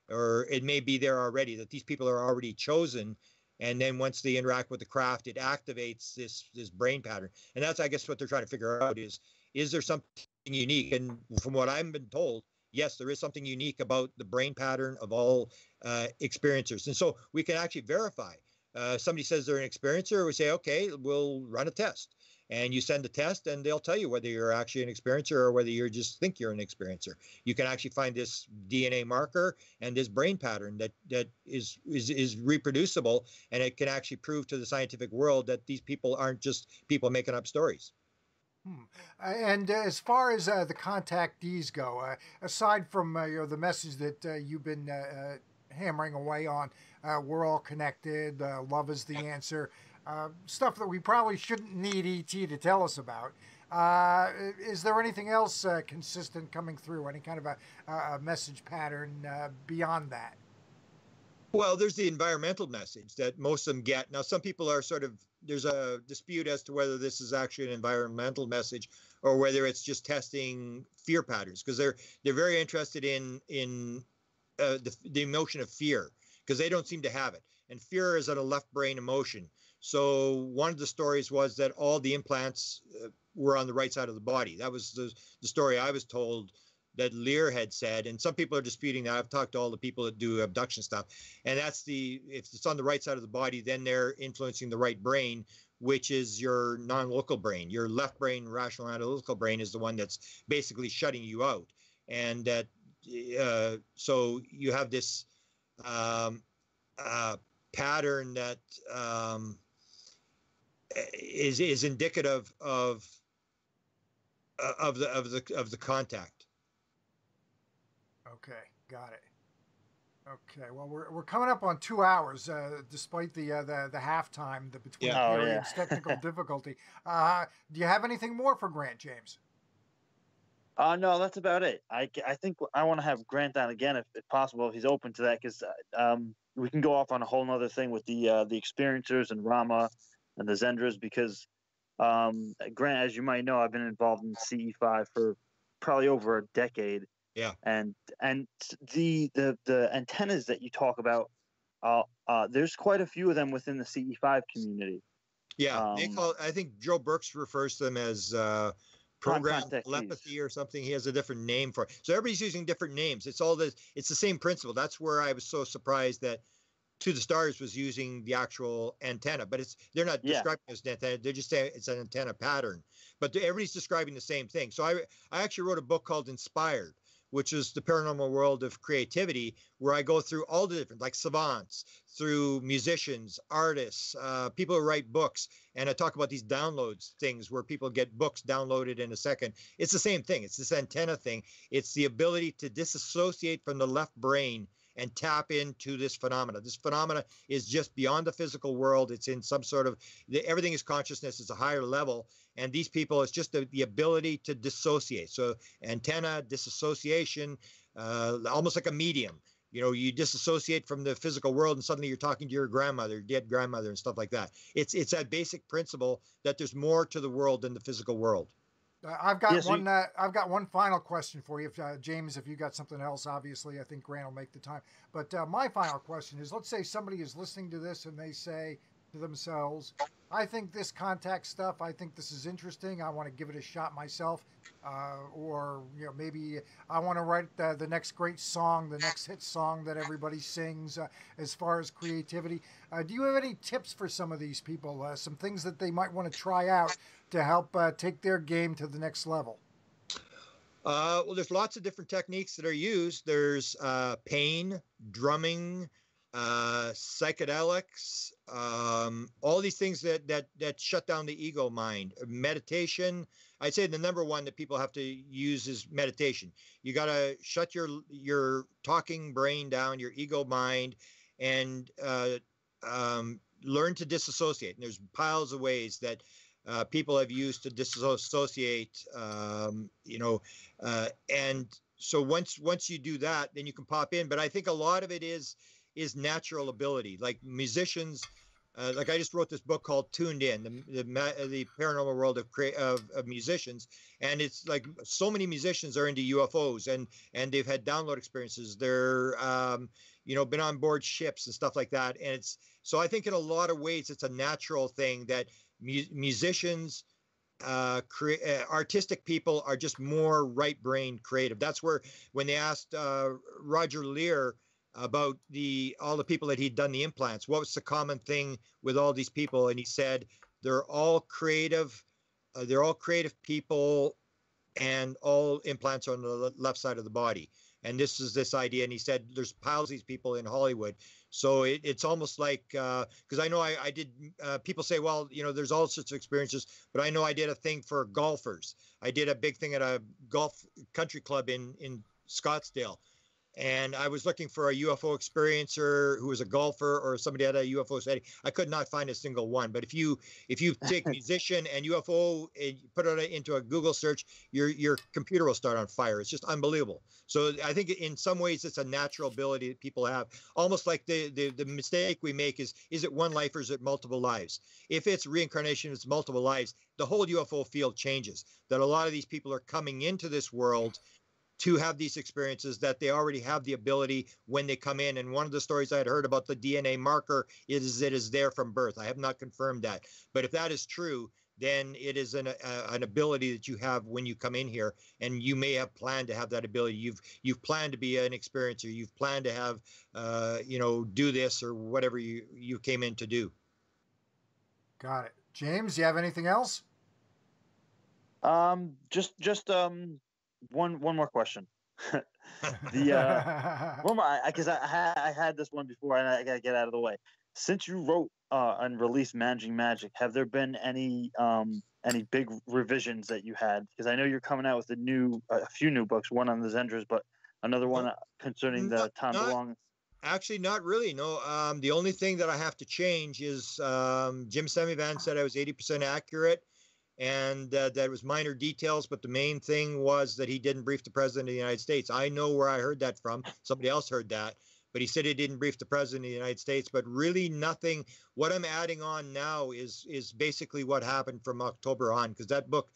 or it may be there already, that these people are already chosen. And then once they interact with the craft, it activates this brain pattern. And that's, I guess, what they're trying to figure out is there something unique? And from what I've been told, yes, there is something unique about the brain pattern of all experiencers. And so we can actually verify. Somebody says they're an experiencer, we say, okay, we'll run a test. And you send a test and they'll tell you whether you're actually an experiencer or whether you just think you're an experiencer. You can actually find this DNA marker and this brain pattern that is reproducible, and it can actually prove to the scientific world that these people aren't just people making up stories. And as far as the contactees go, aside from the message that you've been hammering away on, we're all connected, love is the answer, stuff that we probably shouldn't need ET to tell us about. Is there anything else consistent coming through? Any kind of a message pattern beyond that? Well, there's the environmental message that most of them get. Now, some people are there's a dispute as to whether this is actually an environmental message or whether it's just testing fear patterns, because they're very interested in the emotion of fear, because they don't seem to have it. And fear is a left brain emotion. So one of the stories was that all the implants were on the right side of the body. That was the story I was told that Lear had said, and some people are disputing that. I've talked to all the people that do abduction stuff, and if it's on the right side of the body, then they're influencing the right brain, which is your non-local brain. Your left brain, rational analytical brain, is the one that's basically shutting you out. And that so you have this pattern that is indicative of the contact. Okay, got it. Okay, well, we're coming up on 2 hours, despite the halftime, the between periods, technical difficulty. Do you have anything more for Grant, James? No, that's about it. I think I want to have Grant on again if possible, if he's open to that, because we can go off on a whole nother thing with the experiencers and Rama and the Zendras, because Grant, as you might know, I've been involved in CE5 for probably over a decade. Yeah. And the antennas that you talk about, there's quite a few of them within the CE5 community. Yeah, I think Joe Burks refers to them as program telepathy or something. He has a different name for it. So everybody's using different names. It's the same principle. That's where I was so surprised that To the Stars was using the actual antenna, but they're not describing it as an antenna. They're just saying it's an antenna pattern. But everybody's describing the same thing. So I actually wrote a book called Inspired, which is the paranormal world of creativity, where I go through all the different, like savants, through musicians, artists, people who write books. And I talk about these downloads things where people get books downloaded in a second. It's the same thing. It's this antenna thing. It's the ability to disassociate from the left brain and tap into this phenomena. This phenomena is just beyond the physical world. It's in some sort of, everything is consciousness. It's a higher level. And these people, it's just the ability to dissociate. So antenna, disassociation, almost like a medium. You disassociate from the physical world and suddenly you're talking to your grandmother, dead grandmother, and stuff like that. It's that basic principle that there's more to the world than the physical world. I've got one final question for you, James. If you got something else, obviously, I think Grant will make the time. But my final question is: let's say somebody is listening to this and they say to themselves, "I think this contact stuff. I think this is interesting. I want to give it a shot myself." Or maybe I want to write the next great song, the next hit song that everybody sings. As far as creativity, do you have any tips for some of these people? Some things that they might want to try out to help take their game to the next level? Well, there's lots of different techniques that are used. There's pain, drumming, psychedelics, all these things that shut down the ego mind. Meditation. I'd say the number one that people have to use is meditation. You got to shut your talking brain down, your ego mind, and learn to disassociate. And there's piles of ways that people have used to disassociate. And so once you do that, then you can pop in. But I think a lot of it is natural ability. Like musicians, like I just wrote this book called Tuned In, the paranormal world of musicians, and it's like so many musicians are into UFOs and they've had download experiences. They're been on board ships and stuff like that. And it's so I think in a lot of ways it's a natural thing that musicians. Artistic people are just more right-brained creative. That's where when they asked Roger Lear about all the people that he'd done the implants, what was the common thing with all these people, and he said they're all creative people, and all implants are on the left side of the body. And this is this idea, and he said there's piles of these people in Hollywood. So it's almost like, because I know I did, people say, well, there's all sorts of experiences, but I know I did a thing for golfers. I did a big thing at a golf country club in Scottsdale. And I was looking for a UFO experiencer who was a golfer or somebody had a UFO setting. I could not find a single one. But if you take musician and UFO and put it into a Google search, your computer will start on fire. It's just unbelievable. So I think in some ways it's a natural ability that people have. Almost like the mistake we make is it one life or is it multiple lives? If it's reincarnation, it's multiple lives, the whole UFO field changes. That a lot of these people are coming into this world to have these experiences, that they already have the ability when they come in. And one of the stories I had heard about the DNA marker is it is there from birth. I have not confirmed that. But if that is true, then it is an ability that you have when you come in here, and you may have planned to have that ability. You've planned to be an experiencer. You've planned to have, do this or whatever you came in to do. Got it. James, you have anything else? Just one more question. One more, because I had this one before and I gotta get out of the way. Since you wrote and released Managing Magic, have there been any big revisions that you had? Because I know you're coming out with a few new books, one on the Zendras, but another one concerning the Tom DeLonge. Actually, not really. No. The only thing that I have to change is Jim Semivan said I was 80% accurate. And that was minor details, but the main thing was that he didn't brief the president of the United States. I know where I heard that from. Somebody else heard that, but he said he didn't brief the president of the United States. But really nothing. What I'm adding on now is basically what happened from October on, because that book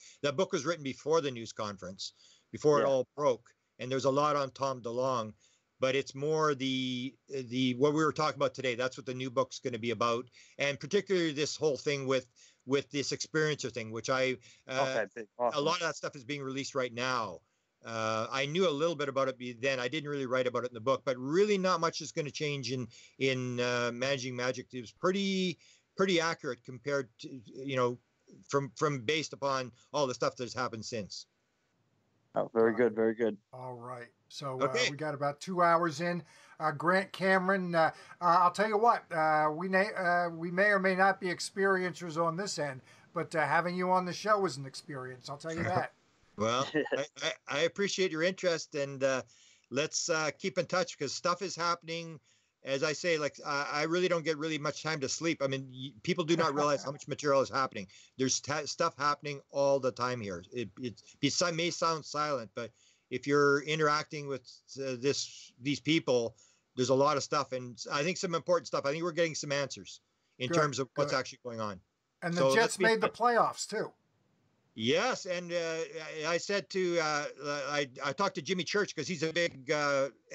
was written before the news conference, before it all broke, and there's a lot on Tom DeLonge. But it's more the what we were talking about today. That's what the new book's going to be about, and particularly this whole thing with this experiencer thing, which awesome. A lot of that stuff is being released right now. I knew a little bit about it then. I didn't really write about it in the book, but really not much is going to change in Managing Magic. It was pretty accurate compared to from based upon all the stuff that's happened since. Oh, very good, very good. All right. So we got about 2 hours in. Grant Cameron, I'll tell you what, we may or may not be experiencers on this end, but having you on the show is an experience. I'll tell you that. Well, I appreciate your interest, and let's keep in touch, because stuff is happening. As I say, like I really don't get really much time to sleep. I mean, people do not realize how much material is happening. There's stuff happening all the time here. It may sound silent, but if you're interacting with these people, there's a lot of stuff, and I think some important stuff. I think we're getting some answers in terms of what's actually going on. And the Jets made the playoffs too. Yes, and I said to I talked to Jimmy Church, because he's a big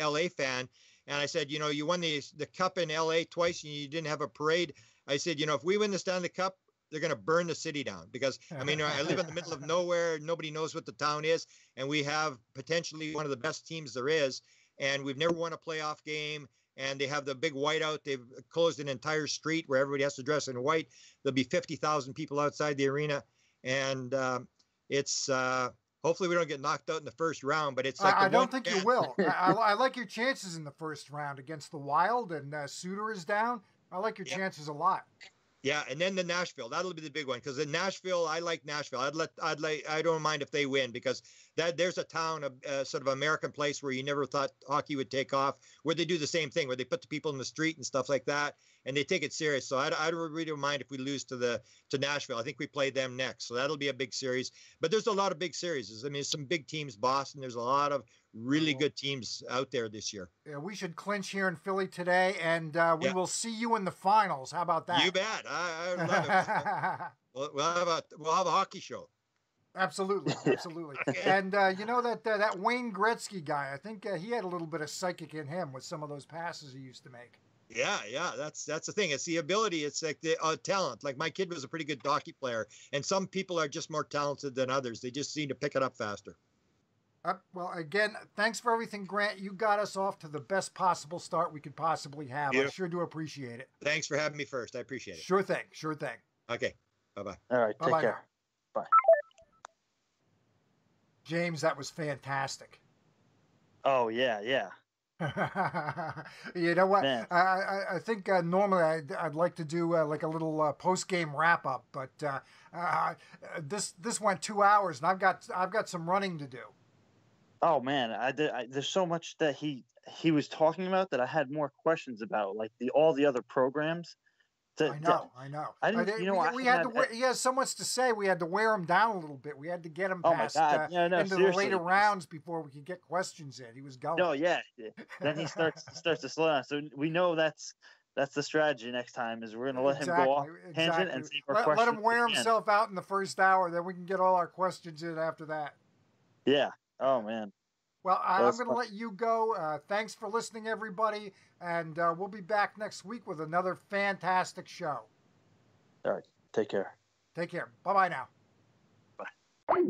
LA fan, and I said, you won the cup in LA twice, and you didn't have a parade. I said, if we win the Stanley Cup, they're going to burn the city down, because I mean, I live in the middle of nowhere. Nobody knows what the town is. And we have potentially one of the best teams there is. And we've never won a playoff game. And they have the big whiteout. They've closed an entire street where everybody has to dress in white. There'll be 50,000 people outside the arena. And it's Hopefully we don't get knocked out in the first round, but it's like I don't think you will. I like your chances in the first round against the Wild, and Suter is down. I like your chances a lot. Yeah, and then the Nashville, that'll be the big one, because in Nashville, I like Nashville. I don't mind if they win, because there's a town, a sort of American place where you never thought hockey would take off, where they do the same thing, where they put the people in the street and stuff like that, and they take it serious. So I really don't mind if we lose to Nashville. I think we play them next, so that'll be a big series. But there's a lot of big series. I mean, there's some big teams. Boston. There's a lot of really good teams out there this year. Yeah, we should clinch here in Philly today, and we will see you in the finals. How about that? You bet. I love it. We'll have a hockey show. Absolutely, absolutely. And you know that Wayne Gretzky guy, I think he had a little bit of psychic in him with some of those passes he used to make. Yeah, that's the thing. It's the ability. It's like the talent. Like my kid was a pretty good hockey player, and some people are just more talented than others. They just seem to pick it up faster. Well, again, thanks for everything, Grant. You got us off to the best possible start we could possibly have. Beautiful. I sure do appreciate it. Thanks for having me first. I appreciate it. Sure thing. Sure thing. Okay. Bye-bye. All right. Take care. Now. Bye. James, that was fantastic. Oh, yeah. You know what? I think normally I'd like to do like a little post-game wrap-up, but this went 2 hours, and I've got some running to do. Oh man, there's so much that he was talking about that I had more questions about, like all the other programs. I know. He has so much to say. We had to wear him down a little bit. We had to get him past into the later rounds before we could get questions in. He was going. No, yeah. Then he starts to slow down. So we know that's the strategy next time, is we're going to let him go off tangent and save our questions. Let him wear himself out in the first hour, then we can get all our questions in after that. Yeah. Oh man. Well, I'm going to let you go. Thanks for listening, everybody, and we'll be back next week with another fantastic show. All right. Take care. Take care. Bye-bye now. Bye.